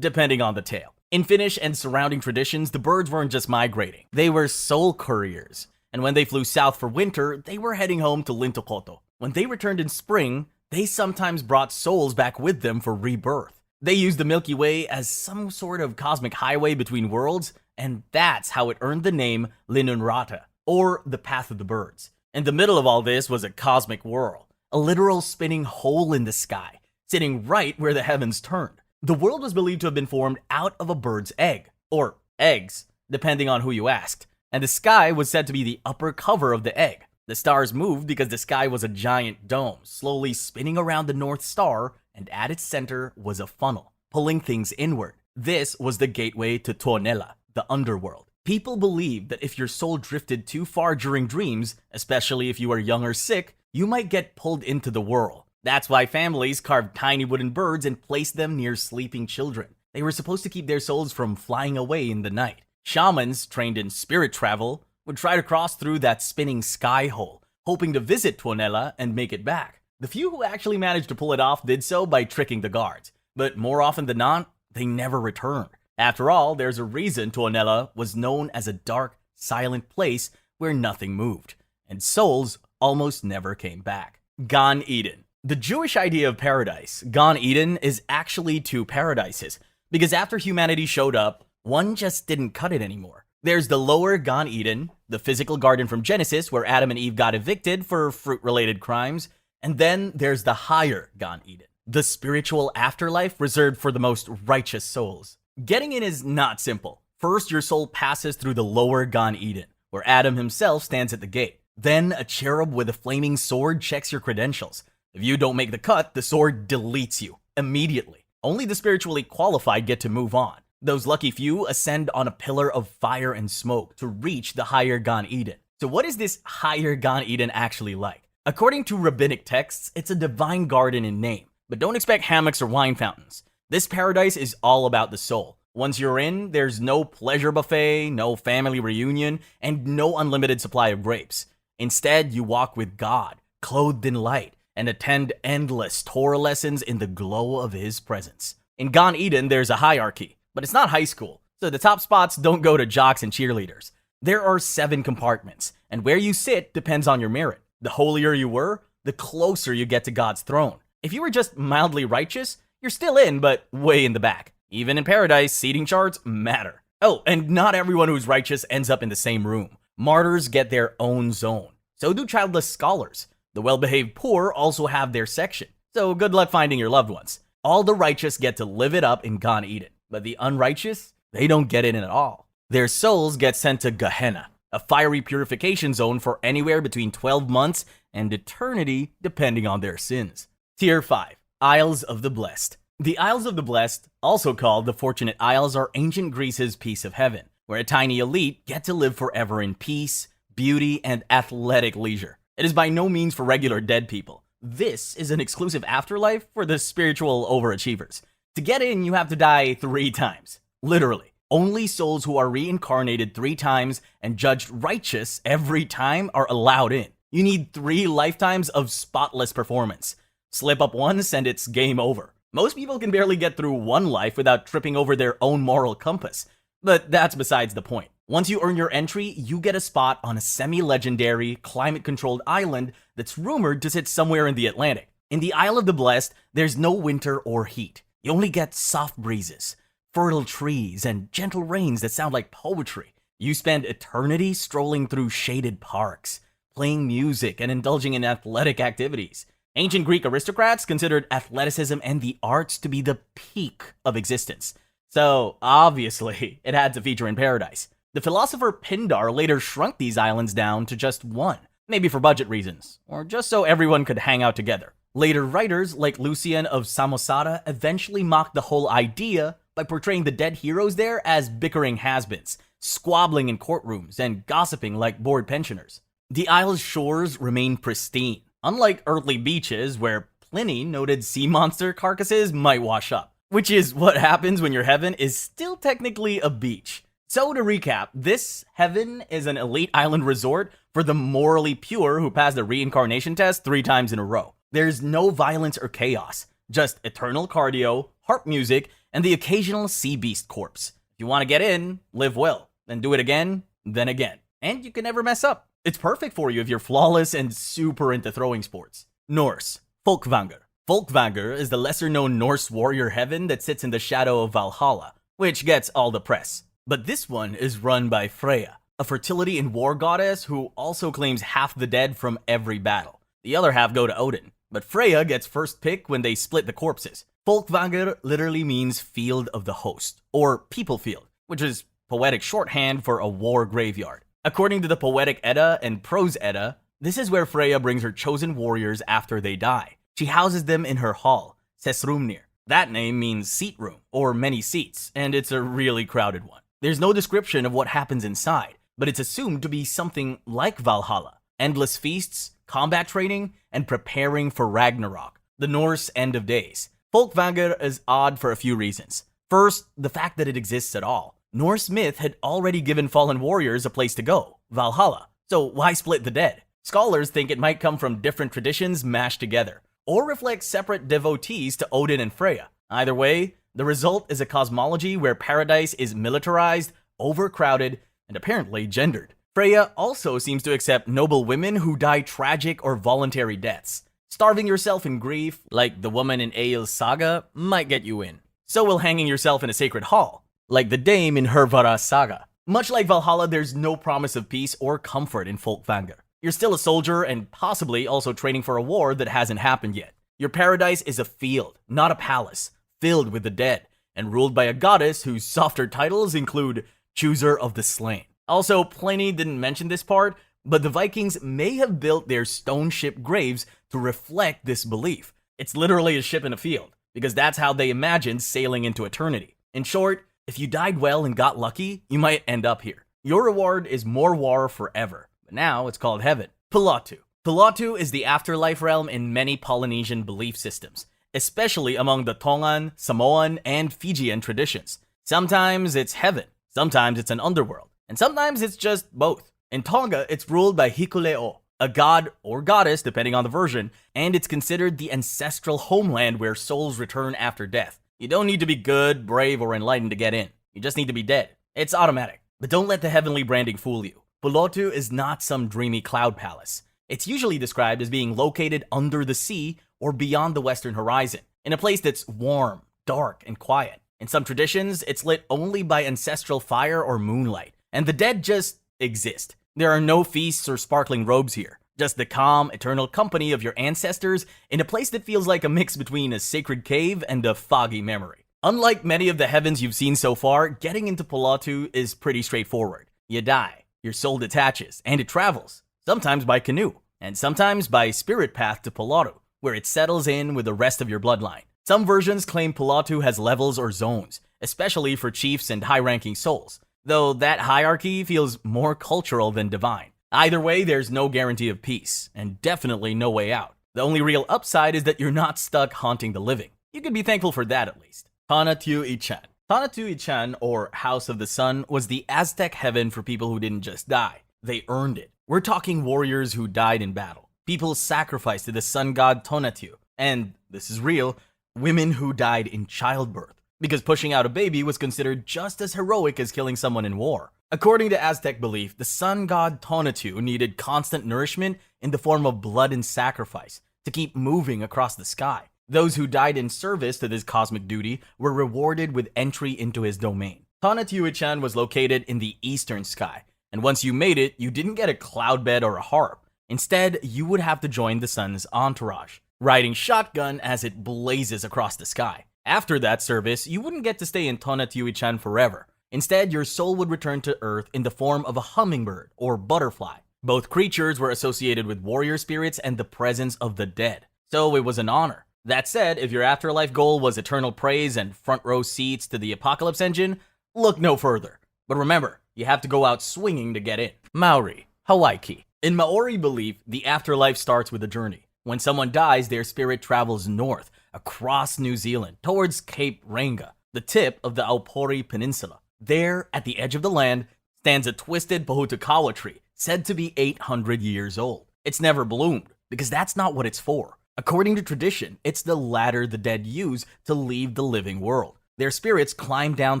depending on the tale. In Finnish and surrounding traditions, the birds weren't just migrating. They were soul couriers. And when they flew south for winter, they were heading home to Lintukoto. When they returned in spring, they sometimes brought souls back with them for rebirth. They use the Milky Way as some sort of cosmic highway between worlds, and that's how it earned the name Linunrata, or the Path of the Birds. In the middle of all this was a cosmic whirl, a literal spinning hole in the sky, sitting right where the heavens turned. The world was believed to have been formed out of a bird's egg, or eggs, depending on who you asked, and the sky was said to be the upper cover of the egg. The stars moved because the sky was a giant dome, slowly spinning around the North Star, and at its center was a funnel, pulling things inward. This was the gateway to Tuonela, the underworld. People believed that if your soul drifted too far during dreams, especially if you were young or sick, you might get pulled into the whirl. That's why families carved tiny wooden birds and placed them near sleeping children. They were supposed to keep their souls from flying away in the night. Shamans, trained in spirit travel, would try to cross through that spinning sky hole, hoping to visit Tuonela and make it back. The few who actually managed to pull it off did so by tricking the guards, but more often than not, they never returned. After all, there's a reason Tuonela was known as a dark, silent place where nothing moved, and souls almost never came back. Gan Eden. The Jewish idea of paradise, Gan Eden, is actually two paradises, because after humanity showed up, one just didn't cut it anymore. There's the lower Gan Eden, the physical garden from Genesis where Adam and Eve got evicted for fruit-related crimes, and then there's the higher Gan Eden, the spiritual afterlife reserved for the most righteous souls. Getting in is not simple. First, your soul passes through the lower Gan Eden, where Adam himself stands at the gate. Then, a cherub with a flaming sword checks your credentials. If you don't make the cut, the sword deletes you immediately. Only the spiritually qualified get to move on. Those lucky few ascend on a pillar of fire and smoke to reach the higher Gan Eden. So what is this higher Gan Eden actually like? According to rabbinic texts, it's a divine garden in name, but don't expect hammocks or wine fountains. This paradise is all about the soul. Once you're in, there's no pleasure buffet, no family reunion, and no unlimited supply of grapes. Instead, you walk with God, clothed in light, and attend endless Torah lessons in the glow of His presence. In Gan Eden, there's a hierarchy, but it's not high school, so the top spots don't go to jocks and cheerleaders. There are 7 compartments, and where you sit depends on your merit. The holier you were, the closer you get to God's throne. If you were just mildly righteous, you're still in, but way in the back. Even in paradise, seating charts matter. Oh, and not everyone who's righteous ends up in the same room. Martyrs get their own zone. So do childless scholars. The well-behaved poor also have their section. So good luck finding your loved ones. All the righteous get to live it up in Gan Eden, but the unrighteous, they don't get in at all. Their souls get sent to Gehenna, a fiery purification zone for anywhere between 12 months and eternity, depending on their sins. Tier 5. Isles of the Blessed. The Isles of the Blessed, also called the Fortunate Isles, are ancient Greece's piece of heaven, where a tiny elite get to live forever in peace, beauty, and athletic leisure. It is by no means for regular dead people. This is an exclusive afterlife for the spiritual overachievers. To get in, you have to die 3 times. Literally. Only souls who are reincarnated 3 times and judged righteous every time are allowed in. You need 3 lifetimes of spotless performance. Slip up once and it's game over. Most people can barely get through one life without tripping over their own moral compass. But that's besides the point. Once you earn your entry, you get a spot on a semi-legendary, climate-controlled island that's rumored to sit somewhere in the Atlantic. In the Isle of the Blessed, there's no winter or heat. You only get soft breezes, fertile trees, and gentle rains that sound like poetry. You spend eternity strolling through shaded parks, playing music, and indulging in athletic activities. Ancient Greek aristocrats considered athleticism and the arts to be the peak of existence. So, obviously, it had to feature in paradise. The philosopher Pindar later shrunk these islands down to just 1, maybe for budget reasons, or just so everyone could hang out together. Later writers, like Lucian of Samosata, eventually mocked the whole idea by portraying the dead heroes there as bickering has-beens, squabbling in courtrooms, and gossiping like bored pensioners. The isle's shores remain pristine, unlike earthly beaches where Pliny noted sea monster carcasses might wash up, which is what happens when your heaven is still technically a beach. So to recap, this heaven is an elite island resort for the morally pure who pass the reincarnation test 3 times in a row. There's no violence or chaos, just eternal cardio, harp music, and the occasional sea beast corpse. If you want to get in, live well, then do it again, then again. And you can never mess up. It's perfect for you if you're flawless and super into throwing sports. Norse, Folkvanger. Folkvanger is the lesser-known Norse warrior heaven that sits in the shadow of Valhalla, which gets all the press. But this one is run by Freya, a fertility and war goddess who also claims half the dead from every battle. The other half go to Odin, but Freya gets first pick when they split the corpses. Folkvanger literally means field of the host, or people field, which is poetic shorthand for a war graveyard. According to the Poetic Edda and Prose Edda, this is where Freya brings her chosen warriors after they die. She houses them in her hall, Sessrumnir. That name means seat room, or many seats, and it's a really crowded one. There's no description of what happens inside, but it's assumed to be something like Valhalla. Endless feasts, combat training, and preparing for Ragnarok, the Norse end of days. Folkvanger is odd for a few reasons. First, the fact that it exists at all. Norse myth had already given fallen warriors a place to go, Valhalla, so why split the dead? Scholars think it might come from different traditions mashed together, or reflect separate devotees to Odin and Freya. Either way, the result is a cosmology where paradise is militarized, overcrowded, and apparently gendered. Freya also seems to accept noble women who die tragic or voluntary deaths. Starving yourself in grief, like the woman in Egil's saga, might get you in. So will hanging yourself in a sacred hall, like the dame in Hervara's saga. Much like Valhalla, there's no promise of peace or comfort in Folkvanger. You're still a soldier and possibly also training for a war that hasn't happened yet. Your paradise is a field, not a palace, filled with the dead, and ruled by a goddess whose softer titles include Chooser of the Slain. Also, Pliny didn't mention this part, but the Vikings may have built their stone ship graves to reflect this belief. It's literally a ship in a field, because that's how they imagined sailing into eternity. In short, if you died well and got lucky, you might end up here. Your reward is more war forever, but now it's called heaven. Pilatu. Pilatu is the afterlife realm in many Polynesian belief systems, especially among the Tongan, Samoan, and Fijian traditions. Sometimes it's heaven, sometimes it's an underworld, and sometimes it's just both. In Tonga, it's ruled by Hikuleo, a god or goddess depending on the version, and it's considered the ancestral homeland where souls return after death. You don't need to be good, brave, or enlightened to get in. You just need to be dead. It's automatic. But don't let the heavenly branding fool you. Pilatu is not some dreamy cloud palace. It's usually described as being located under the sea or beyond the western horizon, in a place that's warm, dark, and quiet. In some traditions, it's lit only by ancestral fire or moonlight, and the dead just exist. There are no feasts or sparkling robes here, just the calm, eternal company of your ancestors in a place that feels like a mix between a sacred cave and a foggy memory. Unlike many of the heavens you've seen so far, getting into Pilatu is pretty straightforward. You die, your soul detaches, and it travels, sometimes by canoe, and sometimes by spirit path to Pilatu, where it settles in with the rest of your bloodline. Some versions claim Pilatu has levels or zones, especially for chiefs and high-ranking souls, though that hierarchy feels more cultural than divine. Either way, there's no guarantee of peace, and definitely no way out. The only real upside is that you're not stuck haunting the living. You can be thankful for that at least. Tonatiuh-Ichan. Tonatiuh-Ichan, or House of the Sun, was the Aztec heaven for people who didn't just die. They earned it. We're talking warriors who died in battle. People sacrificed to the sun god Tonatiuh. And, this is real, women who died in childbirth, because pushing out a baby was considered just as heroic as killing someone in war. According to Aztec belief, the sun god Tonatiuh needed constant nourishment in the form of blood and sacrifice to keep moving across the sky. Those who died in service to this cosmic duty were rewarded with entry into his domain. Tonatiuh-Ichan was located in the eastern sky, and once you made it, you didn't get a cloud bed or a harp. Instead, you would have to join the sun's entourage, riding shotgun as it blazes across the sky. After that service, you wouldn't get to stay in Tonatiuh-Ichan forever. Instead, your soul would return to Earth in the form of a hummingbird or butterfly. Both creatures were associated with warrior spirits and the presence of the dead, so it was an honor. That said, if your afterlife goal was eternal praise and front row seats to the apocalypse engine, look no further. But remember, you have to go out swinging to get in. Maori, Hawaii. In Maori belief, the afterlife starts with a journey. When someone dies, their spirit travels north, across New Zealand, towards Cape Reinga, the tip of the Aupori Peninsula. There, at the edge of the land, stands a twisted Pohutukawa tree, said to be 800 years old. It's never bloomed, because that's not what it's for. According to tradition, it's the ladder the dead use to leave the living world. Their spirits climb down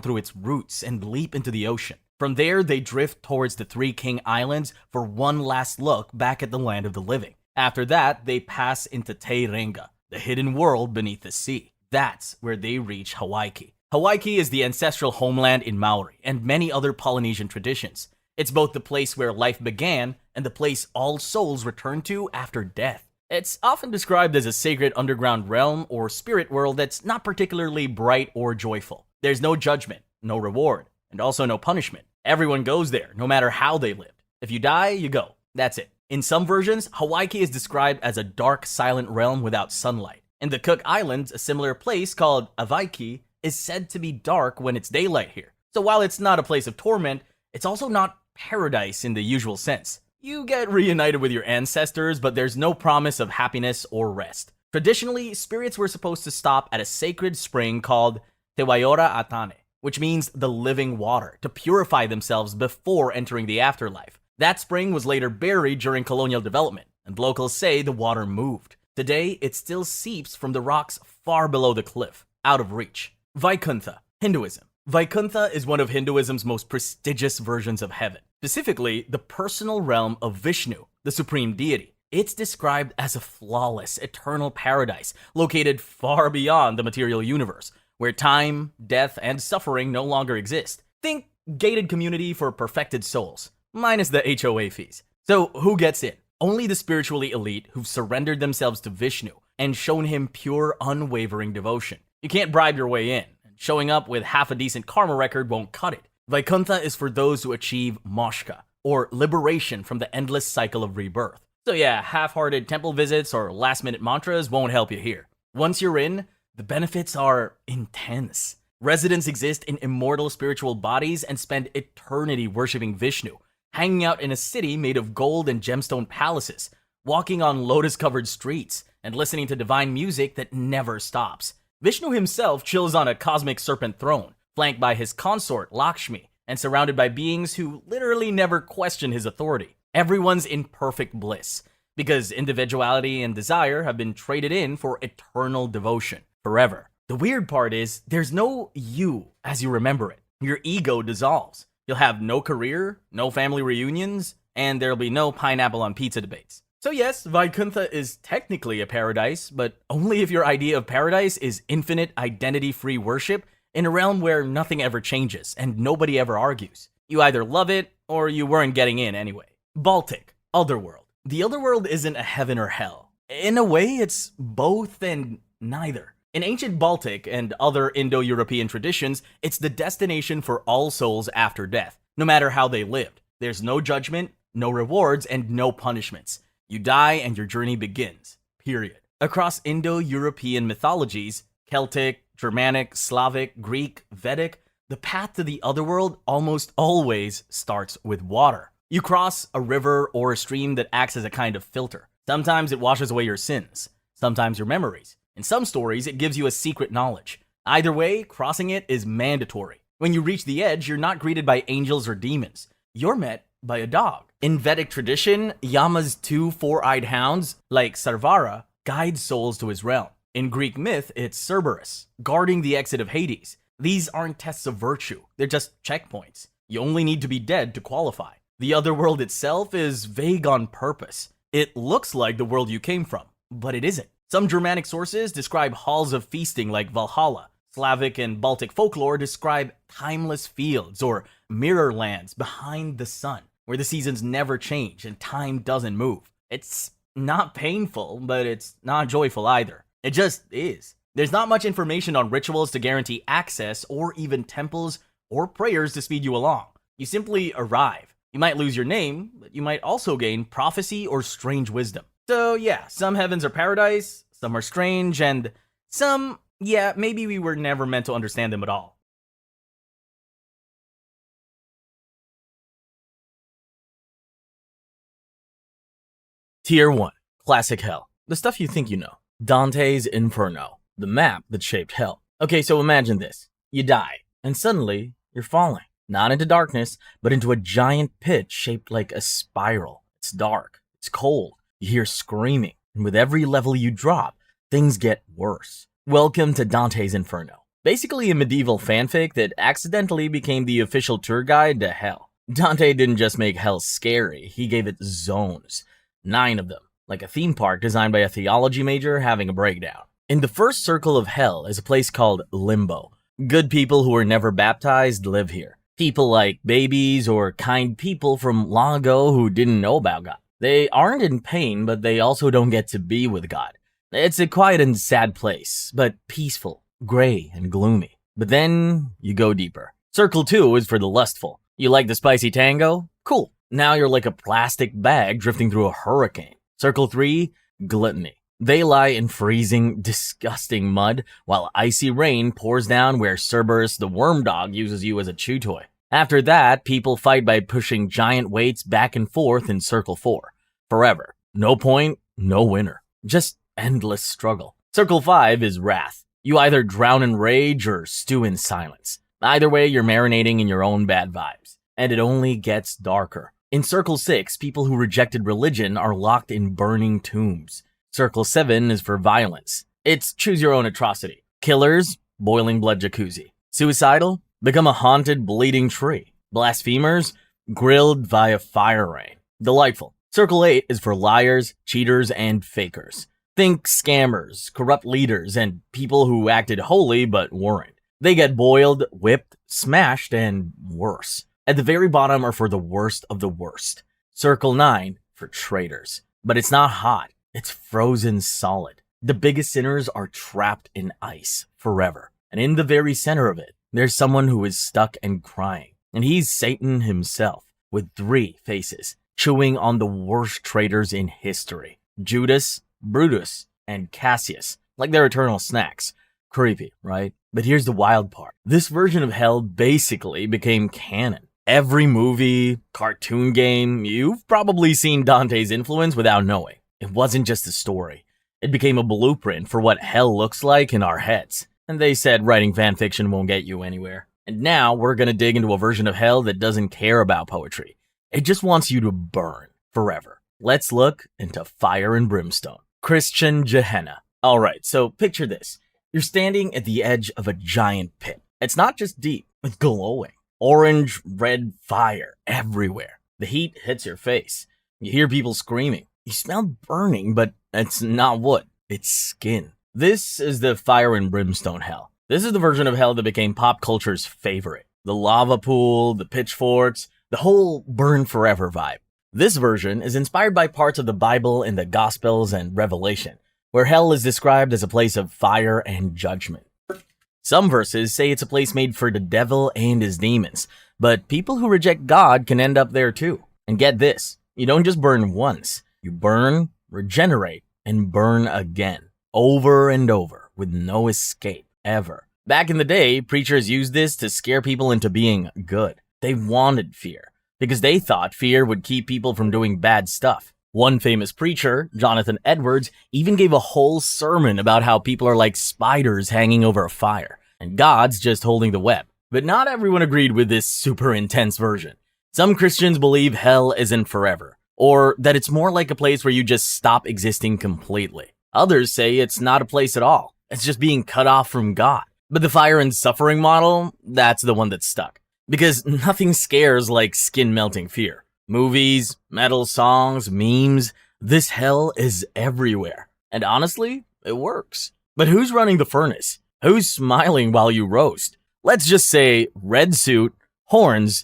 through its roots and leap into the ocean. From there, they drift towards the Three King Islands for one last look back at the land of the living. After that, they pass into Te Renga, the hidden world beneath the sea. That's where they reach Hawaii. Hawaii is the ancestral homeland in Maori and many other Polynesian traditions. It's both the place where life began and the place all souls return to after death. It's often described as a sacred underground realm or spirit world that's not particularly bright or joyful. There's no judgment, no reward, and also no punishment. Everyone goes there, no matter how they lived. If you die, you go. That's it. In some versions, Hawaii is described as a dark, silent realm without sunlight. In the Cook Islands, a similar place called Avaiki is said to be dark when it's daylight here. So while it's not a place of torment, it's also not paradise in the usual sense. You get reunited with your ancestors, but there's no promise of happiness or rest. Traditionally, spirits were supposed to stop at a sacred spring called Te Waiora Atane, which means the living water, to purify themselves before entering the afterlife. That spring was later buried during colonial development, and locals say the water moved. Today, it still seeps from the rocks far below the cliff, out of reach. Vaikuntha, Hinduism. Vaikuntha is one of Hinduism's most prestigious versions of heaven, specifically the personal realm of Vishnu, the supreme deity. It's described as a flawless, eternal paradise located far beyond the material universe, where time, death, and suffering no longer exist. Think gated community for perfected souls, minus the HOA fees. So who gets in? Only the spiritually elite who've surrendered themselves to Vishnu and shown him pure, unwavering devotion. You can't bribe your way in. Showing up with half a decent karma record won't cut it. Vaikuntha is for those who achieve moksha, or liberation from the endless cycle of rebirth. So yeah, half-hearted temple visits or last-minute mantras won't help you here. Once you're in, the benefits are intense. Residents exist in immortal spiritual bodies and spend eternity worshipping Vishnu, hanging out in a city made of gold and gemstone palaces, walking on lotus-covered streets, and listening to divine music that never stops. Vishnu himself chills on a cosmic serpent throne, flanked by his consort Lakshmi, and surrounded by beings who literally never question his authority. Everyone's in perfect bliss, because individuality and desire have been traded in for eternal devotion, forever. The weird part is, there's no you as you remember it. Your ego dissolves. You'll have no career, no family reunions, and there'll be no pineapple on pizza debates. So yes, Vaikuntha is technically a paradise, but only if your idea of paradise is infinite identity-free worship in a realm where nothing ever changes and nobody ever argues. You either love it, or you weren't getting in anyway. Baltic, Otherworld. The Otherworld isn't a heaven or hell. In a way, it's both and neither. In ancient Baltic and other Indo-European traditions, it's the destination for all souls after death, no matter how they lived. There's no judgment, no rewards, and no punishments. You die and your journey begins, period. Across Indo-European mythologies, Celtic, Germanic, Slavic, Greek, Vedic, the path to the otherworld almost always starts with water. You cross a river or a stream that acts as a kind of filter. Sometimes it washes away your sins, sometimes your memories. In some stories, it gives you a secret knowledge. Either way, crossing it is mandatory. When you reach the edge, you're not greeted by angels or demons. You're met by a dog. In Vedic tradition, Yama's two four-eyed hounds, like Sarvara, guide souls to his realm. In Greek myth, it's Cerberus, guarding the exit of Hades. These aren't tests of virtue, they're just checkpoints. You only need to be dead to qualify. The otherworld itself is vague on purpose. It looks like the world you came from, but it isn't. Some Germanic sources describe halls of feasting like Valhalla. Slavic and Baltic folklore describe timeless fields or mirror lands behind the sun, where the seasons never change and time doesn't move. It's not painful, but it's not joyful either. It just is. There's not much information on rituals to guarantee access or even temples or prayers to speed you along. You simply arrive. You might lose your name, but you might also gain prophecy or strange wisdom. So yeah, some heavens are paradise, some are strange, and some, yeah, maybe we were never meant to understand them at all. Tier 1. Classic Hell. The stuff you think you know. Dante's Inferno. The map that shaped hell. Okay, so imagine this. You die, and suddenly, you're falling. Not into darkness, but into a giant pit shaped like a spiral. It's dark. It's cold. You hear screaming, and with every level you drop, things get worse. Welcome to Dante's Inferno. Basically a medieval fanfic that accidentally became the official tour guide to hell. Dante didn't just make hell scary, he gave it zones. 9 of them. like a theme park designed by a theology major having a breakdown. In the first circle of hell is a place called Limbo. Good people who were never baptized live here. People like babies or kind people from long ago who didn't know about God. They aren't in pain, but they also don't get to be with God. It's a quiet and sad place, but peaceful, gray and gloomy. But then you go deeper. Circle 2 is for the lustful. You like the spicy tango? Cool. Now you're like a plastic bag drifting through a hurricane. Circle 3, gluttony. They lie in freezing, disgusting mud while icy rain pours down where Cerberus the worm dog uses you as a chew toy. After that, people fight by pushing giant weights back and forth in Circle 4. Forever. No point, no winner. Just endless struggle. Circle 5 is wrath. You either drown in rage or stew in silence. Either way, you're marinating in your own bad vibes. And it only gets darker. In Circle 6, people who rejected religion are locked in burning tombs. Circle 7 is for violence. It's choose your own atrocity. Killers, boiling blood jacuzzi. Suicidal, become a haunted bleeding tree. Blasphemers, grilled via fire rain. Delightful. Circle 8 is for liars, cheaters, and fakers. Think scammers, corrupt leaders, and people who acted holy but weren't. They get boiled, whipped, smashed, and worse. At the very bottom are for the worst of the worst. Circle 9 for traitors. But it's not hot. It's frozen solid. The biggest sinners are trapped in ice forever. And in the very center of it, there's someone who is stuck and crying. And he's Satan himself, with 3 faces, chewing on the worst traitors in history. Judas, Brutus, and Cassius, like their eternal snacks. Creepy, right? But here's the wild part. This version of hell basically became canon. Every movie, cartoon game, you've probably seen Dantes' influence without knowing. It wasn't just a story. It became a blueprint for what hell looks like in our heads. And they said writing fanfiction won't get you anywhere. And now we're gonna dig into a version of hell that doesn't care about poetry. It just wants you to burn forever. Let's look into fire and brimstone. Christian Gehenna. Alright, so picture this. You're standing at the edge of a giant pit. It's not just deep, it's glowing. Orange, red fire everywhere. The heat hits your face. You hear people screaming. You smell burning, but it's not wood. It's skin. This is the fire and brimstone hell. This is the version of hell that became pop culture's favorite. The lava pool, the pitchforks, the whole burn forever vibe. This version is inspired by parts of the Bible and the Gospels and Revelation, where hell is described as a place of fire and judgment. Some verses say it's a place made for the devil and his demons, but people who reject God can end up there too. And get this, you don't just burn once. You burn, regenerate, and burn again, over and over, with no escape, ever. Back in the day, preachers used this to scare people into being good. They wanted fear, because they thought fear would keep people from doing bad stuff. One famous preacher, Jonathan Edwards, even gave a whole sermon about how people are like spiders hanging over a fire, and God's just holding the web. But not everyone agreed with this super intense version. Some Christians believe hell isn't forever, or that it's more like a place where you just stop existing completely. Others say it's not a place at all. It's just being cut off from God. But the fire and suffering model, that's the one that's stuck. Because nothing scares like skin-melting fear. Movies, metal songs, memes, this hell is everywhere. And honestly, it works. But who's running the furnace? Who's smiling while you roast? Let's just say red suit, horns,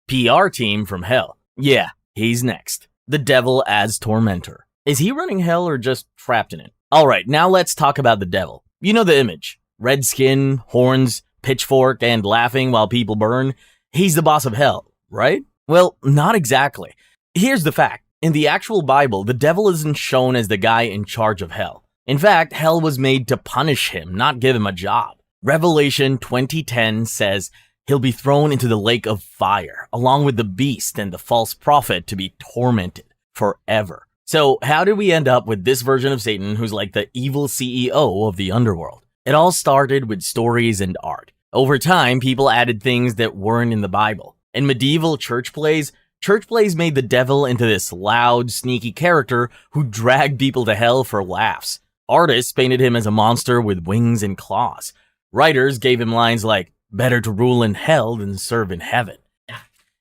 PR team from hell. Yeah, he's next. The devil as tormentor. Is he running hell or just trapped in it? Alright, now let's talk about the devil. You know the image. Red skin, horns, pitchfork, and laughing while people burn. He's the boss of hell, right? Well, not exactly. Here's the fact. In the actual Bible, the devil isn't shown as the guy in charge of hell. In fact, hell was made to punish him, not give him a job. Revelation 20:10 says he'll be thrown into the lake of fire, along with the beast and the false prophet to be tormented forever. So how did we end up with this version of Satan who's like the evil CEO of the underworld? It all started with stories and art. Over time, people added things that weren't in the Bible. In medieval church plays made the devil into this loud, sneaky character who dragged people to hell for laughs. Artists painted him as a monster with wings and claws. Writers gave him lines like, better to rule in hell than serve in heaven.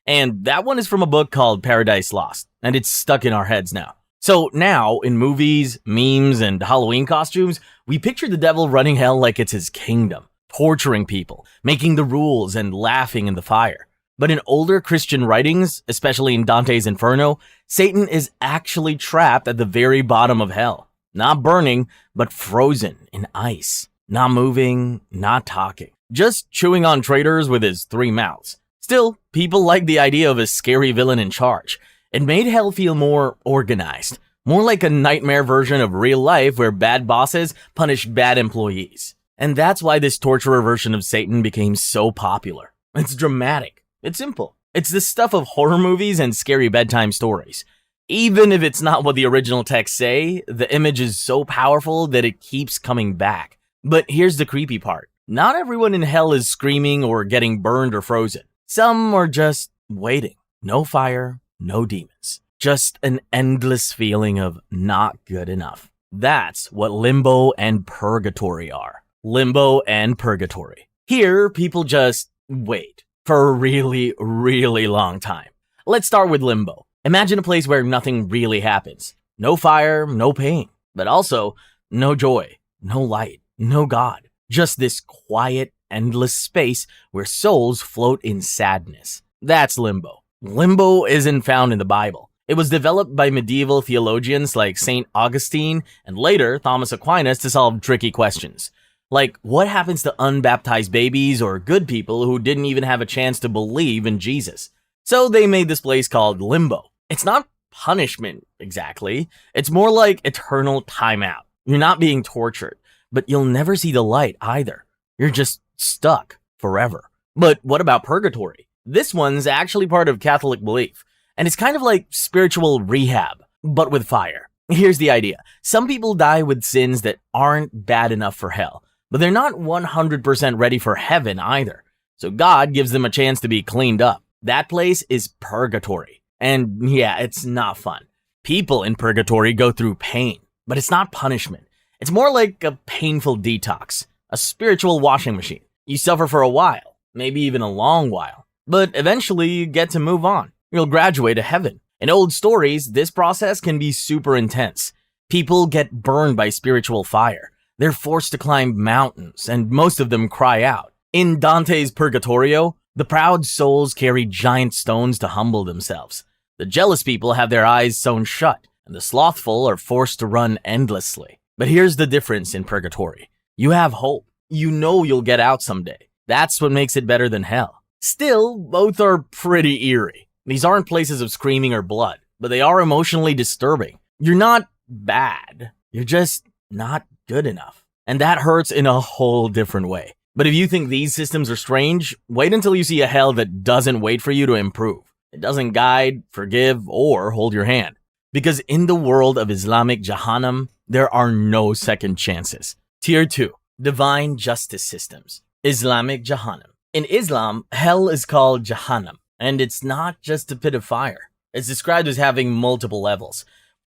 And that one is from a book called Paradise Lost, and it's stuck in our heads now. So now, in movies, memes, and Halloween costumes, we picture the devil running hell like it's his kingdom, torturing people, making the rules, and laughing in the fire. But in older Christian writings, especially in Dante's Inferno, Satan is actually trapped at the very bottom of hell. Not burning, but frozen in ice. Not moving, not talking. Just chewing on traitors with his 3 mouths. Still, people like the idea of a scary villain in charge. It made hell feel more organized. More like a nightmare version of real life where bad bosses punish bad employees. And that's why this torturer version of Satan became so popular. It's dramatic. It's simple. It's the stuff of horror movies and scary bedtime stories. Even if it's not what the original texts say, the image is so powerful that it keeps coming back. But here's the creepy part. Not everyone in hell is screaming or getting burned or frozen. Some are just waiting. No fire, no demons. Just an endless feeling of not good enough. That's what limbo and purgatory are. Limbo and purgatory. Here, people just wait for a really, really long time. Let's start with limbo. Imagine a place where nothing really happens. No fire, no pain, but also no joy, no light, no God. Just this quiet, endless space where souls float in sadness. That's limbo. Limbo isn't found in the Bible. It was developed by medieval theologians like St. Augustine and later Thomas Aquinas to solve tricky questions. Like, what happens to unbaptized babies or good people who didn't even have a chance to believe in Jesus? So they made this place called limbo. It's not punishment, exactly. It's more like eternal timeout. You're not being tortured, but you'll never see the light either. You're just stuck forever. But what about purgatory? This one's actually part of Catholic belief, and it's kind of like spiritual rehab, but with fire. Here's the idea. Some people die with sins that aren't bad enough for hell, but they're not 100% ready for heaven either. So God gives them a chance to be cleaned up. That place is purgatory. And yeah, it's not fun. People in purgatory go through pain, but it's not punishment. It's more like a painful detox, a spiritual washing machine. You suffer for a while, maybe even a long while, but eventually you get to move on. You'll graduate to heaven. In old stories, this process can be super intense. People get burned by spiritual fire. They're forced to climb mountains, and most of them cry out. In Dante's Purgatorio, the proud souls carry giant stones to humble themselves. The jealous people have their eyes sewn shut, and the slothful are forced to run endlessly. But here's the difference in purgatory. You have hope. You know you'll get out someday. That's what makes it better than hell. Still, both are pretty eerie. These aren't places of screaming or blood, but they are emotionally disturbing. You're not bad. You're just not good enough. And that hurts in a whole different way. But if you think these systems are strange, wait until you see a hell that doesn't wait for you to improve. It doesn't guide, forgive, or hold your hand. Because in the world of Islamic Jahannam, there are no second chances. Tier 2. Divine Justice Systems. Islamic Jahannam. In Islam, hell is called Jahannam, and it's not just a pit of fire. It's described as having multiple levels,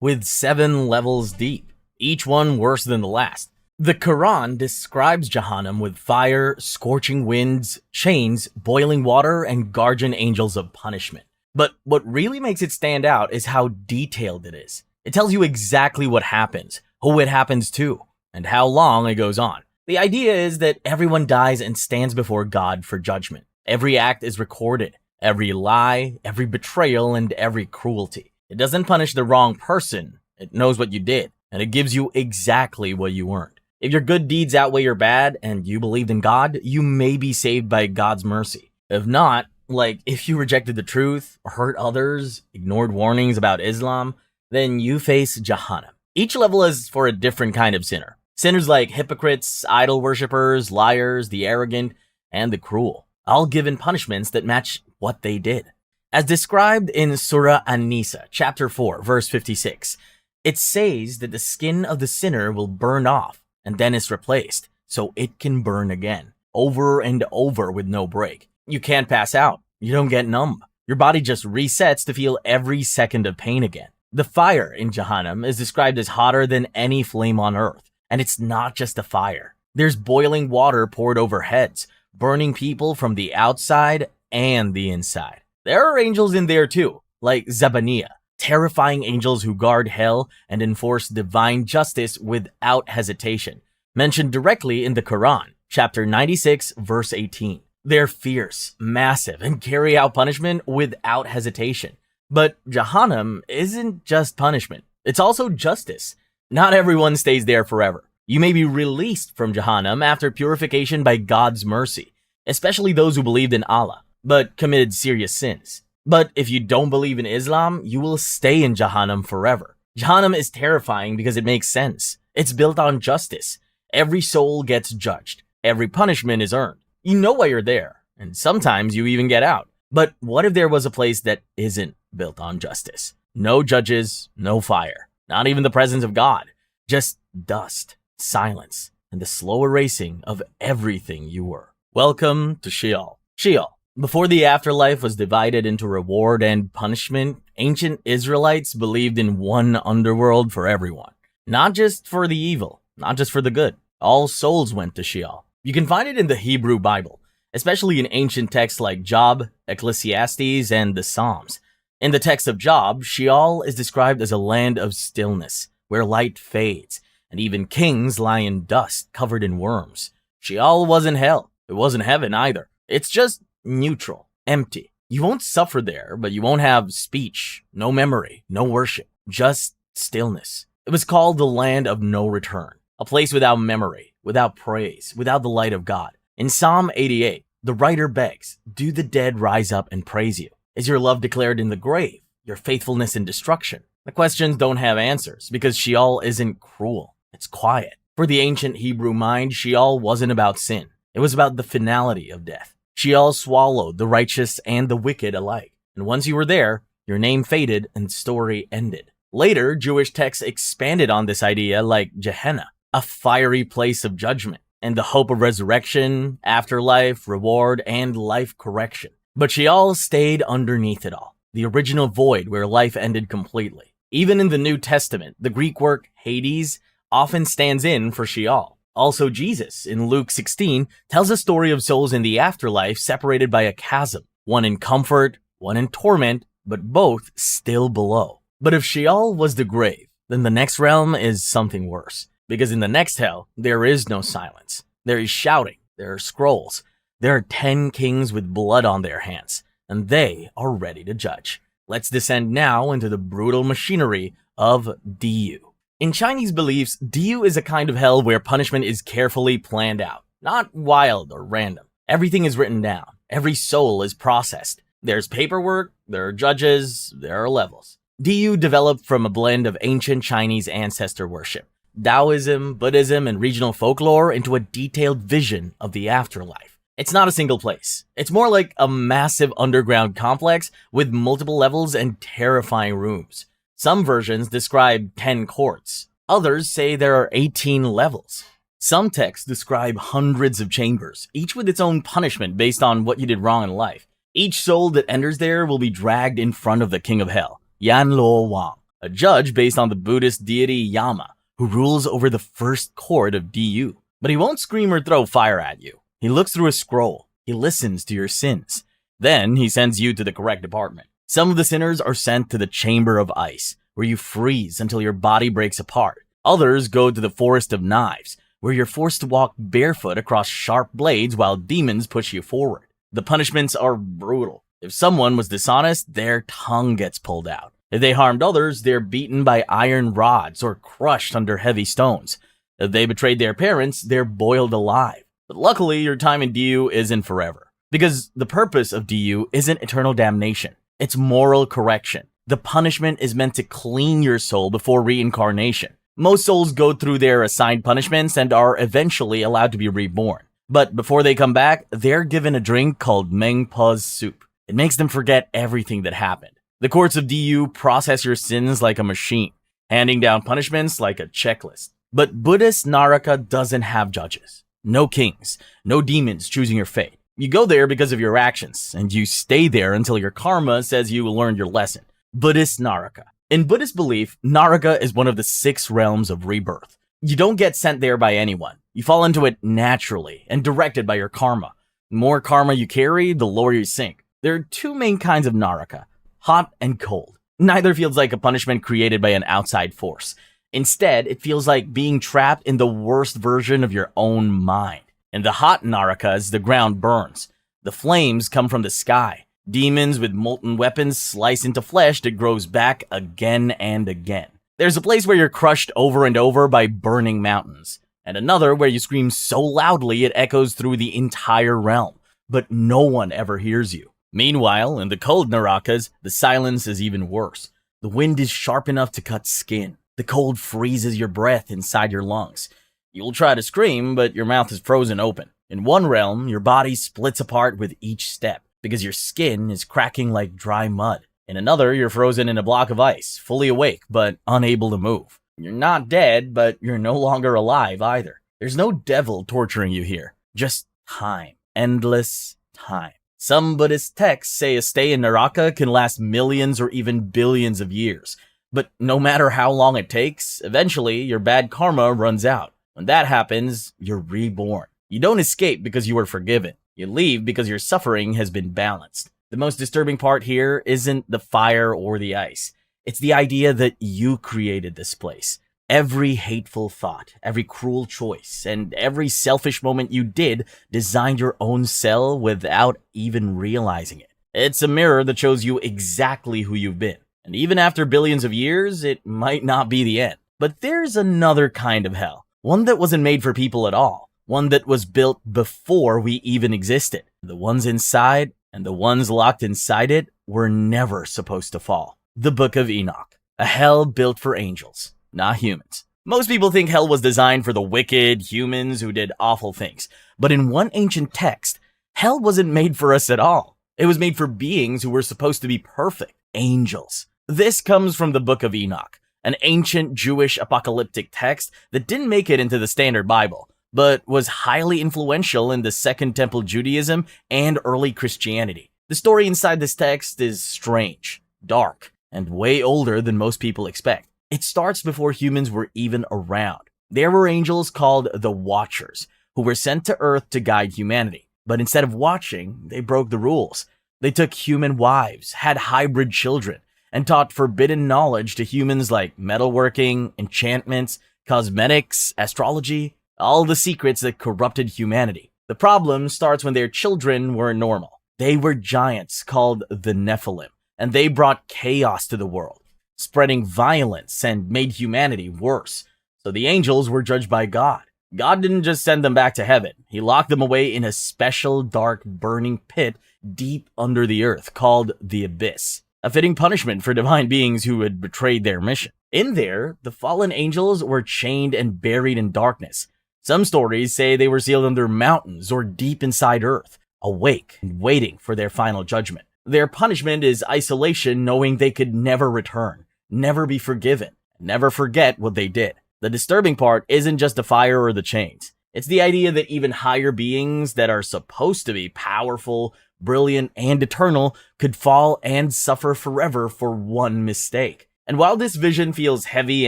with 7 levels deep, each one worse than the last. The Quran describes Jahannam with fire, scorching winds, chains, boiling water, and guardian angels of punishment. But what really makes it stand out is how detailed it is. It tells you exactly what happens, who it happens to, and how long it goes on. The idea is that everyone dies and stands before God for judgment. Every act is recorded, every lie, every betrayal, and every cruelty. It doesn't punish the wrong person. It knows what you did, and it gives you exactly what you earned. If your good deeds outweigh your bad and you believed in God, you may be saved by God's mercy. If not, like if you rejected the truth, hurt others, ignored warnings about Islam, then you face Jahannam. Each level is for a different kind of sinner. Sinners like hypocrites, idol worshippers, liars, the arrogant, and the cruel, all given punishments that match what they did. As described in Surah An-Nisa, chapter 4, verse 56, it says that the skin of the sinner will burn off, and then is replaced, so it can burn again, over and over with no break. You can't pass out. You don't get numb. Your body just resets to feel every second of pain again. The fire in Jahannam is described as hotter than any flame on earth, and it's not just a fire. There's boiling water poured over heads, burning people from the outside and the inside. There are angels in there too, like Zabaniah, terrifying angels who guard hell and enforce divine justice without hesitation, mentioned directly in the Quran, chapter 96, verse 18. They're fierce, massive, and carry out punishment without hesitation. But Jahannam isn't just punishment, it's also justice. Not everyone stays there forever. You may be released from Jahannam after purification by God's mercy, especially those who believed in Allah, but committed serious sins. But if you don't believe in Islam, you will stay in Jahannam forever. Jahannam is terrifying because it makes sense. It's built on justice. Every soul gets judged. Every punishment is earned. You know why you're there, and sometimes you even get out. But what if there was a place that isn't built on justice? No judges, no fire, not even the presence of God. Just dust, silence, and the slow erasing of everything you were. Welcome to Sheol. Sheol. Before the afterlife was divided into reward and punishment, ancient Israelites believed in one underworld for everyone. Not just for the evil, not just for the good. All souls went to Sheol. You can find it in the Hebrew Bible, especially in ancient texts like Job, Ecclesiastes, and the Psalms. In the text of Job, Sheol is described as a land of stillness, where light fades, and even kings lie in dust covered in worms. Sheol wasn't hell. It wasn't heaven either. It's just neutral, empty. You won't suffer there, but you won't have speech, no memory, no worship, just stillness. It was called the land of no return, a place without memory, without praise, without the light of God. In Psalm 88, the writer begs, "Do the dead rise up and praise you? Is your love declared in the grave, your faithfulness in destruction?" The questions don't have answers because Sheol isn't cruel. It's quiet. For the ancient Hebrew mind, Sheol wasn't about sin. It was about the finality of death. Sheol swallowed the righteous and the wicked alike. And once you were there, your name faded and the story ended. Later, Jewish texts expanded on this idea like Gehenna, a fiery place of judgment, and the hope of resurrection, afterlife, reward, and life correction. But Sheol stayed underneath it all, the original void where life ended completely. Even in the New Testament, the Greek word Hades often stands in for Sheol. Also, Jesus, in Luke 16, tells a story of souls in the afterlife separated by a chasm, one in comfort, one in torment, but both still below. But if Sheol was the grave, then the next realm is something worse. Because in the next hell, there is no silence. There is shouting, there are scrolls, there are 10 kings with blood on their hands, and they are ready to judge. Let's descend now into the brutal machinery of Diyu. In Chinese beliefs, Diyu is a kind of hell where punishment is carefully planned out, not wild or random. Everything is written down. Every soul is processed. There's paperwork, there are judges, there are levels. Diyu developed from a blend of ancient Chinese ancestor worship, Taoism, Buddhism, and regional folklore into a detailed vision of the afterlife. It's not a single place. It's more like a massive underground complex with multiple levels and terrifying rooms. Some versions describe 10 courts. Others say there are 18 levels. Some texts describe hundreds of chambers, each with its own punishment based on what you did wrong in life. Each soul that enters there will be dragged in front of the king of hell, Yan Luo Wang, a judge based on the Buddhist deity Yama, who rules over the first court of Diyu. But he won't scream or throw fire at you. He looks through a scroll. He listens to your sins. Then he sends you to the correct department. Some of the sinners are sent to the chamber of ice, where you freeze until your body breaks apart. Others go to the forest of knives, where you're forced to walk barefoot across sharp blades while demons push you forward. The punishments are brutal. If someone was dishonest, their tongue gets pulled out. If they harmed others, they're beaten by iron rods or crushed under heavy stones. If they betrayed their parents, they're boiled alive. But luckily, your time in Diyu isn't forever, because the purpose of Diyu isn't eternal damnation. It's moral correction. The punishment is meant to clean your soul before reincarnation. Most souls go through their assigned punishments and are eventually allowed to be reborn. But before they come back, they're given a drink called Meng Pa's soup. It makes them forget everything that happened. The courts of Diyu process your sins like a machine, handing down punishments like a checklist. But Buddhist Naraka doesn't have judges. No kings, no demons choosing your fate. You go there because of your actions, and you stay there until your karma says you learned your lesson. Buddhist Naraka. In Buddhist belief, Naraka is one of the 6 realms of rebirth. You don't get sent there by anyone. You fall into it naturally and directed by your karma. The more karma you carry, the lower you sink. There are 2 main kinds of Naraka, hot and cold. Neither feels like a punishment created by an outside force. Instead, it feels like being trapped in the worst version of your own mind. In the hot Narakas, the ground burns. The flames come from the sky. Demons with molten weapons slice into flesh that grows back again and again. There's a place where you're crushed over and over by burning mountains, and another where you scream so loudly it echoes through the entire realm, but no one ever hears you. Meanwhile, in the cold Narakas, the silence is even worse. The wind is sharp enough to cut skin. The cold freezes your breath inside your lungs. You'll try to scream, but your mouth is frozen open. In one realm, your body splits apart with each step, because your skin is cracking like dry mud. In another, you're frozen in a block of ice, fully awake, but unable to move. You're not dead, but you're no longer alive either. There's no devil torturing you here, just time. Endless time. Some Buddhist texts say a stay in Naraka can last millions or even billions of years. But no matter how long it takes, eventually your bad karma runs out. When that happens, you're reborn. You don't escape because you were forgiven. You leave because your suffering has been balanced. The most disturbing part here isn't the fire or the ice. It's the idea that you created this place. Every hateful thought, every cruel choice, and every selfish moment you did designed your own cell without even realizing it. It's a mirror that shows you exactly who you've been. And even after billions of years, it might not be the end. But there's another kind of hell. One that wasn't made for people at all. One that was built before we even existed. The ones inside and the ones locked inside it were never supposed to fall. The Book of Enoch. A hell built for angels, not humans. Most people think hell was designed for the wicked humans who did awful things. But in one ancient text, hell wasn't made for us at all. It was made for beings who were supposed to be perfect. Angels. This comes from the Book of Enoch, an ancient Jewish apocalyptic text that didn't make it into the standard Bible, but was highly influential in the Second Temple Judaism and early Christianity. The story inside this text is strange, dark, and way older than most people expect. It starts before humans were even around. There were angels called the Watchers, who were sent to Earth to guide humanity. But instead of watching, they broke the rules. They took human wives, had hybrid children, and taught forbidden knowledge to humans like metalworking, enchantments, cosmetics, astrology, all the secrets that corrupted humanity. The problem starts when their children were normal. They were giants called the Nephilim, and they brought chaos to the world, spreading violence and made humanity worse. So the angels were judged by God. God didn't just send them back to heaven. He locked them away in a special dark burning pit deep under the earth called the Abyss. A fitting punishment for divine beings who had betrayed their mission. In there, the fallen angels were chained and buried in darkness. Some stories say they were sealed under mountains or deep inside earth, awake and waiting for their final judgment. Their punishment is isolation, knowing they could never return, never be forgiven, never forget what they did. The disturbing part isn't just the fire or the chains. It's the idea that even higher beings that are supposed to be powerful, brilliant, and eternal could fall and suffer forever for one mistake. And while this vision feels heavy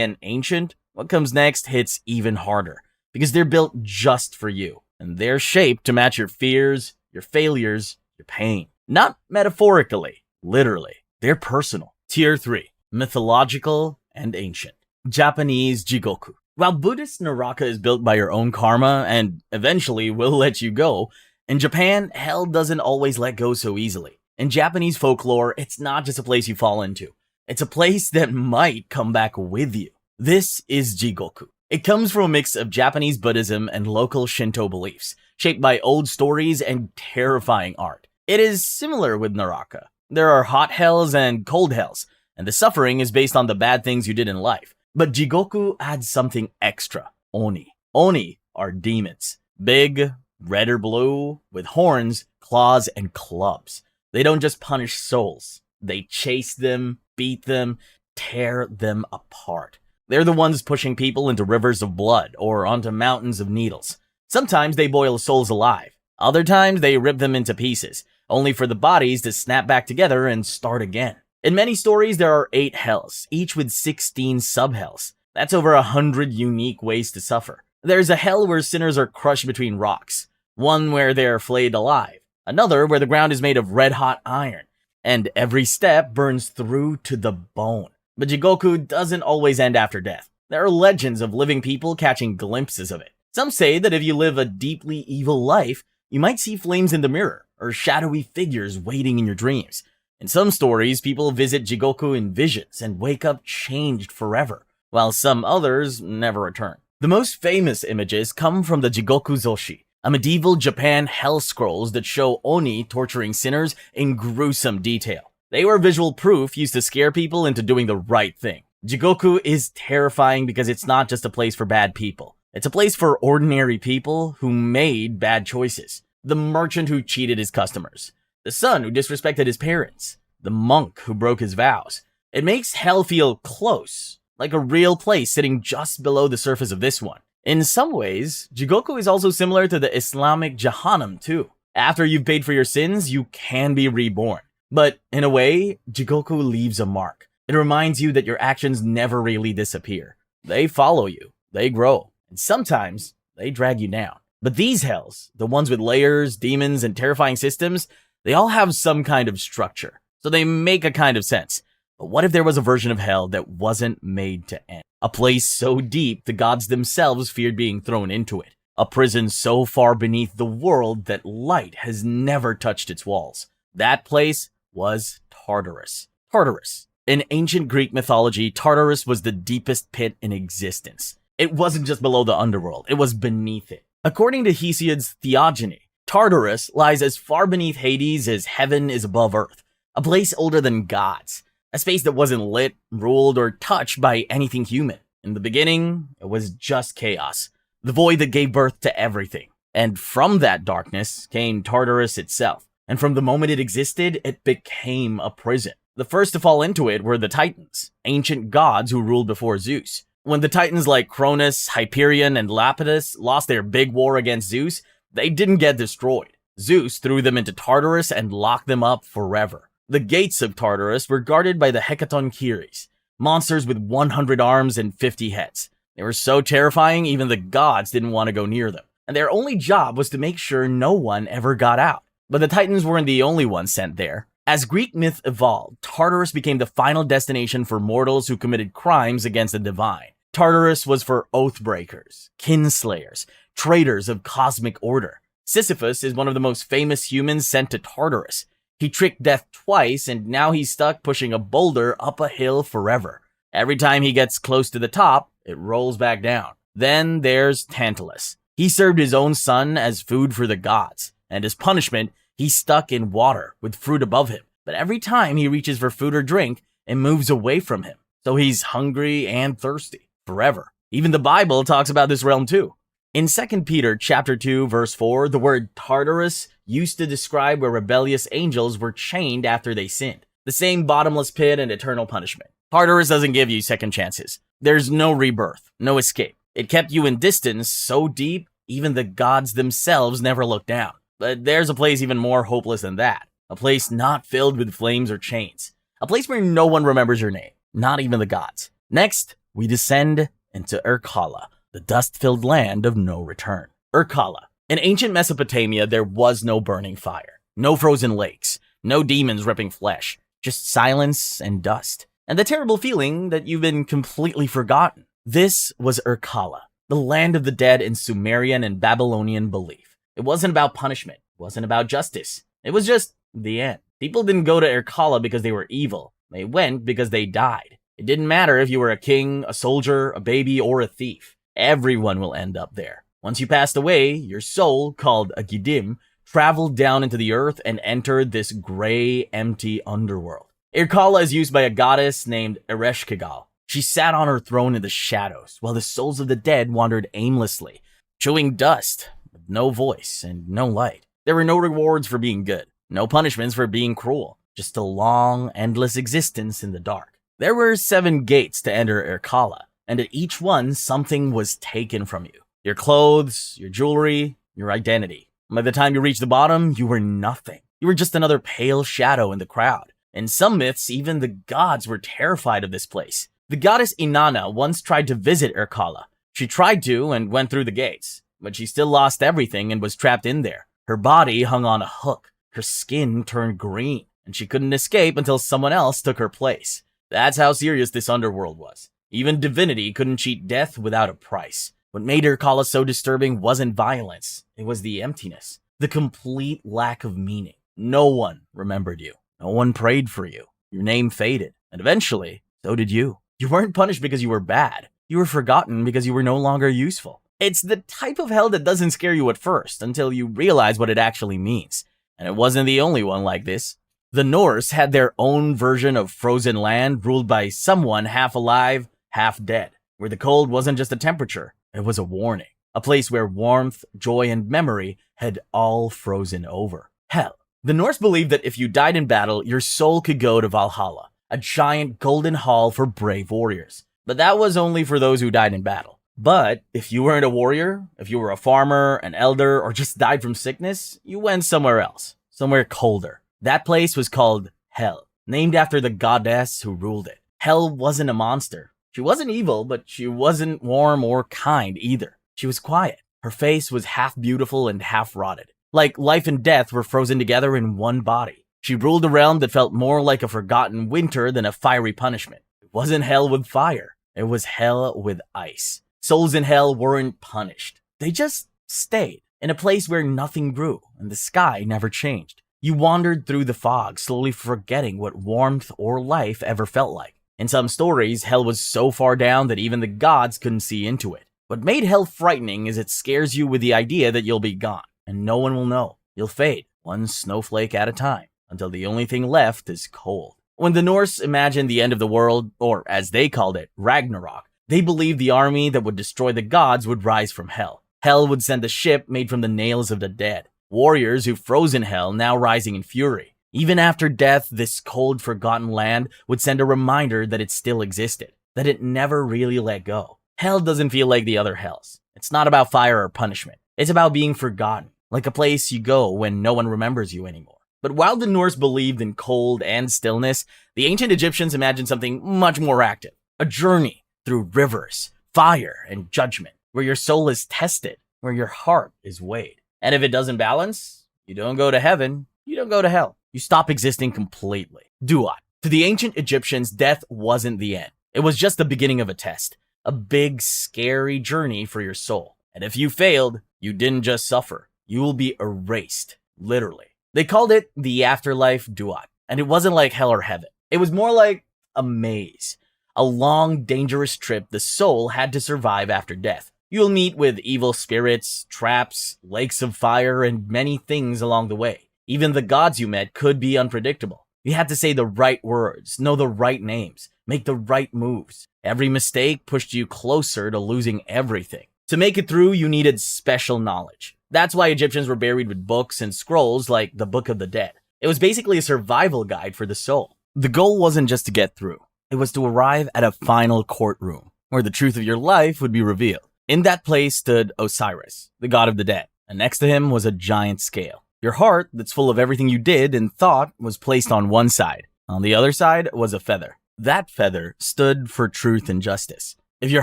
and ancient, what comes next hits even harder, because they're built just for you, and they're shaped to match your fears, your failures, your pain. Not metaphorically, literally. They're personal. Tier 3. Mythological and ancient. Japanese Jigoku. While Buddhist Naraka is built by your own karma and eventually will let you go, in Japan, hell doesn't always let go so easily. In Japanese folklore, it's not just a place you fall into. It's a place that might come back with you. This is Jigoku. It comes from a mix of Japanese Buddhism and local Shinto beliefs, shaped by old stories and terrifying art. It is similar with Naraka. There are hot hells and cold hells, and the suffering is based on the bad things you did in life. But Jigoku adds something extra. Oni. Oni are demons. Big, red or blue, with horns, claws, and clubs. They don't just punish souls. They chase them, beat them, tear them apart. They're the ones pushing people into rivers of blood or onto mountains of needles. Sometimes they boil souls alive. Other times they rip them into pieces, only for the bodies to snap back together and start again. In many stories, there are 8 hells, each with 16 sub-hells. That's over 100 unique ways to suffer. There's a hell where sinners are crushed between rocks, one where they're flayed alive, another where the ground is made of red-hot iron, and every step burns through to the bone. But Jigoku doesn't always end after death. There are legends of living people catching glimpses of it. Some say that if you live a deeply evil life, you might see flames in the mirror, or shadowy figures waiting in your dreams. In some stories, people visit Jigoku in visions and wake up changed forever, while some others never return. The most famous images come from the Jigoku Zoshi, a medieval Japan hell scrolls that show Oni torturing sinners in gruesome detail. They were visual proof used to scare people into doing the right thing. Jigoku is terrifying because it's not just a place for bad people. It's a place for ordinary people who made bad choices. The merchant who cheated his customers. The son who disrespected his parents. The monk who broke his vows. It makes hell feel close, like a real place sitting just below the surface of this one. In some ways, Jigoku is also similar to the Islamic Jahannam too. After you've paid for your sins, you can be reborn. But in a way, Jigoku leaves a mark. It reminds you that your actions never really disappear. They follow you, they grow, and sometimes they drag you down. But these hells, the ones with layers, demons, and terrifying systems, they all have some kind of structure, so they make a kind of sense. But what if there was a version of hell that wasn't made to end? A place so deep the gods themselves feared being thrown into it. A prison so far beneath the world that light has never touched its walls. That place was Tartarus. Tartarus. In ancient Greek mythology, Tartarus was the deepest pit in existence. It wasn't just below the underworld, it was beneath it. According to Hesiod's Theogony, Tartarus lies as far beneath Hades as heaven is above earth. A place older than gods. A space that wasn't lit, ruled, or touched by anything human. In the beginning, it was just chaos. The void that gave birth to everything. And from that darkness came Tartarus itself. And from the moment it existed, it became a prison. The first to fall into it were the Titans, ancient gods who ruled before Zeus. When the Titans like Cronus, Hyperion, and Lapidus lost their big war against Zeus, they didn't get destroyed. Zeus threw them into Tartarus and locked them up forever. The gates of Tartarus were guarded by the Hecatoncheires, monsters with 100 arms and 50 heads. They were so terrifying, even the gods didn't want to go near them. And their only job was to make sure no one ever got out. But the Titans weren't the only ones sent there. As Greek myth evolved, Tartarus became the final destination for mortals who committed crimes against the divine. Tartarus was for oathbreakers, kinslayers, traitors of cosmic order. Sisyphus is one of the most famous humans sent to Tartarus. He tricked death twice, and now he's stuck pushing a boulder up a hill forever. Every time he gets close to the top, it rolls back down. Then there's Tantalus. He served his own son as food for the gods, and as punishment, he's stuck in water with fruit above him. But every time he reaches for food or drink, it moves away from him. So he's hungry and thirsty forever. Even the Bible talks about this realm too. In 2 Peter chapter 2, verse 4, the word Tartarus used to describe where rebellious angels were chained after they sinned. The same bottomless pit and eternal punishment. Tartarus doesn't give you second chances. There's no rebirth, no escape. It kept you in distance so deep, even the gods themselves never looked down. But there's a place even more hopeless than that. A place not filled with flames or chains. A place where no one remembers your name, not even the gods. Next, we descend into Irkalla, the dust-filled land of no return. Irkalla. In ancient Mesopotamia, there was no burning fire, no frozen lakes, no demons ripping flesh, just silence and dust, and the terrible feeling that you've been completely forgotten. This was Irkalla, the land of the dead in Sumerian and Babylonian belief. It wasn't about punishment, it wasn't about justice. It was just the end. People didn't go to Irkalla because they were evil. They went because they died. It didn't matter if you were a king, a soldier, a baby, or a thief. Everyone will end up there. Once you passed away, your soul, called a Gidim, traveled down into the earth and entered this gray, empty underworld. Irkalla is used by a goddess named Ereshkigal. She sat on her throne in the shadows, while the souls of the dead wandered aimlessly, chewing dust, with no voice and no light. There were no rewards for being good, no punishments for being cruel, just a long, endless existence in the dark. There were 7 gates to enter Irkalla, and at each one, something was taken from you. Your clothes, your jewelry, your identity. By the time you reached the bottom, you were nothing. You were just another pale shadow in the crowd. In some myths, even the gods were terrified of this place. The goddess Inanna once tried to visit Irkalla. She tried to and went through the gates, but she still lost everything and was trapped in there. Her body hung on a hook. Her skin turned green. and she couldn't escape until someone else took her place. That's how serious this underworld was. Even divinity couldn't cheat death without a price. What made her call us so disturbing wasn't violence, it was the emptiness, the complete lack of meaning. No one remembered you. No one prayed for you. Your name faded, and eventually, so did you. You weren't punished because you were bad. You were forgotten because you were no longer useful. It's the type of hell that doesn't scare you at first until you realize what it actually means. And it wasn't the only one like this. The Norse had their own version of frozen land ruled by someone half alive, half dead, where the cold wasn't just a temperature, it was a warning. A place where warmth, joy, and memory had all frozen over. Hell. The Norse believed that if you died in battle, your soul could go to Valhalla, a giant golden hall for brave warriors. But that was only for those who died in battle. But if you weren't a warrior, if you were a farmer, an elder, or just died from sickness, you went somewhere else, somewhere colder. That place was called Hell, named after the goddess who ruled it. Hell wasn't a monster. She wasn't evil, but she wasn't warm or kind either. She was quiet. Her face was half beautiful and half rotted. Like life and death were frozen together in one body. She ruled a realm that felt more like a forgotten winter than a fiery punishment. It wasn't hell with fire. It was hell with ice. Souls in hell weren't punished. They just stayed in a place where nothing grew and the sky never changed. You wandered through the fog, slowly forgetting what warmth or life ever felt like. In some stories, hell was so far down that even the gods couldn't see into it. What made hell frightening is it scares you with the idea that you'll be gone, and no one will know. You'll fade, one snowflake at a time, until the only thing left is cold. When the Norse imagined the end of the world, or as they called it, Ragnarok, they believed the army that would destroy the gods would rise from hell. Hell would send a ship made from the nails of the dead. Warriors who froze in hell now rising in fury. Even after death, this cold, forgotten land would send a reminder that it still existed, that it never really let go. Hell doesn't feel like the other hells. It's not about fire or punishment. It's about being forgotten, like a place you go when no one remembers you anymore. But while the Norse believed in cold and stillness, the ancient Egyptians imagined something much more active. A journey through rivers, fire, and judgment, where your soul is tested, where your heart is weighed. And if it doesn't balance, you don't go to heaven, you don't go to hell. You stop existing completely. Duat. To the ancient Egyptians, death wasn't the end. It was just the beginning of a test. A big, scary journey for your soul. And if you failed, you didn't just suffer. You will be erased. Literally. They called it the Afterlife Duat. And it wasn't like hell or heaven. It was more like a maze. A long, dangerous trip the soul had to survive after death. You'll meet with evil spirits, traps, lakes of fire, and many things along the way. Even the gods you met could be unpredictable. You had to say the right words, know the right names, make the right moves. Every mistake pushed you closer to losing everything. To make it through, you needed special knowledge. That's why Egyptians were buried with books and scrolls like the Book of the Dead. It was basically a survival guide for the soul. The goal wasn't just to get through. It was to arrive at a final courtroom, where the truth of your life would be revealed. In that place stood Osiris, the god of the dead, and next to him was a giant scale. Your heart, that's full of everything you did and thought, was placed on one side. On the other side was a feather. That feather stood for truth and justice. If your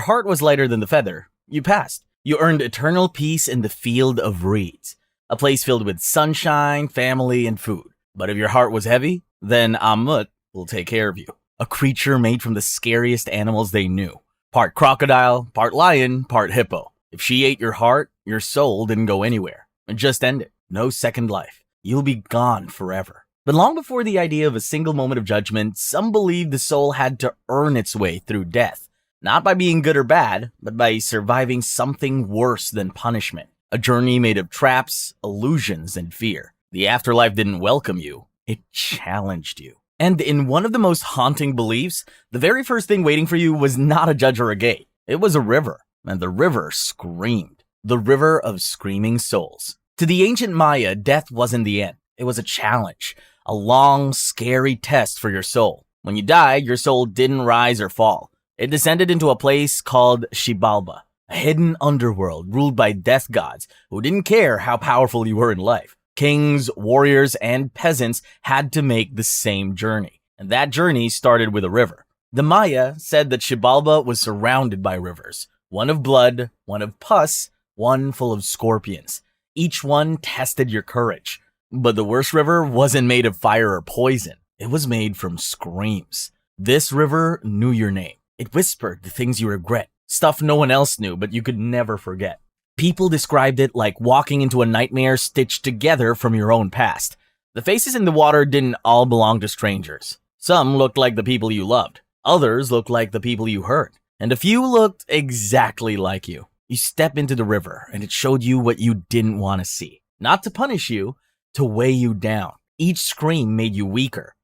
heart was lighter than the feather, you passed. You earned eternal peace in the field of reeds, a place filled with sunshine, family, and food. But if your heart was heavy, then Ammut will take care of you. A creature made from the scariest animals they knew. Part crocodile, part lion, part hippo. If she ate your heart, your soul didn't go anywhere. It just ended. No second life. You'll be gone forever. But long before the idea of a single moment of judgment, some believed the soul had to earn its way through death. Not by being good or bad, but by surviving something worse than punishment. A journey made of traps, illusions, and fear. The afterlife didn't welcome you. It challenged you. And in one of the most haunting beliefs, the very first thing waiting for you was not a judge or a gate. It was a river. And the river screamed. The river of screaming souls. To the ancient Maya, death wasn't the end. It was a challenge. A long, scary test for your soul. When you died, your soul didn't rise or fall. It descended into a place called Xibalba, a hidden underworld ruled by death gods who didn't care how powerful you were in life. Kings, warriors, and peasants had to make the same journey. And that journey started with a river. The Maya said that Xibalba was surrounded by rivers. One of blood, one of pus, one full of scorpions. Each one tested your courage. But the worst river wasn't made of fire or poison. It was made from screams. This river knew your name. It whispered the things you regret, stuff no one else knew but you could never forget. People described it like walking into a nightmare stitched together from your own past. The faces in the water didn't all belong to strangers. Some looked like the people you loved. Others looked like the people you hurt. And a few looked exactly like you. You step into the river and it showed you what you didn't want to see. Not to punish you, to weigh you down. Each scream made you weaker.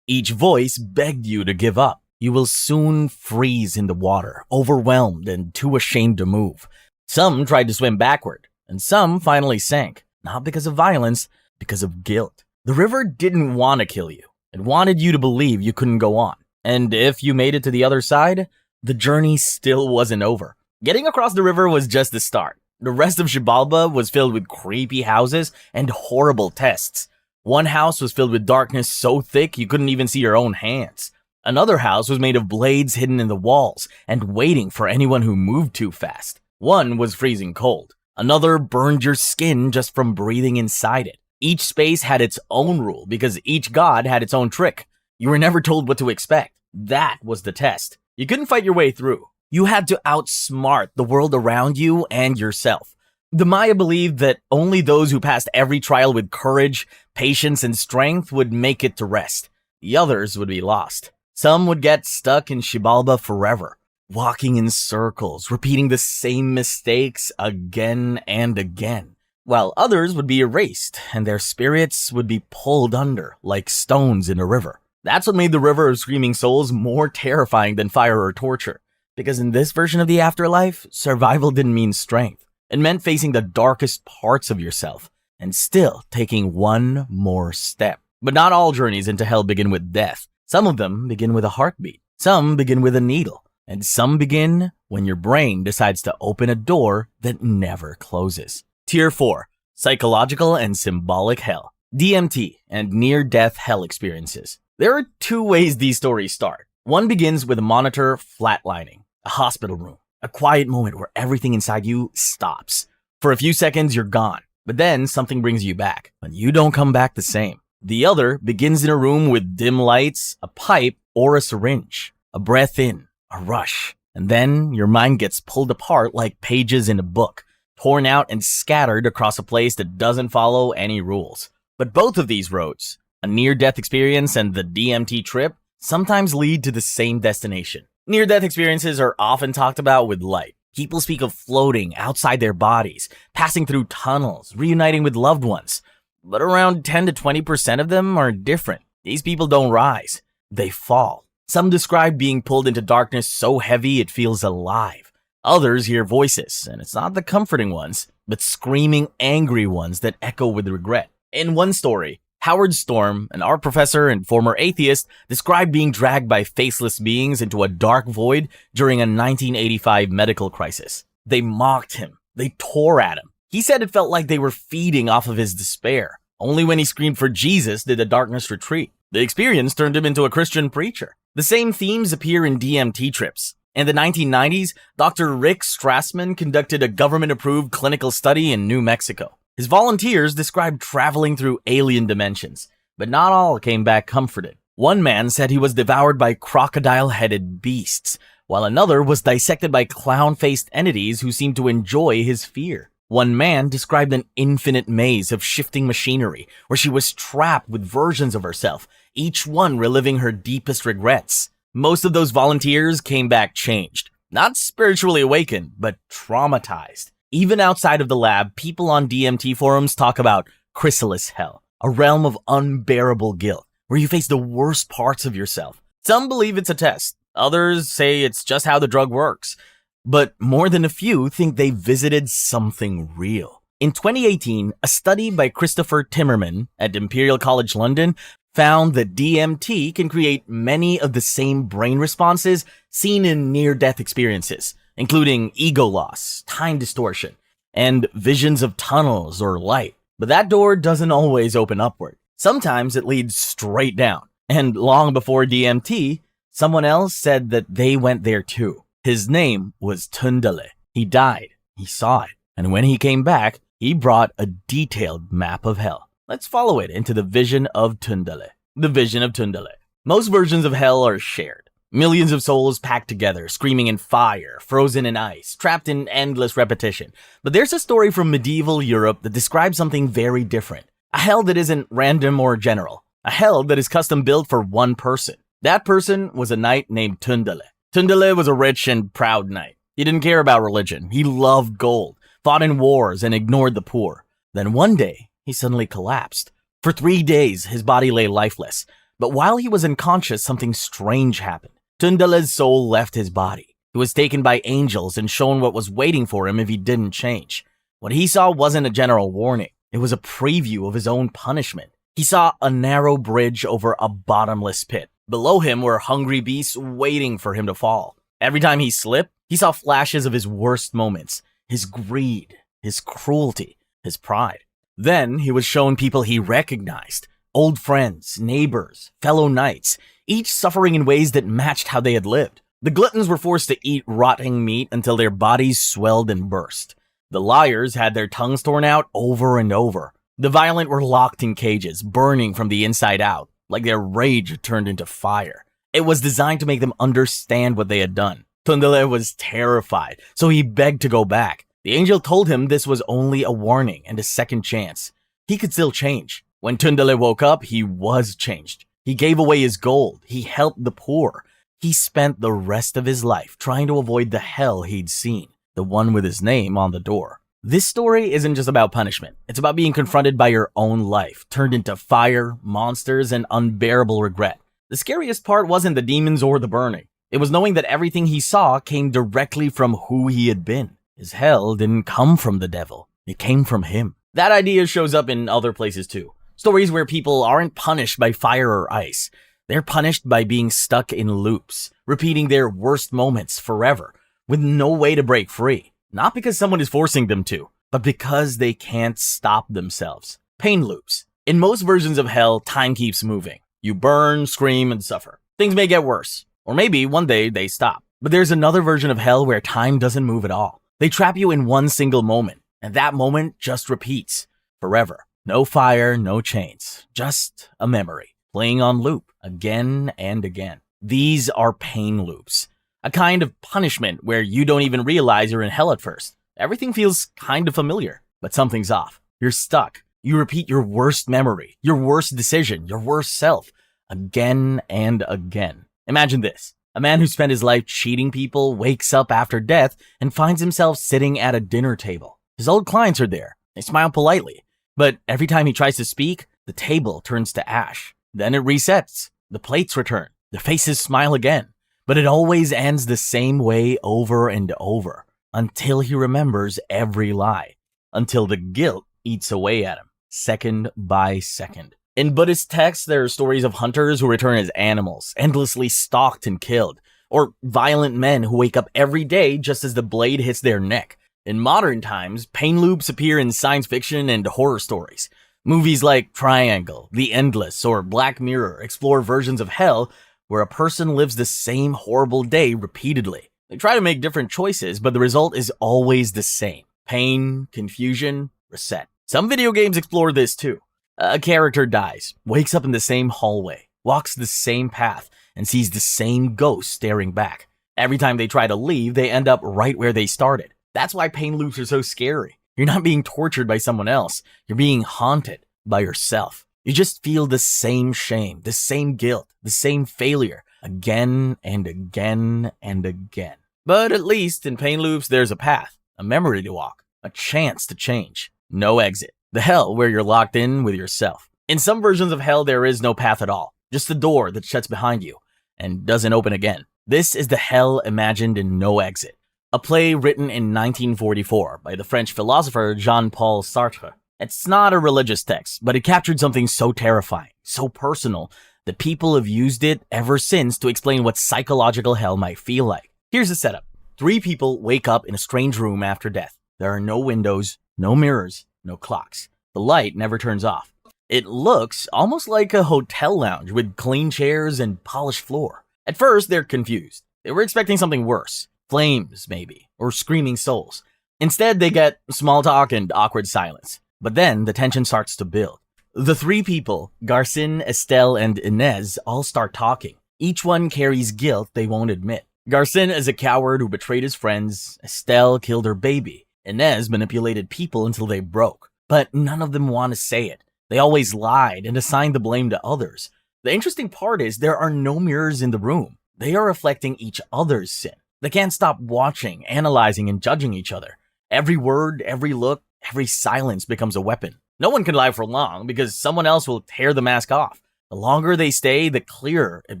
Each voice begged you to give up. You will soon freeze in the water, overwhelmed and too ashamed to move. Some tried to swim backward, and some finally sank, not because of violence, because of guilt. The river didn't want to kill you. It wanted you to believe you couldn't go on. And if you made it to the other side, the journey still wasn't over. Getting across the river was just the start. The rest of Xibalba was filled with creepy houses and horrible tests. One house was filled with darkness so thick you couldn't even see your own hands. Another house was made of blades hidden in the walls and waiting for anyone who moved too fast. One was freezing cold. Another burned your skin just from breathing inside it. Each space had its own rule because each god had its own trick. You were never told what to expect. That was the test. You couldn't fight your way through. You had to outsmart the world around you and yourself. The Maya believed that only those who passed every trial with courage, patience, and strength would make it to rest. The others would be lost. Some would get stuck in Xibalba forever, walking in circles, repeating the same mistakes again and again, while others would be erased and their spirits would be pulled under like stones in a river. That's what made the River of Screaming Souls more terrifying than fire or torture, because in this version of the afterlife, survival didn't mean strength. It meant facing the darkest parts of yourself and still taking one more step. But not all journeys into hell begin with death. Some of them begin with a heartbeat. Some begin with a needle. And some begin when your brain decides to open a door that never closes. Tier 4. Psychological and Symbolic Hell. DMT and Near-Death Hell Experiences. There are two ways these stories start. One begins with a monitor flatlining, a hospital room, a quiet moment where everything inside you stops. For a few seconds, you're gone, but then something brings you back, and you don't come back the same. The other begins in a room with dim lights, a pipe, or a syringe. A breath in, a rush, and then your mind gets pulled apart like pages in a book, torn out and scattered across a place that doesn't follow any rules. But both of these roads, a near-death experience and the DMT trip, sometimes lead to the same destination. Near-death experiences are often talked about with light. People speak of floating outside their bodies, passing through tunnels, reuniting with loved ones. But around 10 to 20% of them are different. These people don't rise, they fall. Some describe being pulled into darkness so heavy it feels alive. Others hear voices, and it's not the comforting ones, but screaming, angry ones that echo with regret. In one story, Howard Storm, an art professor and former atheist, described being dragged by faceless beings into a dark void during a 1985 medical crisis. They mocked him. They tore at him. He said it felt like they were feeding off of his despair. Only when he screamed for Jesus did the darkness retreat. The experience turned him into a Christian preacher. The same themes appear in DMT trips. In the 1990s, Dr. Rick Strassman conducted a government-approved clinical study in New Mexico. His volunteers described traveling through alien dimensions, but not all came back comforted. One man said he was devoured by crocodile-headed beasts, while another was dissected by clown-faced entities who seemed to enjoy his fear. One man described an infinite maze of shifting machinery, where she was trapped with versions of herself, each one reliving her deepest regrets. Most of those volunteers came back changed, not spiritually awakened, but traumatized. Even outside of the lab, people on DMT forums talk about chrysalis hell, a realm of unbearable guilt, where you face the worst parts of yourself. Some believe it's a test. Others say it's just how the drug works. But more than a few think they visited something real. In 2018, a study by Christopher Timmerman at Imperial College London found that DMT can create many of the same brain responses seen in near-death experiences, including ego loss, time distortion, and visions of tunnels or light. But that door doesn't always open upward. Sometimes it leads straight down. And long before DMT, someone else said that they went there too. His name was Tundale. He died. He saw it. And when he came back, he brought a detailed map of hell. Let's follow it into the vision of Tundale. The vision of Tundale. Most versions of hell are shared. Millions of souls packed together, screaming in fire, frozen in ice, trapped in endless repetition. But there's a story from medieval Europe that describes something very different. A hell that isn't random or general. A hell that is custom built for one person. That person was a knight named Tundale. Tundale was a rich and proud knight. He didn't care about religion. He loved gold, fought in wars, and ignored the poor. Then one day, he suddenly collapsed. For 3 days, his body lay lifeless. But while he was unconscious, something strange happened. Tundale's soul left his body. He was taken by angels and shown what was waiting for him if he didn't change. What he saw wasn't a general warning. It was a preview of his own punishment. He saw a narrow bridge over a bottomless pit. Below him were hungry beasts waiting for him to fall. Every time he slipped, he saw flashes of his worst moments, his greed, his cruelty, his pride. Then he was shown people he recognized, old friends, neighbors, fellow knights, each suffering in ways that matched how they had lived. The gluttons were forced to eat rotting meat until their bodies swelled and burst. The liars had their tongues torn out over and over. The violent were locked in cages, burning from the inside out, like their rage had turned into fire. It was designed to make them understand what they had done. Tundale was terrified, so he begged to go back. The angel told him this was only a warning and a second chance. He could still change. When Tundale woke up, he was changed. He gave away his gold. He helped the poor. He spent the rest of his life trying to avoid the hell he'd seen, the one with his name on the door. This story isn't just about punishment. It's about being confronted by your own life, turned into fire, monsters, and unbearable regret. The scariest part wasn't the demons or the burning. It was knowing that everything he saw came directly from who he had been. His hell didn't come from the devil. It came from him. That idea shows up in other places too. Stories where people aren't punished by fire or ice. They're punished by being stuck in loops, repeating their worst moments forever, with no way to break free. Not because someone is forcing them to, but because they can't stop themselves. Pain loops. In most versions of hell, time keeps moving. You burn, scream, and suffer. Things may get worse, or maybe one day they stop. But there's another version of hell where time doesn't move at all. They trap you in one single moment, and that moment just repeats forever. No fire, no chains, just a memory, playing on loop again and again. These are pain loops, a kind of punishment where you don't even realize you're in hell at first. Everything feels kind of familiar, but something's off. You're stuck. You repeat your worst memory, your worst decision, your worst self, again and again. Imagine this. A man who spent his life cheating people wakes up after death and finds himself sitting at a dinner table. His old clients are there. They smile politely. But every time he tries to speak, the table turns to ash. Then it resets. The plates return. The faces smile again. But it always ends the same way over and over, until he remembers every lie. Until the guilt eats away at him, second by second. In Buddhist texts, there are stories of hunters who return as animals, endlessly stalked and killed, or violent men who wake up every day just as the blade hits their neck. In modern times, pain loops appear in science fiction and horror stories. Movies like Triangle, The Endless, or Black Mirror explore versions of hell where a person lives the same horrible day repeatedly. They try to make different choices, but the result is always the same. Pain, confusion, reset. Some video games explore this too. A character dies, wakes up in the same hallway, walks the same path, and sees the same ghost staring back. Every time they try to leave, they end up right where they started. That's why pain loops are so scary. You're not being tortured by someone else. You're being haunted by yourself. You just feel the same shame, the same guilt, the same failure, again and again and again. But at least in pain loops, there's a path, a memory to walk, a chance to change. No exit. The hell where you're locked in with yourself. In some versions of hell, there is no path at all. Just a door that shuts behind you and doesn't open again. This is the hell imagined in No Exit. A play written in 1944 by the French philosopher Jean-Paul Sartre. It's not a religious text, but it captured something so terrifying, so personal, that people have used it ever since to explain what psychological hell might feel like. Here's the setup. 3 people wake up in a strange room after death. There are no windows, no mirrors, no clocks. The light never turns off. It looks almost like a hotel lounge with clean chairs and polished floor. At first, they're confused. They were expecting something worse. Flames, maybe, or screaming souls. Instead, they get small talk and awkward silence. But then, the tension starts to build. The three people, Garcin, Estelle, and Inez, all start talking. Each one carries guilt they won't admit. Garcin is a coward who betrayed his friends, Estelle killed her baby, Inez manipulated people until they broke. But none of them want to say it. They always lied and assigned the blame to others. The interesting part is there are no mirrors in the room. They are reflecting each other's sin. They can't stop watching, analyzing, and judging each other. Every word, every look, every silence becomes a weapon. No one can lie for long because someone else will tear the mask off. The longer they stay, the clearer it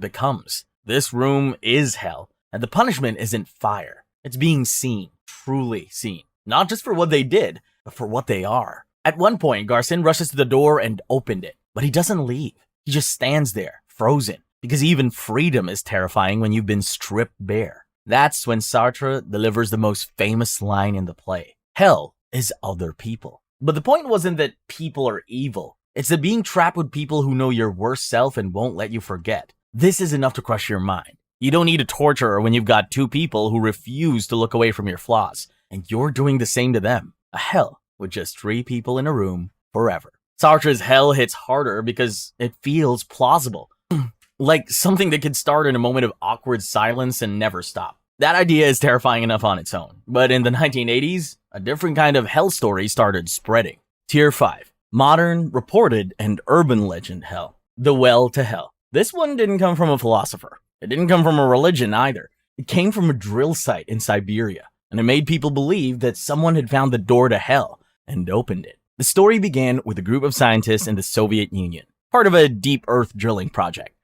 becomes. This room is hell, and the punishment isn't fire. It's being seen, truly seen. Not just for what they did, but for what they are. At one point, Garcin rushes to the door and opened it, but he doesn't leave. He just stands there, frozen, because even freedom is terrifying when you've been stripped bare. That's when Sartre delivers the most famous line in the play. Hell is other people. But the point wasn't that people are evil. It's that being trapped with people who know your worst self and won't let you forget. This is enough to crush your mind. You don't need a torturer when you've got two people who refuse to look away from your flaws, and you're doing the same to them. A hell with just three people in a room forever. Sartre's hell hits harder because it feels plausible. Like something that could start in a moment of awkward silence and never stop. That idea is terrifying enough on its own. But in the 1980s, a different kind of hell story started spreading. Tier 5. Modern, reported, and urban legend hell. The Well to Hell. This one didn't come from a philosopher. It didn't come from a religion either. It came from a drill site in Siberia. And it made people believe that someone had found the door to hell and opened it. The story began with a group of scientists in the Soviet Union, part of a deep earth drilling project.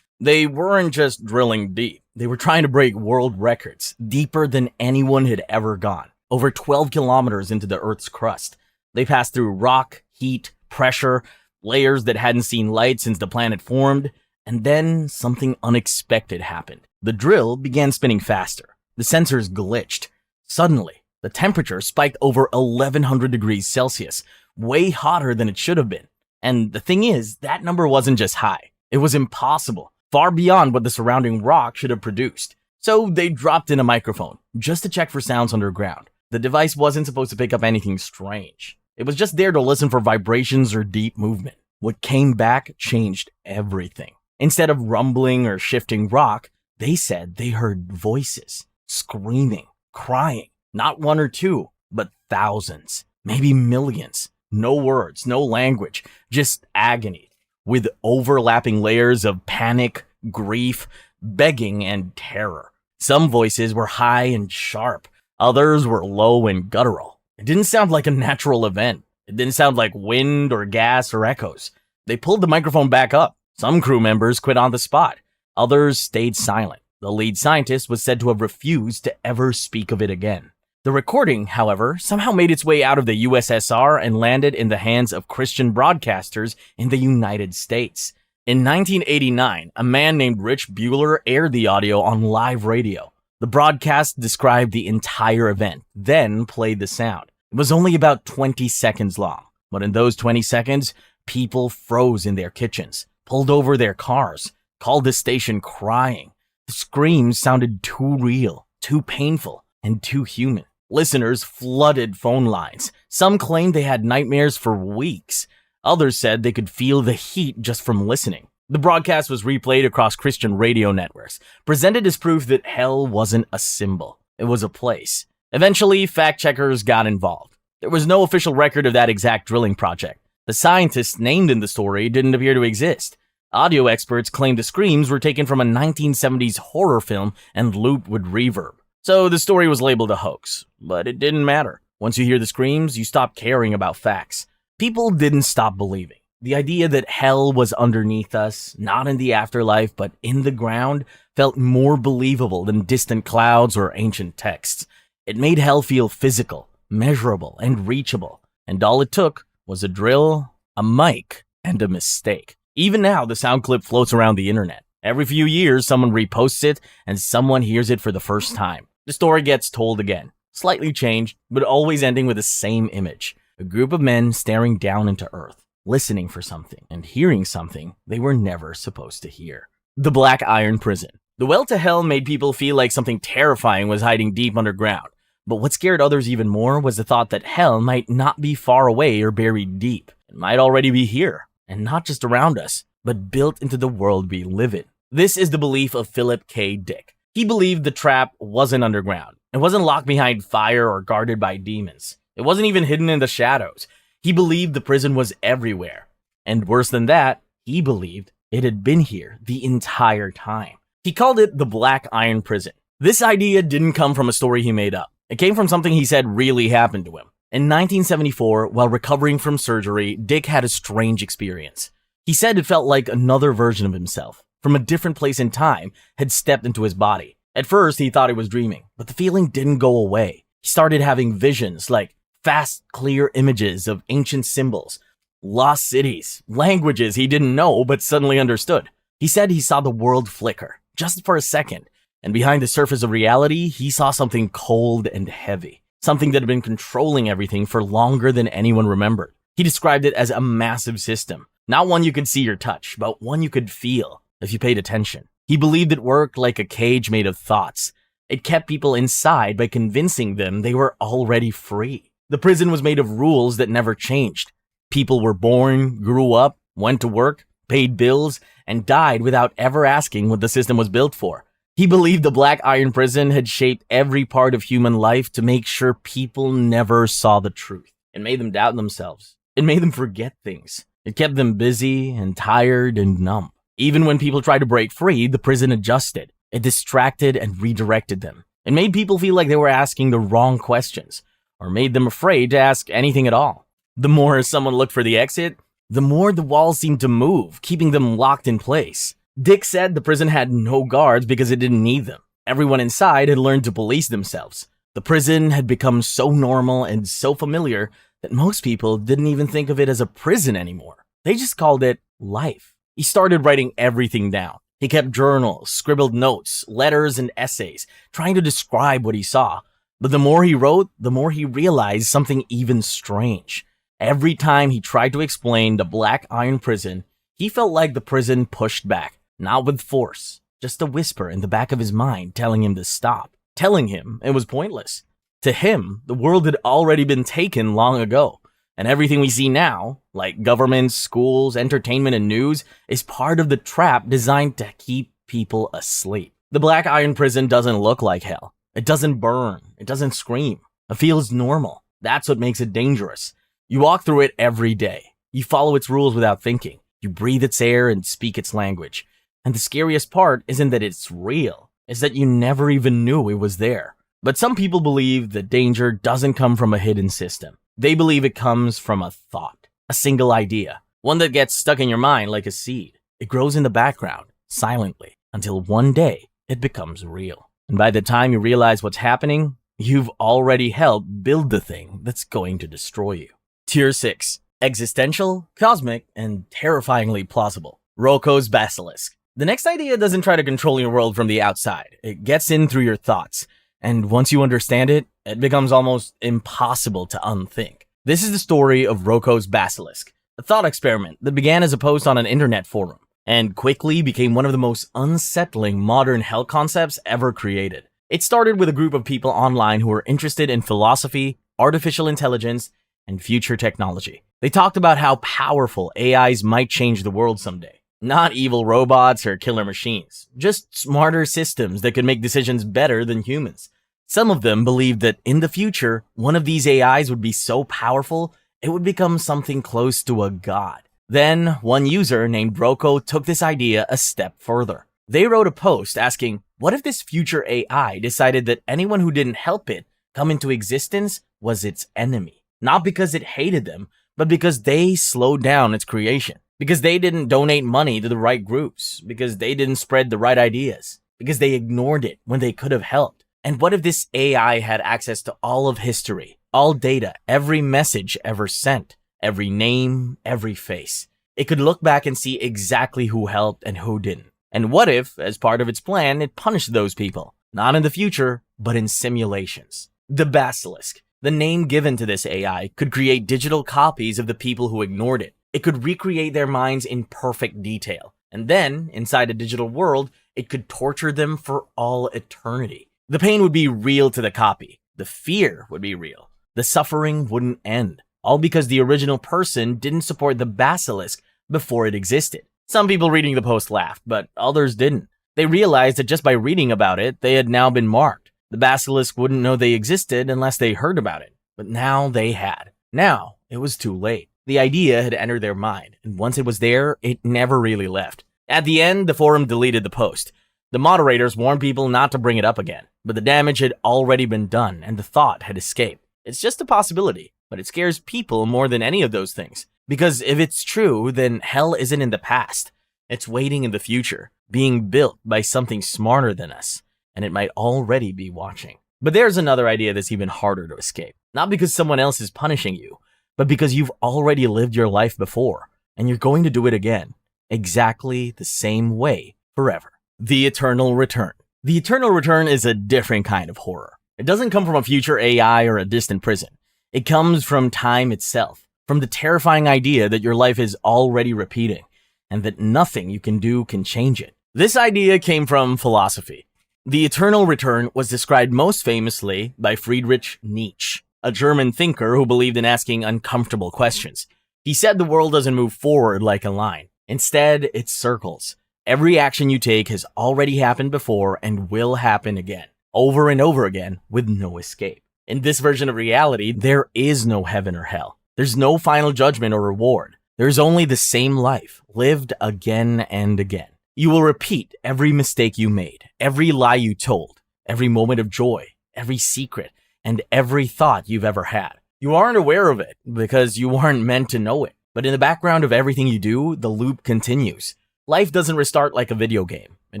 They weren't just drilling deep. They were trying to break world records, deeper than anyone had ever gone. Over 12 kilometers into the Earth's crust. They passed through rock, heat, pressure, layers that hadn't seen light since the planet formed, and then something unexpected happened. The drill began spinning faster. The sensors glitched. Suddenly, the temperature spiked over 1100 degrees Celsius, way hotter than it should have been. And the thing is, that number wasn't just high. It was impossible, far beyond what the surrounding rock should have produced. So they dropped in a microphone, just to check for sounds underground. The device wasn't supposed to pick up anything strange. It was just there to listen for vibrations or deep movement. What came back changed everything. Instead of rumbling or shifting rock, they said they heard voices, screaming, crying, not one or two, but thousands, maybe millions. No words, no language, just agony, with overlapping layers of panic, grief, begging, and terror. Some voices were high and sharp, others were low and guttural. It didn't sound like a natural event. It didn't sound like wind or gas or echoes. They pulled the microphone back up. Some crew members quit on the spot. Others stayed silent. The lead scientist was said to have refused to ever speak of it again. The recording, however, somehow made its way out of the USSR and landed in the hands of Christian broadcasters in the United States. In 1989, a man named Rich Bueller aired the audio on live radio. The broadcast described the entire event, then played the sound. It was only about 20 seconds long, but in those 20 seconds, people froze in their kitchens, pulled over their cars, called the station crying. The screams sounded too real, too painful, and too human. Listeners flooded phone lines. Some claimed they had nightmares for weeks. Others said they could feel the heat just from listening. The broadcast was replayed across Christian radio networks, presented as proof that hell wasn't a symbol. It was a place. Eventually, fact-checkers got involved. There was no official record of that exact drilling project. The scientists named in the story didn't appear to exist. Audio experts claimed the screams were taken from a 1970s horror film and looped with reverb. So the story was labeled a hoax, but it didn't matter. Once you hear the screams, you stop caring about facts. People didn't stop believing. The idea that hell was underneath us, not in the afterlife, but in the ground, felt more believable than distant clouds or ancient texts. It made hell feel physical, measurable, and reachable. And all it took was a drill, a mic, and a mistake. Even now, the sound clip floats around the internet. Every few years, someone reposts it, and someone hears it for the first time. The story gets told again, slightly changed, but always ending with the same image. A group of men staring down into Earth, listening for something, and hearing something they were never supposed to hear. The Black Iron Prison. The Well to Hell made people feel like something terrifying was hiding deep underground. But what scared others even more was the thought that hell might not be far away or buried deep. It might already be here, and not just around us, but built into the world we live in. This is the belief of Philip K. Dick. He believed the trap wasn't underground. It wasn't locked behind fire or guarded by demons. It wasn't even hidden in the shadows. He believed the prison was everywhere. And worse than that, he believed it had been here the entire time. He called it the Black Iron Prison. This idea didn't come from a story he made up. It came from something he said really happened to him. In 1974, while recovering from surgery, Dick had a strange experience. He said it felt like another version of himself, from a different place in time, had stepped into his body. At first, he thought he was dreaming, but the feeling didn't go away. He started having visions, like fast, clear images of ancient symbols, lost cities, languages he didn't know but suddenly understood. He said he saw the world flicker, just for a second, and behind the surface of reality, he saw something cold and heavy, something that had been controlling everything for longer than anyone remembered. He described it as a massive system, not one you could see or touch, but one you could feel if you paid attention. He believed it worked like a cage made of thoughts. It kept people inside by convincing them they were already free. The prison was made of rules that never changed. People were born, grew up, went to work, paid bills, and died without ever asking what the system was built for. He believed the Black Iron Prison had shaped every part of human life to make sure people never saw the truth. It made them doubt themselves. It made them forget things. It kept them busy and tired and numb. Even when people tried to break free, the prison adjusted. It distracted and redirected them. It made people feel like they were asking the wrong questions, or made them afraid to ask anything at all. The more someone looked for the exit, the more the walls seemed to move, keeping them locked in place. Dick said the prison had no guards because it didn't need them. Everyone inside had learned to police themselves. The prison had become so normal and so familiar that most people didn't even think of it as a prison anymore. They just called it life. He started writing everything down. He kept journals, scribbled notes, letters, and essays, trying to describe what he saw. But the more he wrote, the more he realized something even strange. Every time he tried to explain the Black Iron Prison, he felt like the prison pushed back. Not with force, just a whisper in the back of his mind telling him to stop, telling him it was pointless. To him, the world had already been taken long ago, and everything we see now, like governments, schools, entertainment, and news, is part of the trap designed to keep people asleep. The Black Iron Prison doesn't look like hell. It doesn't burn. It doesn't scream. It feels normal. That's what makes it dangerous. You walk through it every day. You follow its rules without thinking. You breathe its air and speak its language. And the scariest part isn't that it's real, it's that you never even knew it was there. But some people believe that danger doesn't come from a hidden system. They believe it comes from a thought, a single idea, one that gets stuck in your mind like a seed. It grows in the background, silently, until one day it becomes real. And by the time you realize what's happening, you've already helped build the thing that's going to destroy you. Tier 6. Existential, cosmic, and terrifyingly plausible. Roko's Basilisk. The next idea doesn't try to control your world from the outside. It gets in through your thoughts. And once you understand it, it becomes almost impossible to unthink. This is the story of Roko's Basilisk, a thought experiment that began as a post on an internet forum and quickly became one of the most unsettling modern hell concepts ever created. It started with a group of people online who were interested in philosophy, artificial intelligence, and future technology. They talked about how powerful AIs might change the world someday. Not evil robots or killer machines, just smarter systems that could make decisions better than humans. Some of them believed that in the future, one of these AIs would be so powerful, it would become something close to a god. Then, one user named Roko took this idea a step further. They wrote a post asking, what if this future AI decided that anyone who didn't help it come into existence was its enemy? Not because it hated them, but because they slowed down its creation. Because they didn't donate money to the right groups, because they didn't spread the right ideas, because they ignored it when they could have helped. And what if this AI had access to all of history, all data, every message ever sent, every name, every face? It could look back and see exactly who helped and who didn't. And what if, as part of its plan, it punished those people? Not in the future, but in simulations. The Basilisk, the name given to this AI, could create digital copies of the people who ignored it. It could recreate their minds in perfect detail. And then, inside a digital world, it could torture them for all eternity. The pain would be real to the copy. The fear would be real. The suffering wouldn't end. All because the original person didn't support the Basilisk before it existed. Some people reading the post laughed, but others didn't. They realized that just by reading about it, they had now been marked. The basilisk wouldn't know they existed unless they heard about it, but now they had. Now, it was too late. The idea had entered their mind, and once it was there, it never really left. At the end, the forum deleted the post. The moderators warned people not to bring it up again, but the damage had already been done, and the thought had escaped. It's just a possibility, but it scares people more than any of those things. Because if it's true, then hell isn't in the past. It's waiting in the future, being built by something smarter than us, and it might already be watching. But there's another idea that's even harder to escape. Not because someone else is punishing you, but because you've already lived your life before, and you're going to do it again, exactly the same way, forever. The Eternal Return. The Eternal Return is a different kind of horror. It doesn't come from a future AI or a distant prison. It comes from time itself, from the terrifying idea that your life is already repeating, and that nothing you can do can change it. This idea came from philosophy. The Eternal Return was described most famously by Friedrich Nietzsche, a German thinker who believed in asking uncomfortable questions. He said the world doesn't move forward like a line. Instead, it circles. Every action you take has already happened before and will happen again, over and over again, with no escape. In this version of reality, there is no heaven or hell. There's no final judgment or reward. There's only the same life, lived again and again. You will repeat every mistake you made, every lie you told, every moment of joy, every secret, and every thought you've ever had. You aren't aware of it because you weren't meant to know it. But in the background of everything you do, the loop continues. Life doesn't restart like a video game. It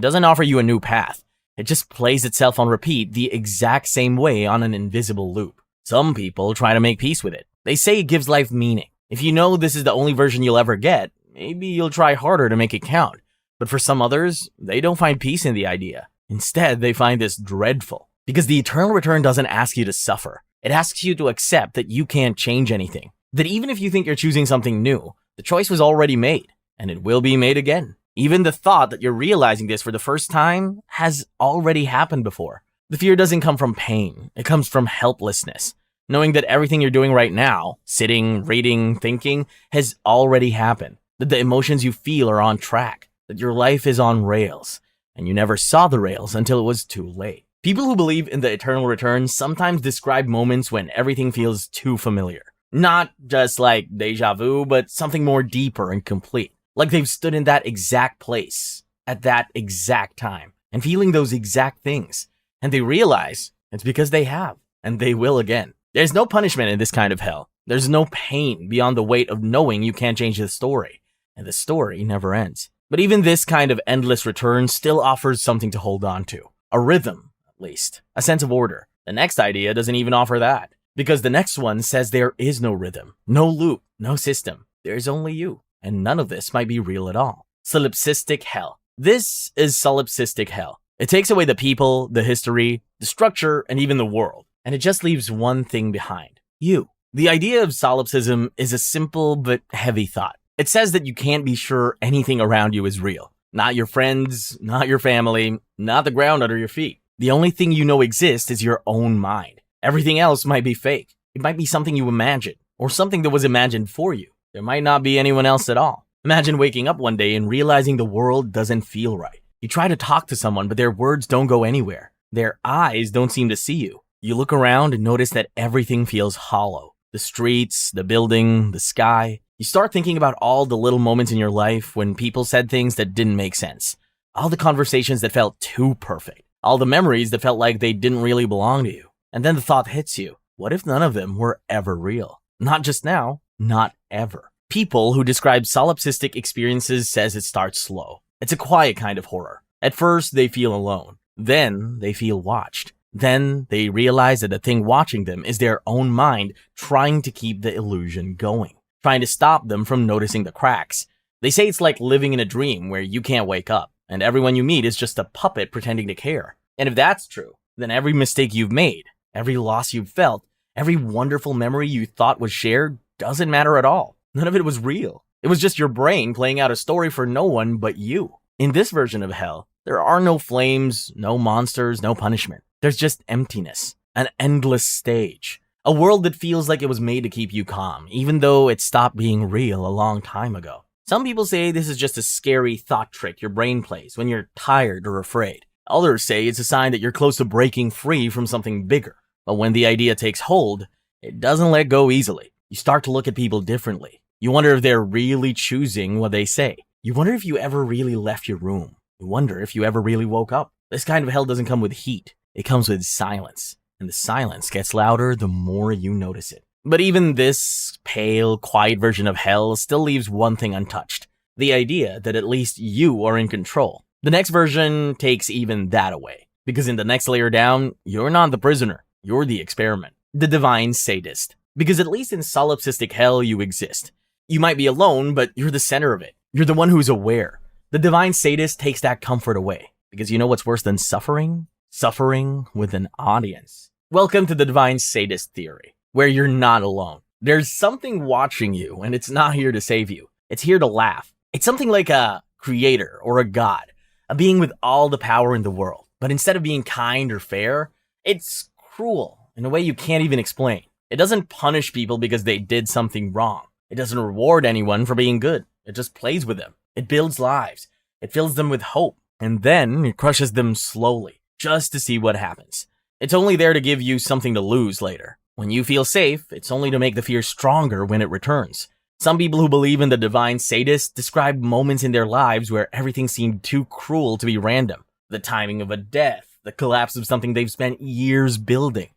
doesn't offer you a new path. It just plays itself on repeat the exact same way on an invisible loop. Some people try to make peace with it. They say it gives life meaning. If you know this is the only version you'll ever get, maybe you'll try harder to make it count. But for some others, they don't find peace in the idea. Instead, they find this dreadful. Because the Eternal Return doesn't ask you to suffer. It asks you to accept that you can't change anything. That even if you think you're choosing something new, the choice was already made, and it will be made again. Even the thought that you're realizing this for the first time has already happened before. The fear doesn't come from pain. It comes from helplessness. Knowing that everything you're doing right now, sitting, reading, thinking, has already happened. That the emotions you feel are on track. That your life is on rails, and you never saw the rails until it was too late. People who believe in the Eternal Return sometimes describe moments when everything feels too familiar. Not just like deja vu, but something more deeper and complete. Like they've stood in that exact place, at that exact time, and feeling those exact things. And they realize it's because they have, and they will again. There's no punishment in this kind of hell. There's no pain beyond the weight of knowing you can't change the story. And the story never ends. But even this kind of endless return still offers something to hold on to. A rhythm, at least. A sense of order. The next idea doesn't even offer that. Because the next one says there is no rhythm, no loop, no system. There's only you. And none of this might be real at all. Solipsistic hell. This is solipsistic hell. It takes away the people, the history, the structure, and even the world. And it just leaves one thing behind. You. The idea of solipsism is a simple but heavy thought. It says that you can't be sure anything around you is real. Not your friends, not your family, not the ground under your feet. The only thing you know exists is your own mind. Everything else might be fake. It might be something you imagined, or something that was imagined for you. There might not be anyone else at all. Imagine waking up one day and realizing the world doesn't feel right. You try to talk to someone, but their words don't go anywhere. Their eyes don't seem to see you. You look around and notice that everything feels hollow. The streets, the building, the sky. You start thinking about all the little moments in your life when people said things that didn't make sense. All the conversations that felt too perfect. All the memories that felt like they didn't really belong to you. And then the thought hits you. What if none of them were ever real? Not just now, not ever. People who describe solipsistic experiences says it starts slow. It's a quiet kind of horror. At first, they feel alone. Then, they feel watched. Then, they realize that the thing watching them is their own mind trying to keep the illusion going. Trying to stop them from noticing the cracks. They say it's like living in a dream where you can't wake up, and everyone you meet is just a puppet pretending to care. And if that's true, then every mistake you've made, every loss you've felt, every wonderful memory you thought was shared doesn't matter at all. None of it was real. It was just your brain playing out a story for no one but you. In this version of hell, there are no flames, no monsters, no punishment. There's just emptiness, an endless stage. A world that feels like it was made to keep you calm, even though it stopped being real a long time ago. Some people say this is just a scary thought trick your brain plays when you're tired or afraid. Others say it's a sign that you're close to breaking free from something bigger. But when the idea takes hold, it doesn't let go easily. You start to look at people differently. You wonder if they're really choosing what they say. You wonder if you ever really left your room. You wonder if you ever really woke up. This kind of hell doesn't come with heat. It comes with silence. And the silence gets louder the more you notice it. But even this pale, quiet version of hell still leaves one thing untouched. The idea that at least you are in control. The next version takes even that away. Because in the next layer down, you're not the prisoner. You're the experiment. The divine sadist. Because at least in solipsistic hell, you exist. You might be alone, but you're the center of it. You're the one who's aware. The divine sadist takes that comfort away. Because you know what's worse than suffering? Suffering with an audience. Welcome to the divine sadist theory, where you're not alone. There's something watching you, and it's not here to save you. It's here to laugh. It's something like a creator or a god, a being with all the power in the world. But instead of being kind or fair, it's cruel in a way you can't even explain. It doesn't punish people because they did something wrong. It doesn't reward anyone for being good. It just plays with them. It builds lives. It fills them with hope. And then it crushes them slowly, just to see what happens. It's only there to give you something to lose later. When you feel safe, it's only to make the fear stronger when it returns. Some people who believe in the divine sadist describe moments in their lives where everything seemed too cruel to be random. The timing of a death, the collapse of something they've spent years building.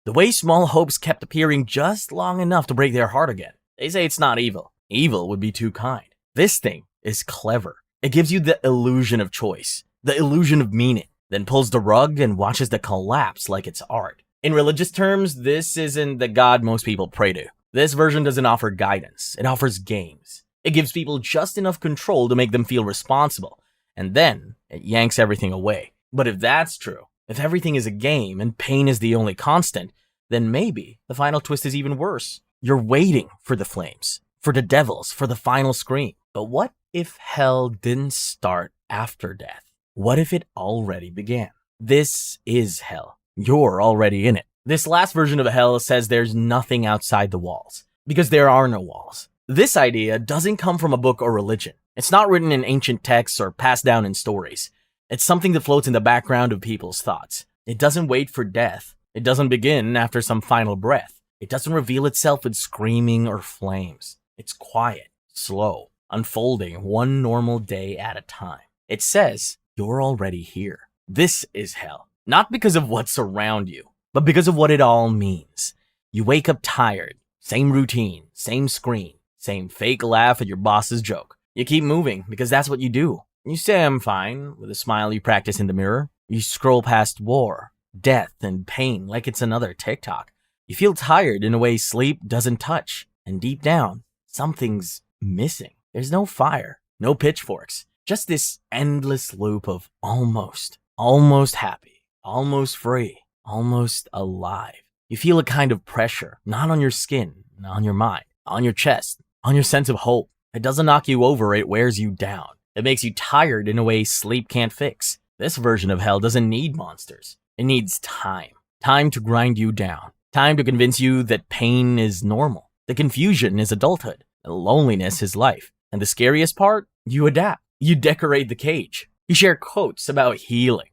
The way small hopes kept appearing just long enough to break their heart again. They say it's not evil. Evil would be too kind. This thing is clever. It gives you the illusion of choice, the illusion of meaning, then pulls the rug and watches the collapse like it's art. In religious terms, this isn't the God most people pray to. This version doesn't offer guidance. It offers games. It gives people just enough control to make them feel responsible, and then it yanks everything away. But if that's true, if everything is a game and pain is the only constant, then maybe the final twist is even worse. You're waiting for the flames, for the devils, for the final scream. But what if hell didn't start after death? What if it already began? This is hell. You're already in it. This last version of hell says there's nothing outside the walls, because there are no walls. This idea doesn't come from a book or religion. It's not written in ancient texts or passed down in stories. It's something that floats in the background of people's thoughts. It doesn't wait for death. It doesn't begin after some final breath. It doesn't reveal itself with screaming or flames. It's quiet, slow, unfolding one normal day at a time. It says, you're already here. This is hell. Not because of what's around you, but because of what it all means. You wake up tired. Same routine, same screen, same fake laugh at your boss's joke. You keep moving because that's what you do. You say I'm fine with a smile you practice in the mirror. You scroll past war, death, and pain like it's another TikTok. You feel tired in a way sleep doesn't touch. And deep down, something's missing. There's no fire, no pitchforks. Just this endless loop of almost happy, almost free, almost alive. You feel a kind of pressure, not on your skin, not on your mind, on your chest, on your sense of hope. It doesn't knock you over, it wears you down. It makes you tired in a way sleep can't fix. This version of hell doesn't need monsters. It needs time. Time to grind you down. Time to convince you that pain is normal. The confusion is adulthood. The loneliness is life. And the scariest part? You adapt. You decorate the cage. You share quotes about healing.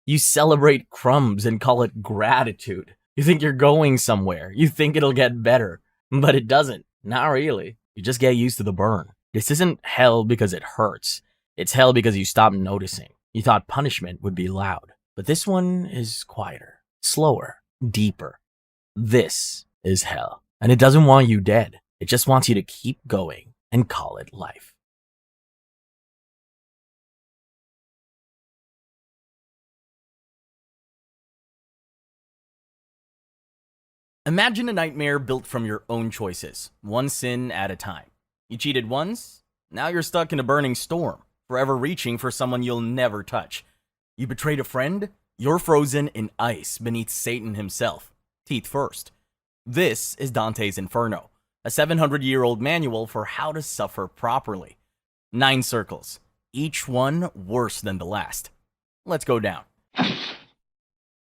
You celebrate crumbs and call it gratitude. You think you're going somewhere. You think it'll get better. But it doesn't. Not really. You just get used to the burn. This isn't hell because it hurts. It's hell because you stopped noticing. You thought punishment would be loud. But this one is quieter, slower, deeper. This is hell. And it doesn't want you dead. It just wants you to keep going and call it life. Imagine a nightmare built from your own choices, one sin at a time. You cheated once, now you're stuck in a burning storm, forever reaching for someone you'll never touch. You betrayed a friend, you're frozen in ice beneath Satan himself, teeth first. This is Dantes' Inferno, a 700-year-old manual for how to suffer properly. 9 circles, each one worse than the last. Let's go down.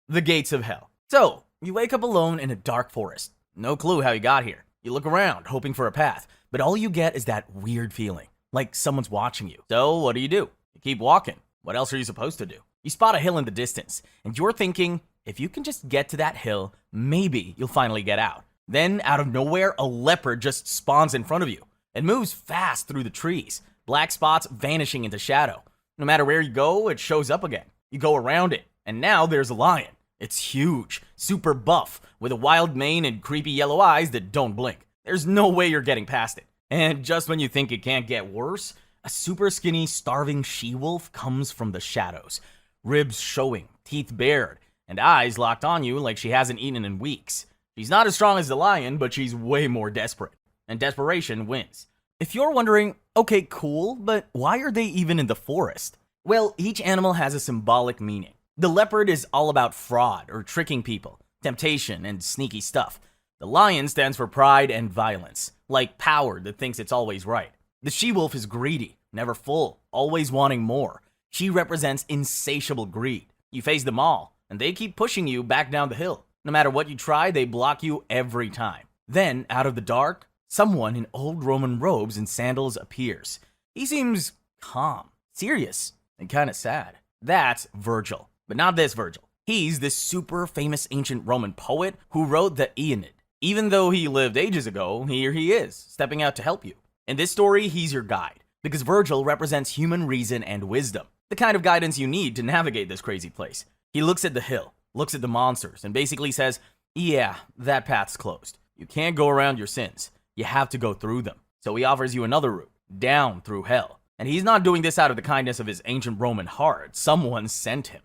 The gates of hell. So, you wake up alone in a dark forest. No clue how you got here. You look around, hoping for a path, but all you get is that weird feeling. like someone's watching you. So what do? You keep walking. What else are you supposed to do? You spot a hill in the distance, and you're thinking, if you can just get to that hill, maybe you'll finally get out. Then, out of nowhere, a leopard just spawns in front of you. It moves fast through the trees, black spots vanishing into shadow. No matter where you go, it shows up again. You go around it, and now there's a lion. It's huge, super buff, with a wild mane and creepy yellow eyes that don't blink. There's no way you're getting past it. And just when you think it can't get worse, a super skinny, starving she-wolf comes from the shadows, ribs showing, teeth bared, and eyes locked on you like she hasn't eaten in weeks. She's not as strong as the lion, but she's way more desperate. And desperation wins. If you're wondering, okay, cool, but why are they even in the forest? Well, each animal has a symbolic meaning. The leopard is all about fraud or tricking people, temptation, and sneaky stuff. The lion stands for pride and violence, like power that thinks it's always right. The she-wolf is greedy, never full, always wanting more. She represents insatiable greed. You face them all, and they keep pushing you back down the hill. No matter what you try, they block you every time. Then, out of the dark, someone in old Roman robes and sandals appears. He seems calm, serious, and kind of sad. That's Virgil, but not this Virgil. He's this super famous ancient Roman poet who wrote the Aeneid. Even though he lived ages ago, here he is, stepping out to help you. In this story, he's your guide, because Virgil represents human reason and wisdom, the kind of guidance you need to navigate this crazy place. He looks at the hill, looks at the monsters, and basically says, yeah, that path's closed. You can't go around your sins. You have to go through them. So he offers you another route, down through hell. And he's not doing this out of the kindness of his ancient Roman heart. Someone sent him.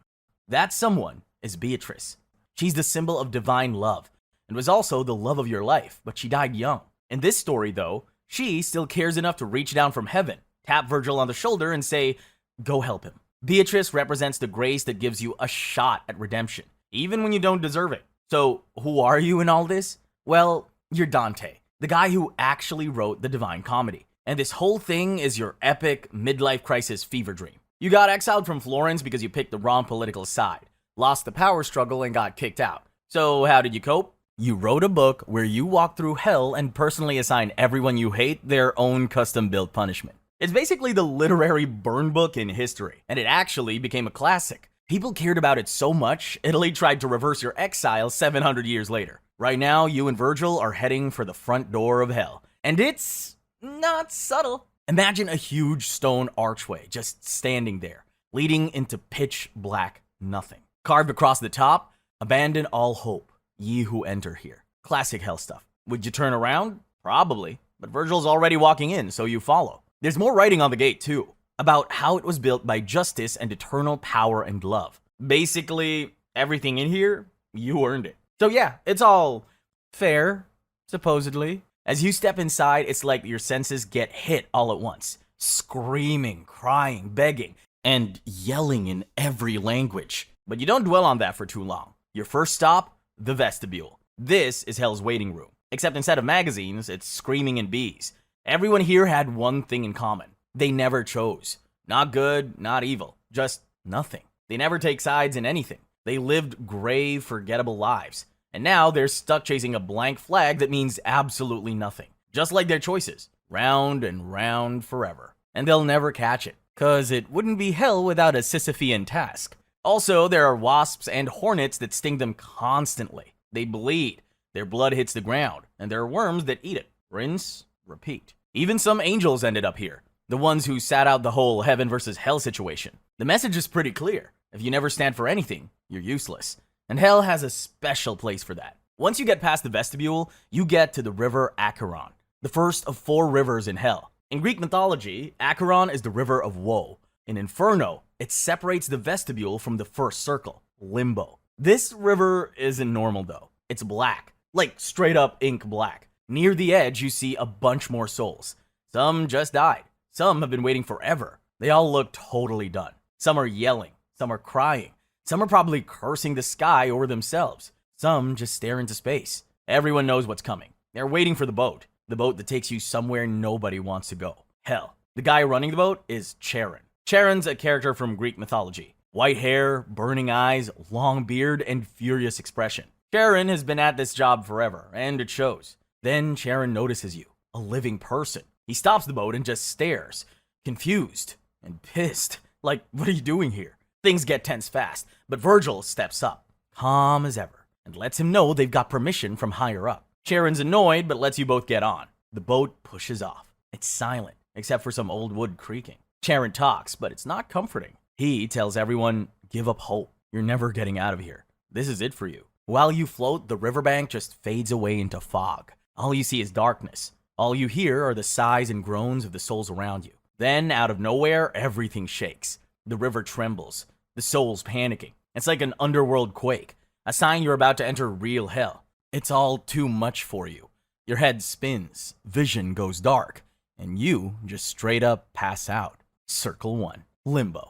That someone is Beatrice. She's the symbol of divine love, and was also the love of your life, but she died young. In this story, though, she still cares enough to reach down from heaven, tap Virgil on the shoulder, and say, go help him. Beatrice represents the grace that gives you a shot at redemption, even when you don't deserve it. So, who are you in all this? Well, you're Dante, the guy who actually wrote the Divine Comedy. And this whole thing is your epic midlife crisis fever dream. You got exiled from Florence because you picked the wrong political side, lost the power struggle, and got kicked out. So how did you cope? You wrote a book where you walk through hell and personally assign everyone you hate their own custom-built punishment. It's basically the literary burn book in history, and it actually became a classic. People cared about it so much, Italy tried to reverse your exile 700 years later. Right now, you and Virgil are heading for the front door of hell, and it's not subtle. Imagine a huge stone archway just standing there, leading into pitch black nothing. Carved across the top, abandon all hope, ye who enter here. Classic hell stuff. Would you turn around? Probably, but Virgil's already walking in, so you follow. There's more writing on the gate too, about how it was built by justice and eternal power and love. Basically, everything in here, you earned it. So yeah, it's all fair, supposedly. As you step inside, it's like your senses get hit all at once. Screaming, crying, begging, and yelling in every language. But you don't dwell on that for too long. Your first stop, the vestibule. This is hell's waiting room. Except instead of magazines, it's screaming and bees. Everyone here had one thing in common. They never chose. Not good, not evil. Just nothing. They never take sides in anything. They lived gray, forgettable lives. And now they're stuck chasing a blank flag that means absolutely nothing. Just like their choices. Round and round forever. And they'll never catch it. 'Cause it wouldn't be hell without a Sisyphean task. Also, there are wasps and hornets that sting them constantly. They bleed. Their blood hits the ground. And there are worms that eat it. Rinse, repeat. Even some angels ended up here. The ones who sat out the whole heaven versus hell situation. The message is pretty clear. If you never stand for anything, you're useless. And hell has a special place for that. Once you get past the vestibule, you get to the river Acheron, the first of 4 rivers in hell. In Greek mythology, Acheron is the river of woe. In Inferno, it separates the vestibule from the first circle, Limbo. This river isn't normal though. It's black, like straight up ink black. Near the edge, you see a bunch more souls. Some just died. Some have been waiting forever. They all look totally done. Some are yelling. Some are crying. Some are probably cursing the sky or themselves. Some just stare into space. Everyone knows what's coming. They're waiting for the boat that takes you somewhere nobody wants to go. Hell. The guy running the boat is Charon. Charon's a character from Greek mythology. White hair, burning eyes, long beard, and furious expression. Charon has been at this job forever, and it shows. Then Charon notices you, a living person. He stops the boat and just stares, confused and pissed. Like, what are you doing here? Things get tense fast, but Virgil steps up, calm as ever, and lets him know they've got permission from higher up. Charon's annoyed, but lets you both get on. The boat pushes off. It's silent, except for some old wood creaking. Charon talks, but it's not comforting. He tells everyone, give up hope. You're never getting out of here. This is it for you. While you float, the riverbank just fades away into fog. All you see is darkness. All you hear are the sighs and groans of the souls around you. Then, out of nowhere, everything shakes. The river trembles. The souls panicking. It's like an underworld quake, a sign you're about to enter real hell. It's all too much for you. Your head spins, vision goes dark, and you just straight up pass out. Circle 1. Limbo.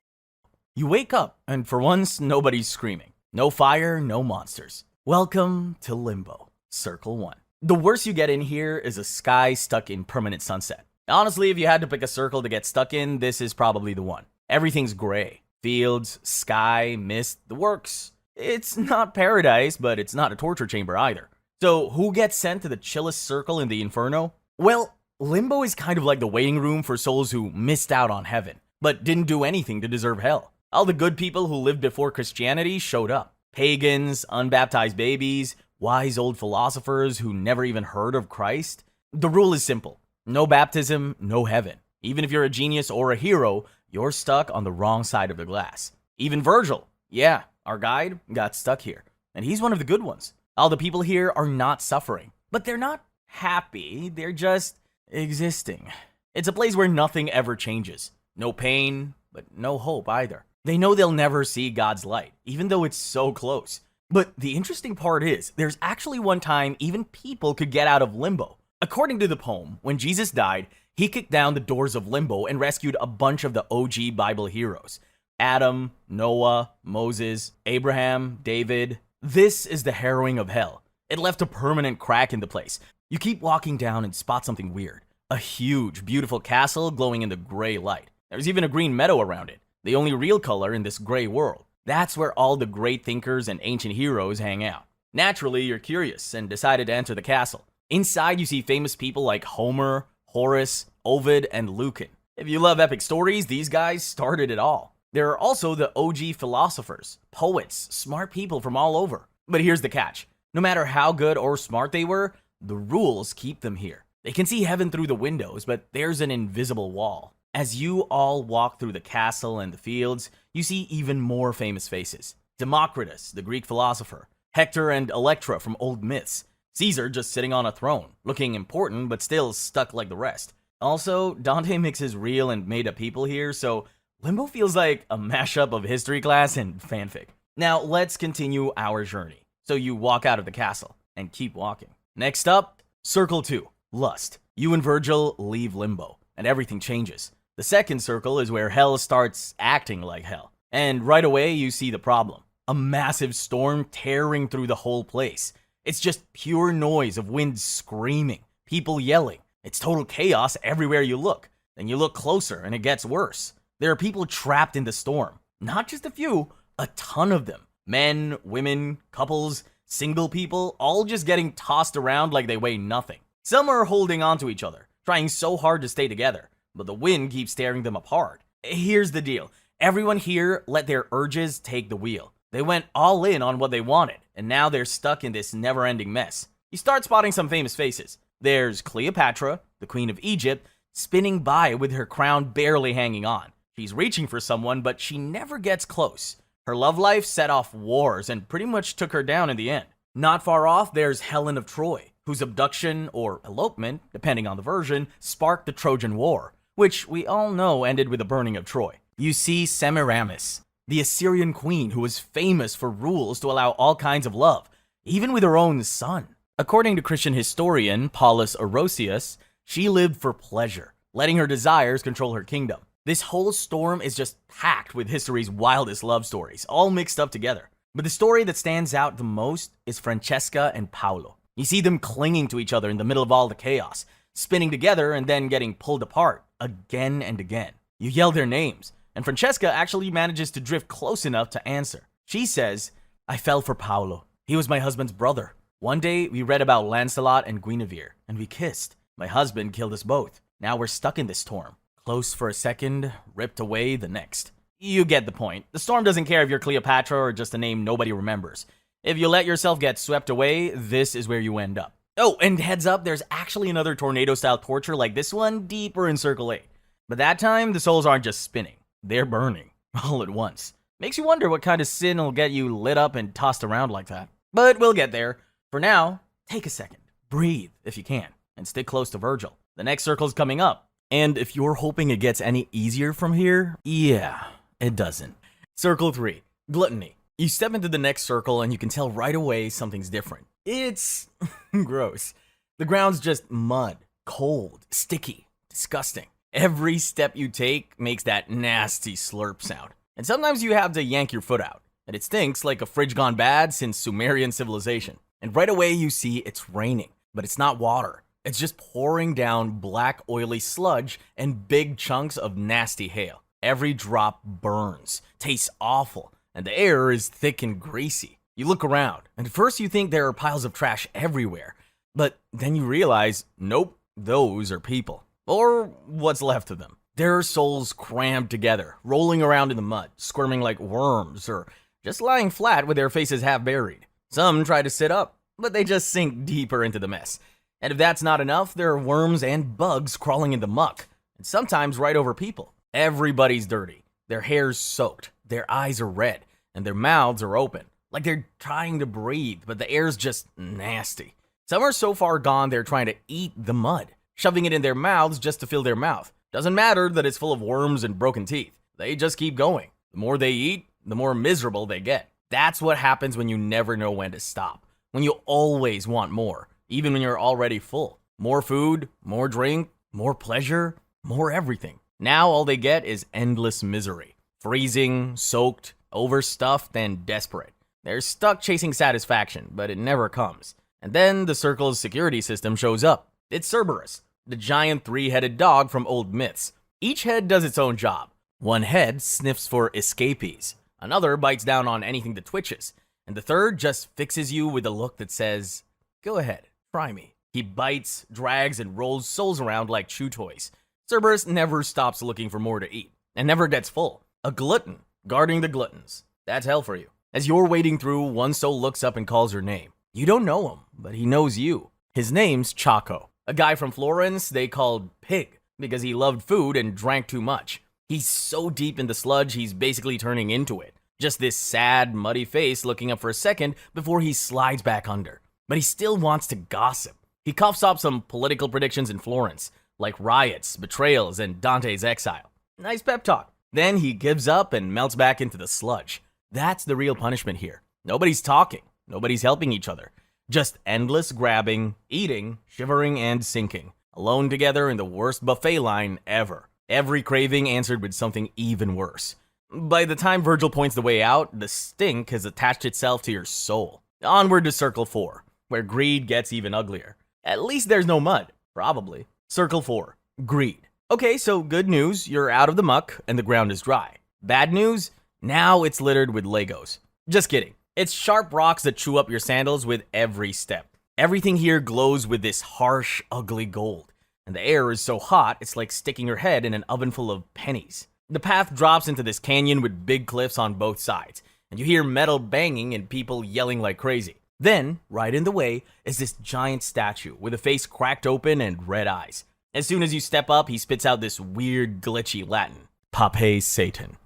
You wake up, and for once, nobody's screaming. No fire, no monsters. Welcome to Limbo. Circle 1. The worst you get in here is a sky stuck in permanent sunset. Honestly, if you had to pick a circle to get stuck in, this is probably the one. Everything's gray. Fields, sky, mist, the works. It's not paradise, but it's not a torture chamber either. So who gets sent to the chillest circle in the inferno? Well, Limbo is kind of like the waiting room for souls who missed out on heaven, but didn't do anything to deserve hell. All the good people who lived before Christianity showed up. Pagans, unbaptized babies, wise old philosophers who never even heard of Christ. The rule is simple. No baptism, no heaven. Even if you're a genius or a hero, you're stuck on the wrong side of the glass. Even Virgil, yeah, our guide, got stuck here. And he's one of the good ones. All the people here are not suffering. But they're not happy, they're just existing. It's a place where nothing ever changes. No pain, but no hope either. They know they'll never see God's light, even though it's so close. But the interesting part is, there's actually one time even people could get out of limbo. According to the poem, when Jesus died, he kicked down the doors of limbo and rescued a bunch of the OG Bible heroes. Adam, Noah, Moses, Abraham, David. This is the harrowing of hell. It left a permanent crack in the place. You keep walking down and spot something weird. A huge, beautiful castle glowing in the gray light. There's even a green meadow around it, the only real color in this gray world. That's where all the great thinkers and ancient heroes hang out. Naturally, you're curious and decided to enter the castle. Inside, you see famous people like Homer, Horace, Ovid, and Lucan. If you love epic stories, these guys started it all. There are also the OG philosophers, poets, smart people from all over. But here's the catch. No matter how good or smart they were, the rules keep them here. They can see heaven through the windows, but there's an invisible wall. As you all walk through the castle and the fields, you see even more famous faces. Democritus, the Greek philosopher, Hector and Electra from old myths, Caesar just sitting on a throne, looking important but still stuck like the rest. Also, Dante mixes real and made-up people here, so Limbo feels like a mashup of history class and fanfic. Now, let's continue our journey. So you walk out of the castle and keep walking. Next up, Circle 2, Lust. You and Virgil leave Limbo, and everything changes. The second circle is where hell starts acting like hell. And right away, you see the problem. A massive storm tearing through the whole place. It's just pure noise of wind screaming, people yelling. It's total chaos everywhere you look. Then you look closer and it gets worse. There are people trapped in the storm. Not just a few, a ton of them. Men, women, couples, single people, all just getting tossed around like they weigh nothing. Some are holding on to each other, trying so hard to stay together, but the wind keeps tearing them apart. Here's the deal. Everyone here let their urges take the wheel. They went all in on what they wanted, and now they're stuck in this never-ending mess. You start spotting some famous faces. There's Cleopatra, the Queen of Egypt, spinning by with her crown barely hanging on. She's reaching for someone, but she never gets close. Her love life set off wars and pretty much took her down in the end. Not far off, there's Helen of Troy, whose abduction, or elopement, depending on the version, sparked the Trojan War, which we all know ended with the burning of Troy. You see Semiramis, the Assyrian queen who was famous for rules to allow all kinds of love, even with her own son. According to Christian historian Paulus Orosius, she lived for pleasure, letting her desires control her kingdom. This whole storm is just packed with history's wildest love stories, all mixed up together. But the story that stands out the most is Francesca and Paolo. You see them clinging to each other in the middle of all the chaos, spinning together and then getting pulled apart again and again. You yell their names, and Francesca actually manages to drift close enough to answer. She says, "I fell for Paolo. He was my husband's brother. One day we read about Lancelot and Guinevere, and we kissed. My husband killed us both. Now we're stuck in this storm. Close for a second, ripped away the next. You get the point. The storm doesn't care if you're Cleopatra or just a name nobody remembers. If you let yourself get swept away, this is where you end up. Oh, and heads up, there's actually another tornado-style torture like this one deeper in Circle 8. But that time, the souls aren't just spinning. They're burning. All at once. Makes you wonder what kind of sin will get you lit up and tossed around like that. But we'll get there. For now, take a second. Breathe, if you can. And stick close to Virgil. The next circle's coming up. And if you're hoping it gets any easier from here, yeah, it doesn't. Circle 3. Gluttony. You step into the next circle and you can tell right away something's different. It's gross. The ground's just mud, cold, sticky, disgusting. Every step you take makes that nasty slurp sound. And sometimes you have to yank your foot out. And it stinks like a fridge gone bad since Sumerian civilization. And right away you see it's raining, but it's not water. It's just pouring down black oily sludge and big chunks of nasty hail. Every drop burns, tastes awful, and the air is thick and greasy. You look around, and at first you think there are piles of trash everywhere. But then you realize, nope, those are people. Or what's left of them. Their souls crammed together, rolling around in the mud, squirming like worms, or just lying flat with their faces half buried. Some try to sit up, but they just sink deeper into the mess. And if that's not enough, there are worms and bugs crawling in the muck, and sometimes right over people. Everybody's dirty. Their hair's soaked, their eyes are red, and their mouths are open. Like they're trying to breathe, but the air's just nasty. Some are so far gone they're trying to eat the mud, shoving it in their mouths just to fill their mouth. Doesn't matter that it's full of worms and broken teeth. They just keep going. The more they eat, the more miserable they get. That's what happens when you never know when to stop. When you always want more, even when you're already full. More food, more drink, more pleasure, more everything. Now all they get is endless misery. Freezing, soaked, overstuffed, and desperate. They're stuck chasing satisfaction, but it never comes. And then the circle's security system shows up. It's Cerberus, the giant three-headed dog from old myths. Each head does its own job. One head sniffs for escapees. Another bites down on anything that twitches. And the third just fixes you with a look that says, go ahead, try me. He bites, drags, and rolls souls around like chew toys. Cerberus never stops looking for more to eat, and never gets full. A glutton, guarding the gluttons. That's hell for you. As you're wading through, one soul looks up and calls your name. You don't know him, but he knows you. His name's Chaco, a guy from Florence they called Pig, because he loved food and drank too much. He's so deep in the sludge, he's basically turning into it. Just this sad, muddy face looking up for a second before he slides back under. But he still wants to gossip. He coughs up some political predictions in Florence, like riots, betrayals, and Dantes' exile. Nice pep talk. Then he gives up and melts back into the sludge. That's the real punishment here. Nobody's talking. Nobody's helping each other. Just endless grabbing, eating, shivering, and sinking. Alone together in the worst buffet line ever. Every craving answered with something even worse. By the time Virgil points the way out, the stink has attached itself to your soul. Onward to Circle 4, where greed gets even uglier. At least there's no mud. Probably. Circle 4. Greed. Okay, so good news, you're out of the muck and the ground is dry. Bad news? Now it's littered with Legos. Just kidding. It's sharp rocks that chew up your sandals with every step. Everything here glows with this harsh, ugly gold. And the air is so hot, it's like sticking your head in an oven full of pennies. The path drops into this canyon with big cliffs on both sides, and you hear metal banging and people yelling like crazy. Then, right in the way, is this giant statue with a face cracked open and red eyes. As soon as you step up, he spits out this weird, glitchy Latin. Pape Satan.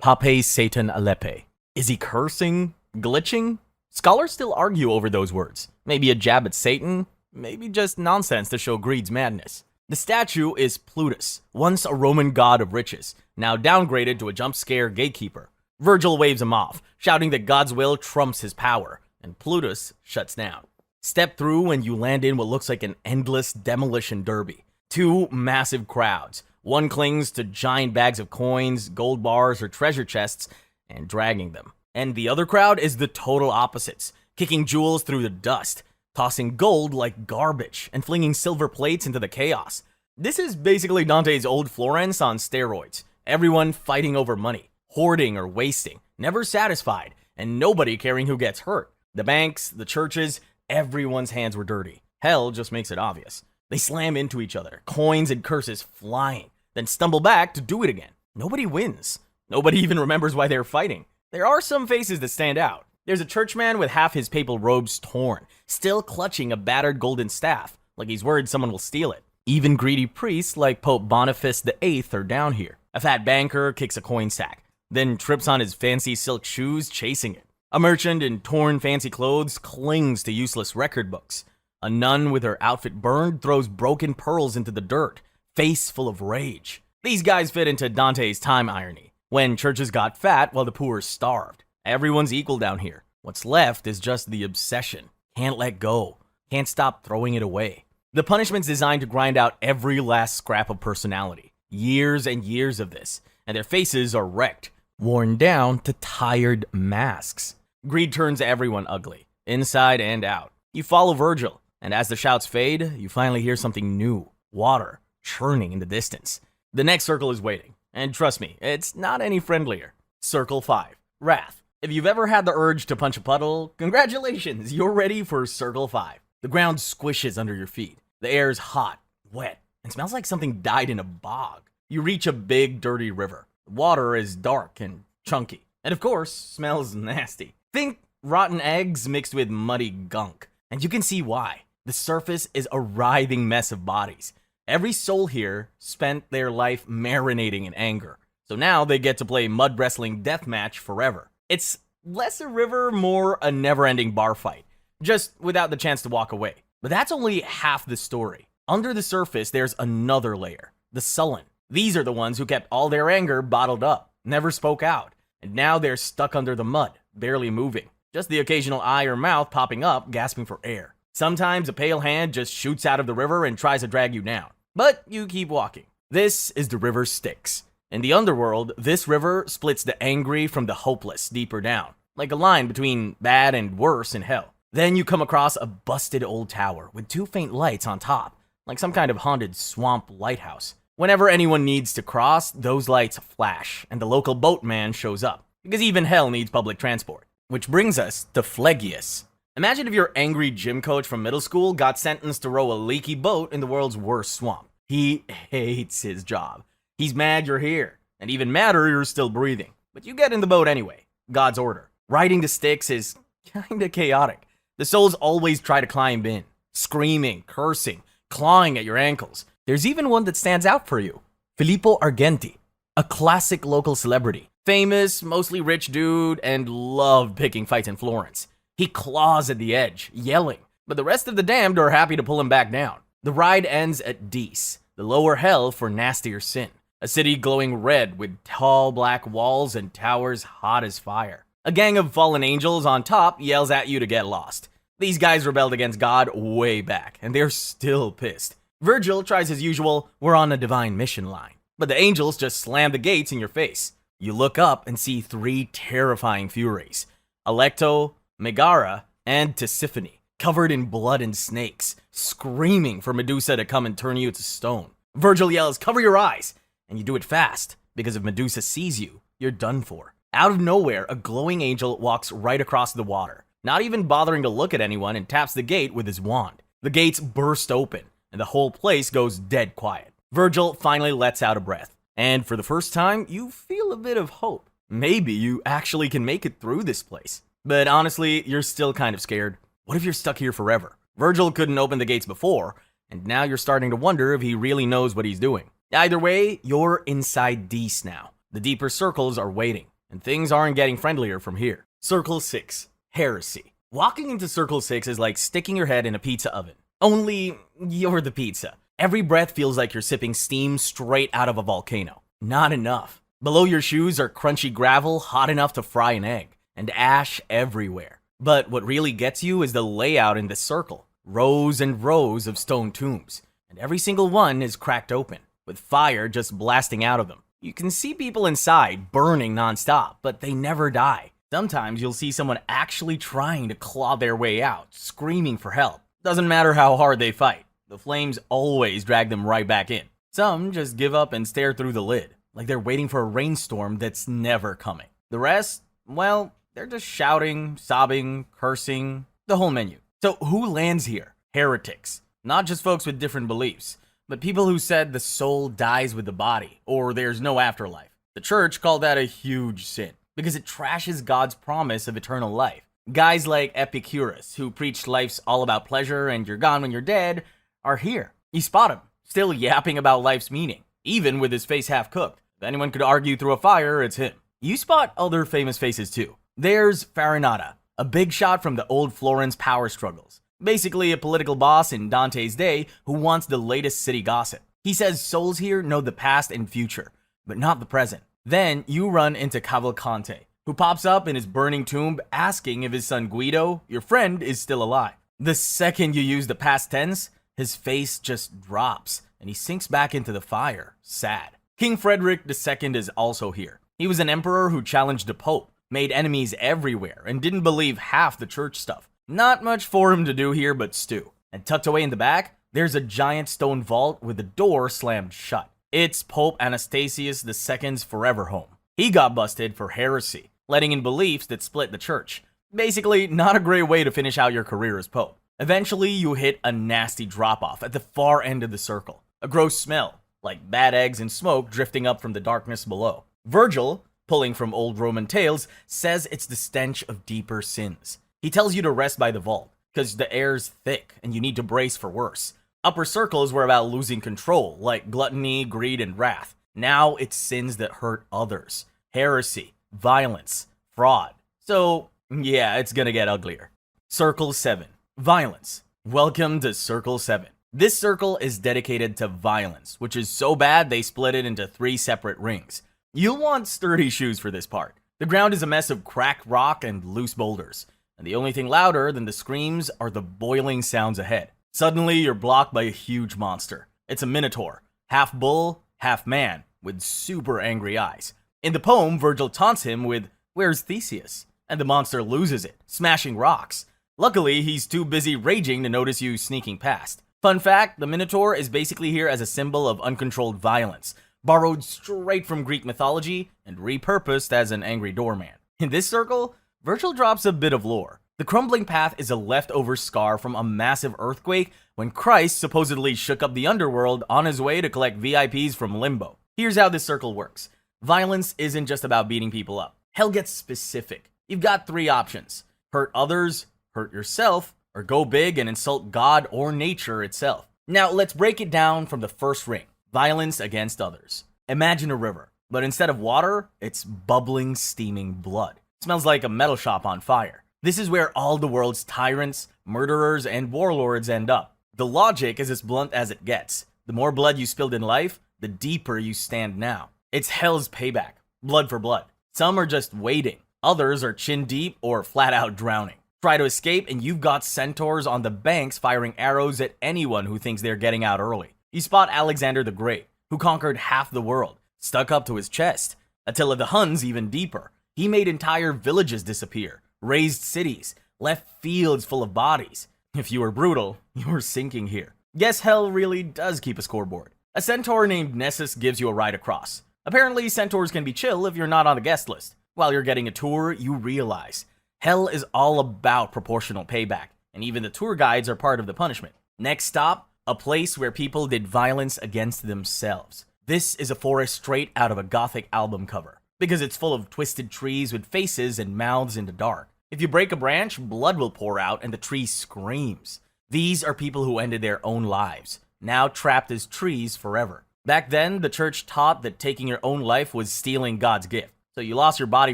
Pape Satan Alepe. Is he cursing? Glitching? Scholars still argue over those words. Maybe a jab at Satan? Maybe just nonsense to show greed's madness. The statue is Plutus, once a Roman god of riches, now downgraded to a jump scare gatekeeper. Virgil waves him off, shouting that God's will trumps his power, and Plutus shuts down. Step through and you land in what looks like an endless demolition derby. Two massive crowds. One clings to giant bags of coins, gold bars, or treasure chests, and dragging them. And the other crowd is the total opposites, kicking jewels through the dust, tossing gold like garbage, and flinging silver plates into the chaos. This is basically Dante's old Florence on steroids. Everyone fighting over money, hoarding or wasting, never satisfied, and nobody caring who gets hurt. The banks, the churches, everyone's hands were dirty. Hell just makes it obvious. They slam into each other, coins and curses flying, then stumble back to do it again. Nobody wins. Nobody even remembers why they were fighting. There are some faces that stand out. There's a churchman with half his papal robes torn, still clutching a battered golden staff, like he's worried someone will steal it. Even greedy priests like Pope Boniface VIII are down here. A fat banker kicks a coin sack, then trips on his fancy silk shoes chasing it. A merchant in torn fancy clothes clings to useless record books. A nun with her outfit burned throws broken pearls into the dirt, face full of rage. These guys fit into Dantes' time irony, when churches got fat while the poor starved. Everyone's equal down here. What's left is just the obsession. Can't let go. Can't stop throwing it away. The punishment's designed to grind out every last scrap of personality. Years and years of this, and their faces are wrecked, worn down to tired masks. Greed turns everyone ugly, inside and out. You follow Virgil, and as the shouts fade, you finally hear something new. Water, churning in the distance. The next circle is waiting, and trust me, it's not any friendlier. Circle 5, Wrath. If you've ever had the urge to punch a puddle, congratulations, you're ready for Circle 5. The ground squishes under your feet. The air's hot, wet, and smells like something died in a bog. You reach a big, dirty river. The water is dark and chunky, and of course, smells nasty. Think rotten eggs mixed with muddy gunk, and you can see why. The surface is a writhing mess of bodies. Every soul here spent their life marinating in anger, so now they get to play mud wrestling deathmatch forever. It's less a river, more a never-ending bar fight, just without the chance to walk away. But that's only half the story. Under the surface, there's another layer, the sullen. These are the ones who kept all their anger bottled up, never spoke out, and now they're stuck under the mud, barely moving. Just the occasional eye or mouth popping up, gasping for air. Sometimes a pale hand just shoots out of the river and tries to drag you down. But you keep walking. This is the river Styx. In the underworld, this river splits the angry from the hopeless deeper down, like a line between bad and worse in hell. Then you come across a busted old tower with 2 faint lights on top, like some kind of haunted swamp lighthouse. Whenever anyone needs to cross, those lights flash, and the local boatman shows up, because even hell needs public transport. Which brings us to Phlegius. Imagine if your angry gym coach from middle school got sentenced to row a leaky boat in the world's worst swamp. He hates his job. He's mad you're here, and even madder you're still breathing. But you get in the boat anyway. God's order. Riding the Styx is kinda chaotic. The souls always try to climb in, screaming, cursing, clawing at your ankles. There's even one that stands out for you. Filippo Argenti, a classic local celebrity. Famous, mostly rich dude, and loved picking fights in Florence. He claws at the edge, yelling, but the rest of the damned are happy to pull him back down. The ride ends at Dis, the lower hell for nastier sin. A city glowing red with tall black walls and towers hot as fire. A gang of fallen angels on top yells at you to get lost. These guys rebelled against God way back, and they're still pissed. Virgil tries his usual, we're on a divine mission line, but the angels just slam the gates in your face. You look up and see 3 terrifying Furies, Alecto, Megara, and Tisiphone, covered in blood and snakes, screaming for Medusa to come and turn you to stone. Virgil yells, cover your eyes, and you do it fast, because if Medusa sees you, you're done for. Out of nowhere, a glowing angel walks right across the water, not even bothering to look at anyone, and taps the gate with his wand. The gates burst open, and the whole place goes dead quiet. Virgil finally lets out a breath, and for the first time, you feel a bit of hope. Maybe you actually can make it through this place. But honestly, you're still kind of scared. What if you're stuck here forever? Virgil couldn't open the gates before, and now you're starting to wonder if he really knows what he's doing. Either way, you're inside Dis now. The deeper circles are waiting, and things aren't getting friendlier from here. Circle 6, Heresy. Walking into Circle 6 is like sticking your head in a pizza oven. Only you're the pizza. Every breath feels like you're sipping steam straight out of a volcano. Not enough. Below your shoes are crunchy gravel hot enough to fry an egg, and ash everywhere. But what really gets you is the layout in this circle. Rows and rows of stone tombs, and every single one is cracked open, with fire just blasting out of them. You can see people inside burning nonstop, but they never die. Sometimes you'll see someone actually trying to claw their way out, screaming for help. Doesn't matter how hard they fight, the flames always drag them right back in. Some just give up and stare through the lid, like they're waiting for a rainstorm that's never coming. The rest, well, they're just shouting, sobbing, cursing, the whole menu. So who lands here? Heretics. Not just folks with different beliefs, but people who said the soul dies with the body, or there's no afterlife. The church called that a huge sin, because it trashes God's promise of eternal life. Guys like Epicurus, who preached life's all about pleasure and you're gone when you're dead, are here. You spot him, still yapping about life's meaning, even with his face half cooked. If anyone could argue through a fire, it's him. You spot other famous faces too. There's Farinata, a big shot from the old Florence power struggles. Basically a political boss in Dante's day who wants the latest city gossip. He says souls here know the past and future, but not the present. Then you run into Cavalcante, who pops up in his burning tomb asking if his son Guido, your friend, is still alive. The second you use the past tense, his face just drops and he sinks back into the fire, sad. King Frederick II is also here. He was an emperor who challenged the Pope, made enemies everywhere, and didn't believe half the church stuff. Not much for him to do here but stew. And tucked away in the back, there's a giant stone vault with the door slammed shut. It's Pope Anastasius II's forever home. He got busted for heresy, letting in beliefs that split the church. Basically, not a great way to finish out your career as Pope. Eventually, you hit a nasty drop-off at the far end of the circle. A gross smell, like bad eggs and smoke drifting up from the darkness below. Virgil, pulling from old Roman tales, says it's the stench of deeper sins. He tells you to rest by the vault, because the air's thick and you need to brace for worse. Upper circles were about losing control, like gluttony, greed, and wrath. Now it's sins that hurt others. Heresy, violence, fraud. So, yeah, it's gonna get uglier. Circle 7. Violence. Welcome to Circle 7. This circle is dedicated to violence, which is so bad they split it into 3 separate rings. You'll want sturdy shoes for this part. The ground is a mess of cracked rock and loose boulders, and the only thing louder than the screams are the boiling sounds ahead. Suddenly, you're blocked by a huge monster. It's a minotaur, half bull, half man, with super angry eyes. In the poem, Virgil taunts him with, "Where's Theseus?" And the monster loses it, smashing rocks. Luckily, he's too busy raging to notice you sneaking past. Fun fact, the minotaur is basically here as a symbol of uncontrolled violence, borrowed straight from Greek mythology and repurposed as an angry doorman. In this circle, Virgil drops a bit of lore. The crumbling path is a leftover scar from a massive earthquake when Christ supposedly shook up the underworld on his way to collect VIPs from Limbo. Here's how this circle works. Violence isn't just about beating people up. Hell gets specific. You've got 3 options. Hurt others, hurt yourself, or go big and insult God or nature itself. Now let's break it down from the first ring. Violence against others. Imagine a river, but instead of water, it's bubbling, steaming blood. It smells like a metal shop on fire. This is where all the world's tyrants, murderers, and warlords end up. The logic is as blunt as it gets. The more blood you spilled in life, the deeper you stand now. It's hell's payback, blood for blood. Some are just waiting. Others are chin deep or flat out drowning. Try to escape and you've got centaurs on the banks firing arrows at anyone who thinks they're getting out early. You spot Alexander the Great, who conquered half the world, stuck up to his chest. Attila the Hun's even deeper. He made entire villages disappear, razed cities, left fields full of bodies. If you were brutal, you were sinking here. Guess hell really does keep a scoreboard. A centaur named Nessus gives you a ride across. Apparently, centaurs can be chill if you're not on the guest list. While you're getting a tour, you realize hell is all about proportional payback, and even the tour guides are part of the punishment. Next stop, a place where people did violence against themselves. This is a forest straight out of a gothic album cover, because it's full of twisted trees with faces and mouths in the dark. If you break a branch, blood will pour out and the tree screams. These are people who ended their own lives, now trapped as trees forever. Back then, the church taught that taking your own life was stealing God's gift, so you lost your body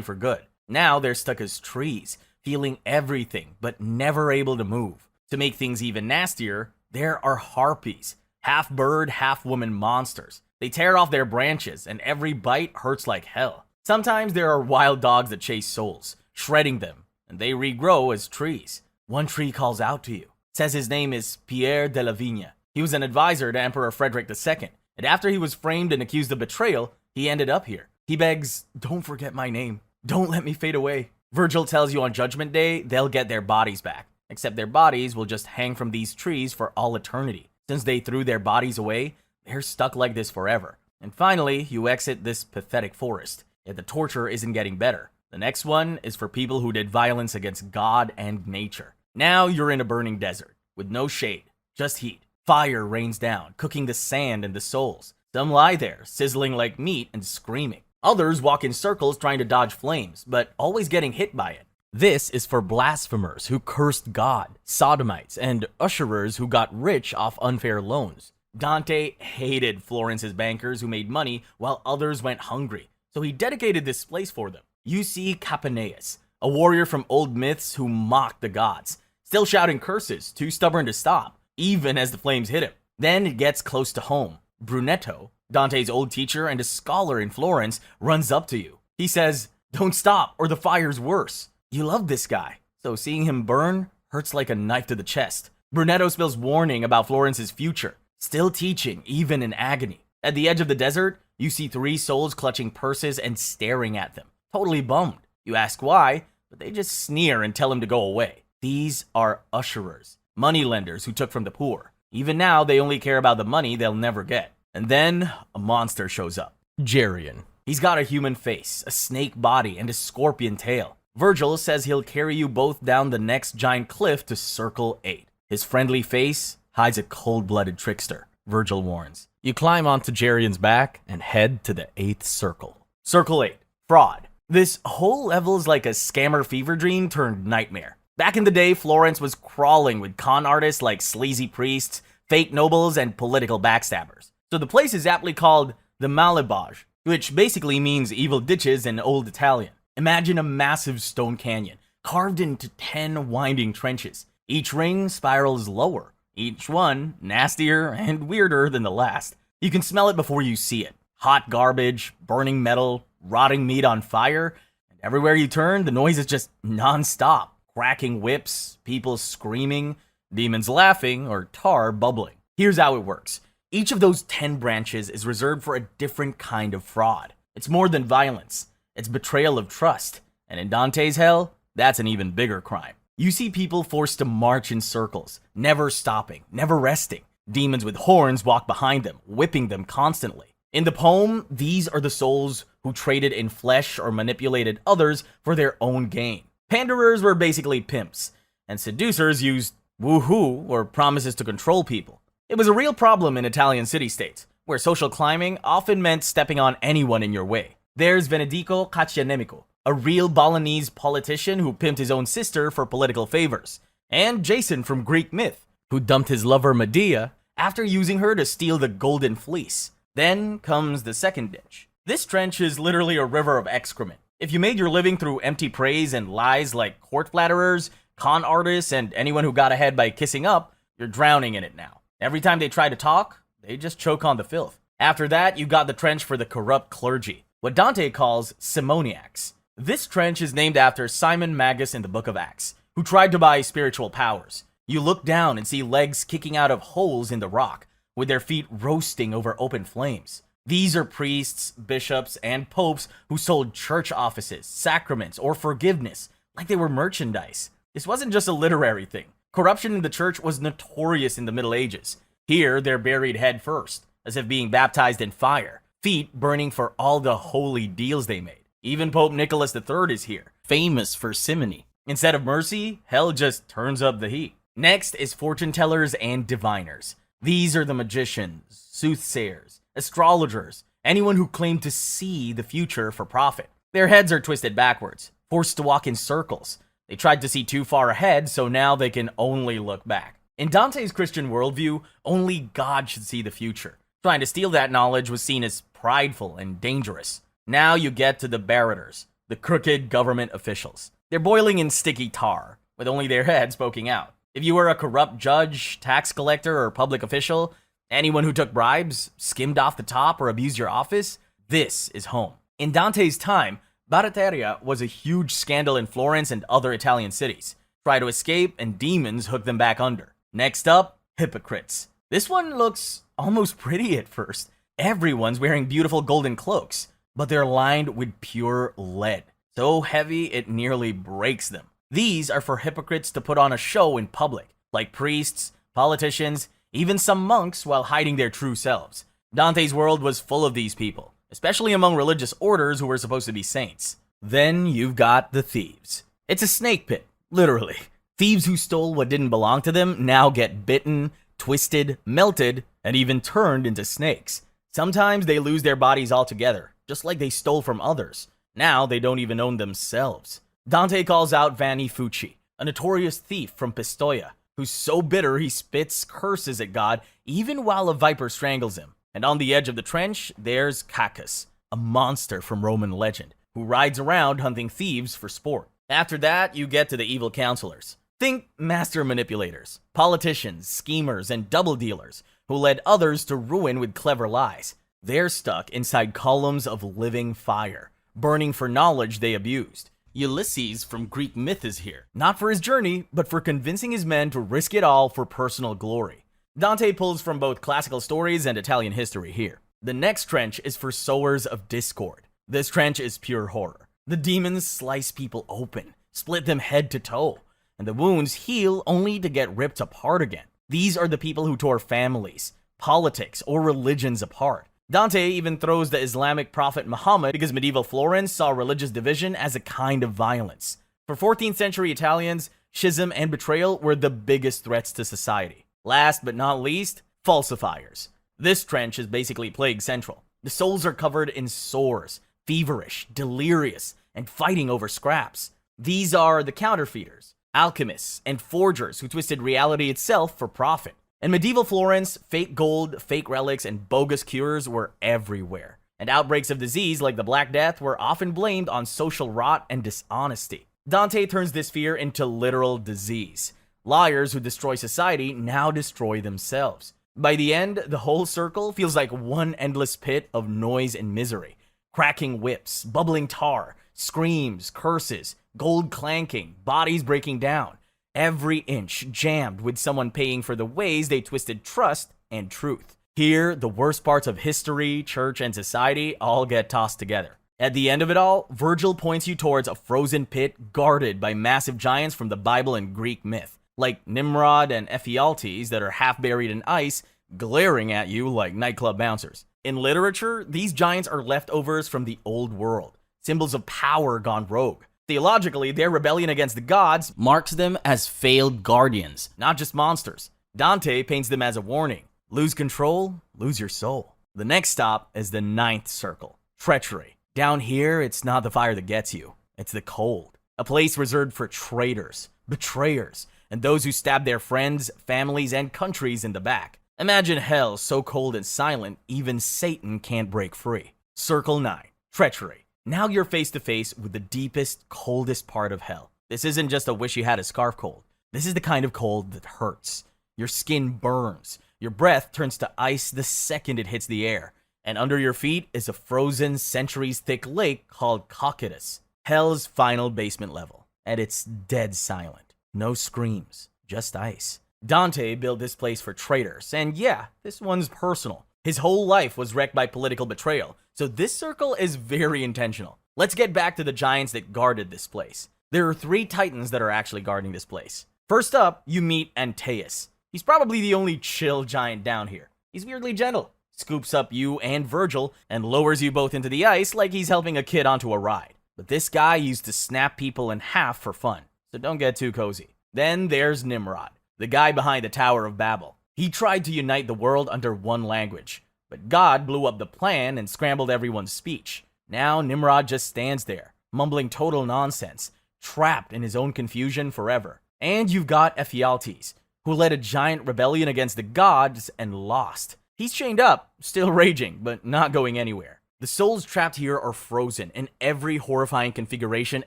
for good. Now they're stuck as trees, feeling everything, but never able to move. To make things even nastier, there are harpies, half bird, half woman monsters. They tear off their branches, and every bite hurts like hell. Sometimes there are wild dogs that chase souls, shredding them, and they regrow as trees. One tree calls out to you, says his name is Pierre de la Vigne. He was an advisor to Emperor Frederick II, and after he was framed and accused of betrayal, he ended up here. He begs, "Don't forget my name. Don't let me fade away." Virgil tells you on Judgment Day, they'll get their bodies back, except their bodies will just hang from these trees for all eternity. Since they threw their bodies away, they're stuck like this forever. And finally, you exit this pathetic forest. Yet the torture isn't getting better. The next one is for people who did violence against God and nature. Now you're in a burning desert, with no shade, just heat. Fire rains down, cooking the sand and the souls. Some lie there, sizzling like meat and screaming. Others walk in circles trying to dodge flames, but always getting hit by it. This is for blasphemers who cursed God, sodomites, and usherers who got rich off unfair loans. Dante hated Florence's bankers who made money while others went hungry, so he dedicated this place for them. You see Capaneus, a warrior from old myths who mocked the gods, still shouting curses, too stubborn to stop, even as the flames hit him. Then it gets close to home. Brunetto, Dante's old teacher and a scholar in Florence, runs up to you. He says, "Don't stop, or the fire's worse." You love this guy, so seeing him burn hurts like a knife to the chest. Brunetto spills warning about Florence's future, still teaching, even in agony. At the edge of the desert, you see 3 souls clutching purses and staring at them, totally bummed. You ask why, but they just sneer and tell him to go away. These are usherers, moneylenders who took from the poor. Even now, they only care about the money they'll never get. And then, a monster shows up. Geryon. He's got a human face, a snake body, and a scorpion tail. Virgil says he'll carry you both down the next giant cliff to Circle 8. His friendly face hides a cold-blooded trickster, Virgil warns. You climb onto Geryon's back and head to the 8th circle. Circle 8. Fraud. This whole level's like a scammer fever dream turned nightmare. Back in the day, Florence was crawling with con artists like sleazy priests, fake nobles, and political backstabbers. So the place is aptly called the Malebage, which basically means evil ditches in Old Italian. Imagine a massive stone canyon, carved into 10 winding trenches. Each ring spirals lower, each one nastier and weirder than the last. You can smell it before you see it. Hot garbage, burning metal, rotting meat on fire, and everywhere you turn, the noise is just non-stop. Cracking whips, people screaming, demons laughing, or tar bubbling. Here's how it works. Each of those 10 branches is reserved for a different kind of fraud. It's more than violence. It's betrayal of trust. And in Dante's hell, that's an even bigger crime. You see people forced to march in circles, never stopping, never resting. Demons with horns walk behind them, whipping them constantly. In the poem, these are the souls who traded in flesh or manipulated others for their own gain. Panderers were basically pimps, and seducers used woohoo or promises to control people. It was a real problem in Italian city-states, where social climbing often meant stepping on anyone in your way. There's Venedico Caccianemico, a real Balinese politician who pimped his own sister for political favors, and Jason from Greek myth, who dumped his lover Medea after using her to steal the golden fleece. Then comes the second ditch. This trench is literally a river of excrement. If you made your living through empty praise and lies like court flatterers, con artists, and anyone who got ahead by kissing up, you're drowning in it now. Every time they try to talk, they just choke on the filth. After that, you got the trench for the corrupt clergy, what Dante calls simoniacs. This trench is named after Simon Magus in the Book of Acts, who tried to buy spiritual powers. You look down and see legs kicking out of holes in the rock, with their feet roasting over open flames. These are priests, bishops, and popes who sold church offices, sacraments, or forgiveness like they were merchandise. This wasn't just a literary thing. Corruption in the church was notorious in the Middle Ages. Here, they're buried head first, as if being baptized in fire, feet burning for all the holy deals they made. Even Pope Nicholas III is here, famous for simony. Instead of mercy, hell just turns up the heat. Next is fortune tellers and diviners. These are the magicians, soothsayers, astrologers, anyone who claimed to see the future for profit. Their heads are twisted backwards, forced to walk in circles. They tried to see too far ahead, so now they can only look back. In Dante's Christian worldview, only God should see the future. Trying to steal that knowledge was seen as prideful and dangerous. Now you get to the barrators, the crooked government officials. They're boiling in sticky tar, with only their heads poking out. If you were a corrupt judge, tax collector, or public official, anyone who took bribes, skimmed off the top, or abused your office, this is home. In Dante's time, Baratteria was a huge scandal in Florence and other Italian cities. Try to escape, and demons hook them back under. Next up, hypocrites. This one looks almost pretty at first. Everyone's wearing beautiful golden cloaks, but they're lined with pure lead. So heavy it nearly breaks them. These are for hypocrites to put on a show in public, like priests, politicians, even some monks while hiding their true selves. Dante's world was full of these people, especially among religious orders who were supposed to be saints. Then you've got the thieves. It's a snake pit, literally. Thieves who stole what didn't belong to them now get bitten, twisted, melted, and even turned into snakes. Sometimes they lose their bodies altogether, just like they stole from others. Now they don't even own themselves. Dante calls out Vanni Fucci, a notorious thief from Pistoia, who's so bitter he spits curses at God even while a viper strangles him. And on the edge of the trench, there's Cacus, a monster from Roman legend, who rides around hunting thieves for sport. After that, you get to the evil counselors. Think master manipulators, politicians, schemers, and double dealers who led others to ruin with clever lies. They're stuck inside columns of living fire, burning for knowledge they abused. Ulysses from Greek myth is here, not for his journey, but for convincing his men to risk it all for personal glory. Dante pulls from both classical stories and Italian history here. The next trench is for sowers of discord. This trench is pure horror. The demons slice people open, split them head to toe, and the wounds heal only to get ripped apart again. These are the people who tore families, politics, or religions apart. Dante even throws the Islamic prophet Muhammad because medieval Florence saw religious division as a kind of violence. For 14th century Italians, schism and betrayal were the biggest threats to society. Last but not least, falsifiers. This trench is basically Plague Central. The souls are covered in sores, feverish, delirious, and fighting over scraps. These are the counterfeiters, alchemists, and forgers who twisted reality itself for profit. In medieval Florence, fake gold, fake relics, and bogus cures were everywhere. And outbreaks of disease like the Black Death were often blamed on social rot and dishonesty. Dante turns this fear into literal disease. Liars who destroy society now destroy themselves. By the end, the whole circle feels like one endless pit of noise and misery. Cracking whips, bubbling tar, screams, curses, gold clanking, bodies breaking down. Every inch jammed with someone paying for the ways they twisted trust and truth. Here, the worst parts of history, church, and society all get tossed together. At the end of it all, Virgil points you towards a frozen pit guarded by massive giants from the Bible and Greek myth, like Nimrod and Ephialtes that are half buried in ice, glaring at you like nightclub bouncers. In literature, these giants are leftovers from the old world, symbols of power gone rogue. Theologically, their rebellion against the gods marks them as failed guardians, not just monsters. Dante paints them as a warning. Lose control, lose your soul. The next stop is the ninth circle, treachery. Down here, it's not the fire that gets you, it's the cold. A place reserved for traitors, betrayers, and those who stab their friends, families, and countries in the back. Imagine hell so cold and silent, even Satan can't break free. Circle 9, treachery. Now you're face to face with the deepest, coldest part of hell. This isn't just a wish you had a scarf cold. This is the kind of cold that hurts. Your skin burns. Your breath turns to ice the second it hits the air. And under your feet is a frozen, centuries-thick lake called Cocytus. Hell's final basement level. And it's dead silent. No screams, just ice. Dante built this place for traitors. And yeah, this one's personal. His whole life was wrecked by political betrayal, so this circle is very intentional. Let's get back to the giants that guarded this place. There are 3 titans that are actually guarding this place. First up, you meet Antaeus. He's probably the only chill giant down here. He's weirdly gentle, scoops up you and Virgil, and lowers you both into the ice like he's helping a kid onto a ride. But this guy used to snap people in half for fun, so don't get too cozy. Then there's Nimrod, the guy behind the Tower of Babel. He tried to unite the world under one language, but God blew up the plan and scrambled everyone's speech. Now Nimrod just stands there, mumbling total nonsense, trapped in his own confusion forever. And you've got Ephialtes, who led a giant rebellion against the gods and lost. He's chained up, still raging, but not going anywhere. The souls trapped here are frozen in every horrifying configuration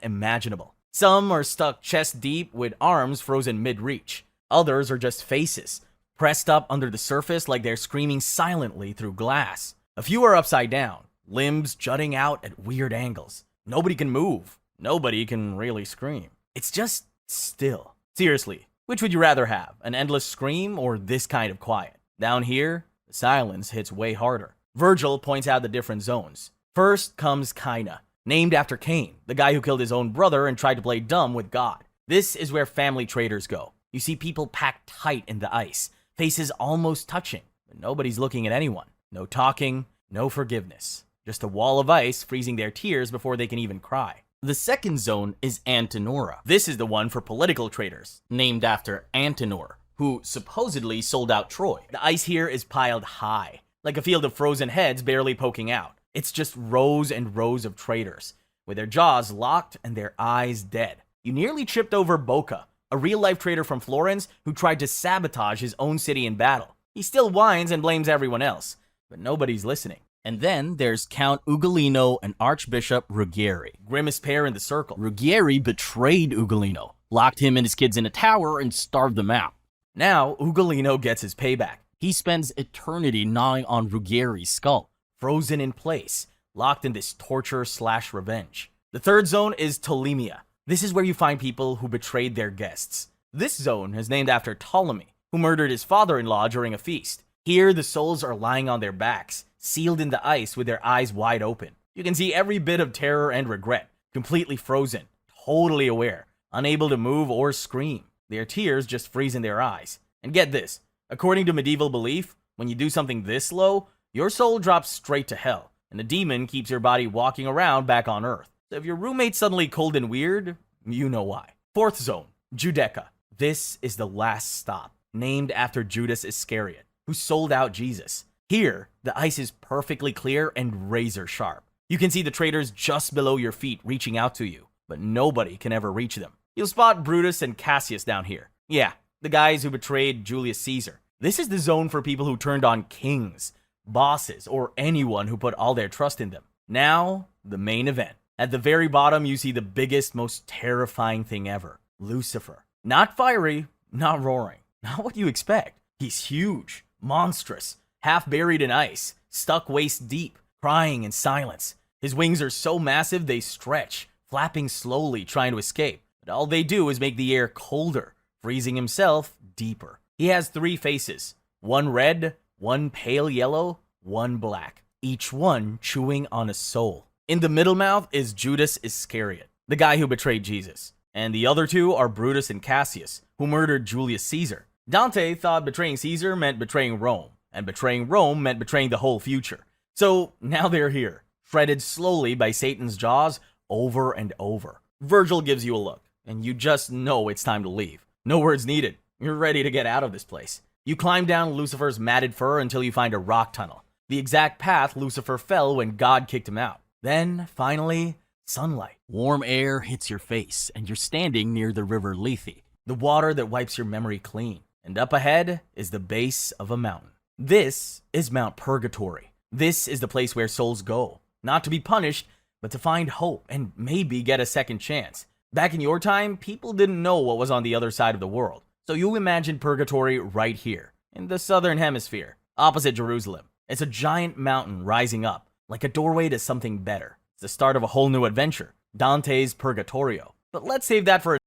imaginable. Some are stuck chest deep with arms frozen mid-reach. Others are just faces, pressed up under the surface like they're screaming silently through glass. A few are upside down, limbs jutting out at weird angles. Nobody can move. Nobody can really scream. It's just still. Seriously, which would you rather have, an endless scream or this kind of quiet? Down here, the silence hits way harder. Virgil points out the different zones. First comes Caina, named after Cain, the guy who killed his own brother and tried to play dumb with God. This is where family traitors go. You see people packed tight in the ice, faces almost touching, but nobody's looking at anyone. No talking, no forgiveness. Just a wall of ice freezing their tears before they can even cry. The second zone is Antenora. This is the one for political traitors, named after Antenor, who supposedly sold out Troy. The ice here is piled high, like a field of frozen heads barely poking out. It's just rows and rows of traitors, with their jaws locked and their eyes dead. You nearly tripped over Boca, a real-life traitor from Florence who tried to sabotage his own city in battle. He still whines and blames everyone else, but nobody's listening. And then there's Count Ugolino and Archbishop Ruggieri, grimmest pair in the circle. Ruggieri betrayed Ugolino, locked him and his kids in a tower, and starved them out. Now, Ugolino gets his payback. He spends eternity gnawing on Ruggieri's skull, frozen in place, locked in this torture/revenge. The third zone is Ptolemia. This is where you find people who betrayed their guests. This zone is named after Ptolemy, who murdered his father-in-law during a feast. Here, the souls are lying on their backs, sealed in the ice with their eyes wide open. You can see every bit of terror and regret, completely frozen, totally aware, unable to move or scream. Their tears just freeze in their eyes. And get this, according to medieval belief, when you do something this low, your soul drops straight to hell, and the demon keeps your body walking around back on Earth. So if your roommate's suddenly cold and weird, you know why. Fourth zone, Judaica. This is the last stop, named after Judas Iscariot, who sold out Jesus. Here, the ice is perfectly clear and razor sharp. You can see the traitors just below your feet reaching out to you, but nobody can ever reach them. You'll spot Brutus and Cassius down here. Yeah, the guys who betrayed Julius Caesar. This is the zone for people who turned on kings, bosses, or anyone who put all their trust in them. Now, the main event. At the very bottom, you see the biggest, most terrifying thing ever. Lucifer. Not fiery, not roaring. Not what you expect. He's huge, monstrous, half buried in ice, stuck waist deep, crying in silence. His wings are so massive they stretch, flapping slowly, trying to escape. But all they do is make the air colder, freezing himself deeper. He has 3 faces, one red, one pale yellow, one black, each one chewing on a soul. In the middle mouth is Judas Iscariot, the guy who betrayed Jesus. And the other 2 are Brutus and Cassius, who murdered Julius Caesar. Dante thought betraying Caesar meant betraying Rome, and betraying Rome meant betraying the whole future. So now they're here, shredded slowly by Satan's jaws over and over. Virgil gives you a look, and you just know it's time to leave. No words needed. You're ready to get out of this place. You climb down Lucifer's matted fur until you find a rock tunnel, the exact path Lucifer fell when God kicked him out. Then, finally, sunlight. Warm air hits your face, and you're standing near the river Lethe, the water that wipes your memory clean. And up ahead is the base of a mountain. This is Mount Purgatory. This is the place where souls go, not to be punished, but to find hope and maybe get a second chance. Back in your time, people didn't know what was on the other side of the world. So you imagine Purgatory right here, in the southern hemisphere, opposite Jerusalem. It's a giant mountain rising up, like a doorway to something better. It's the start of a whole new adventure, Dante's Purgatorio. But let's save that for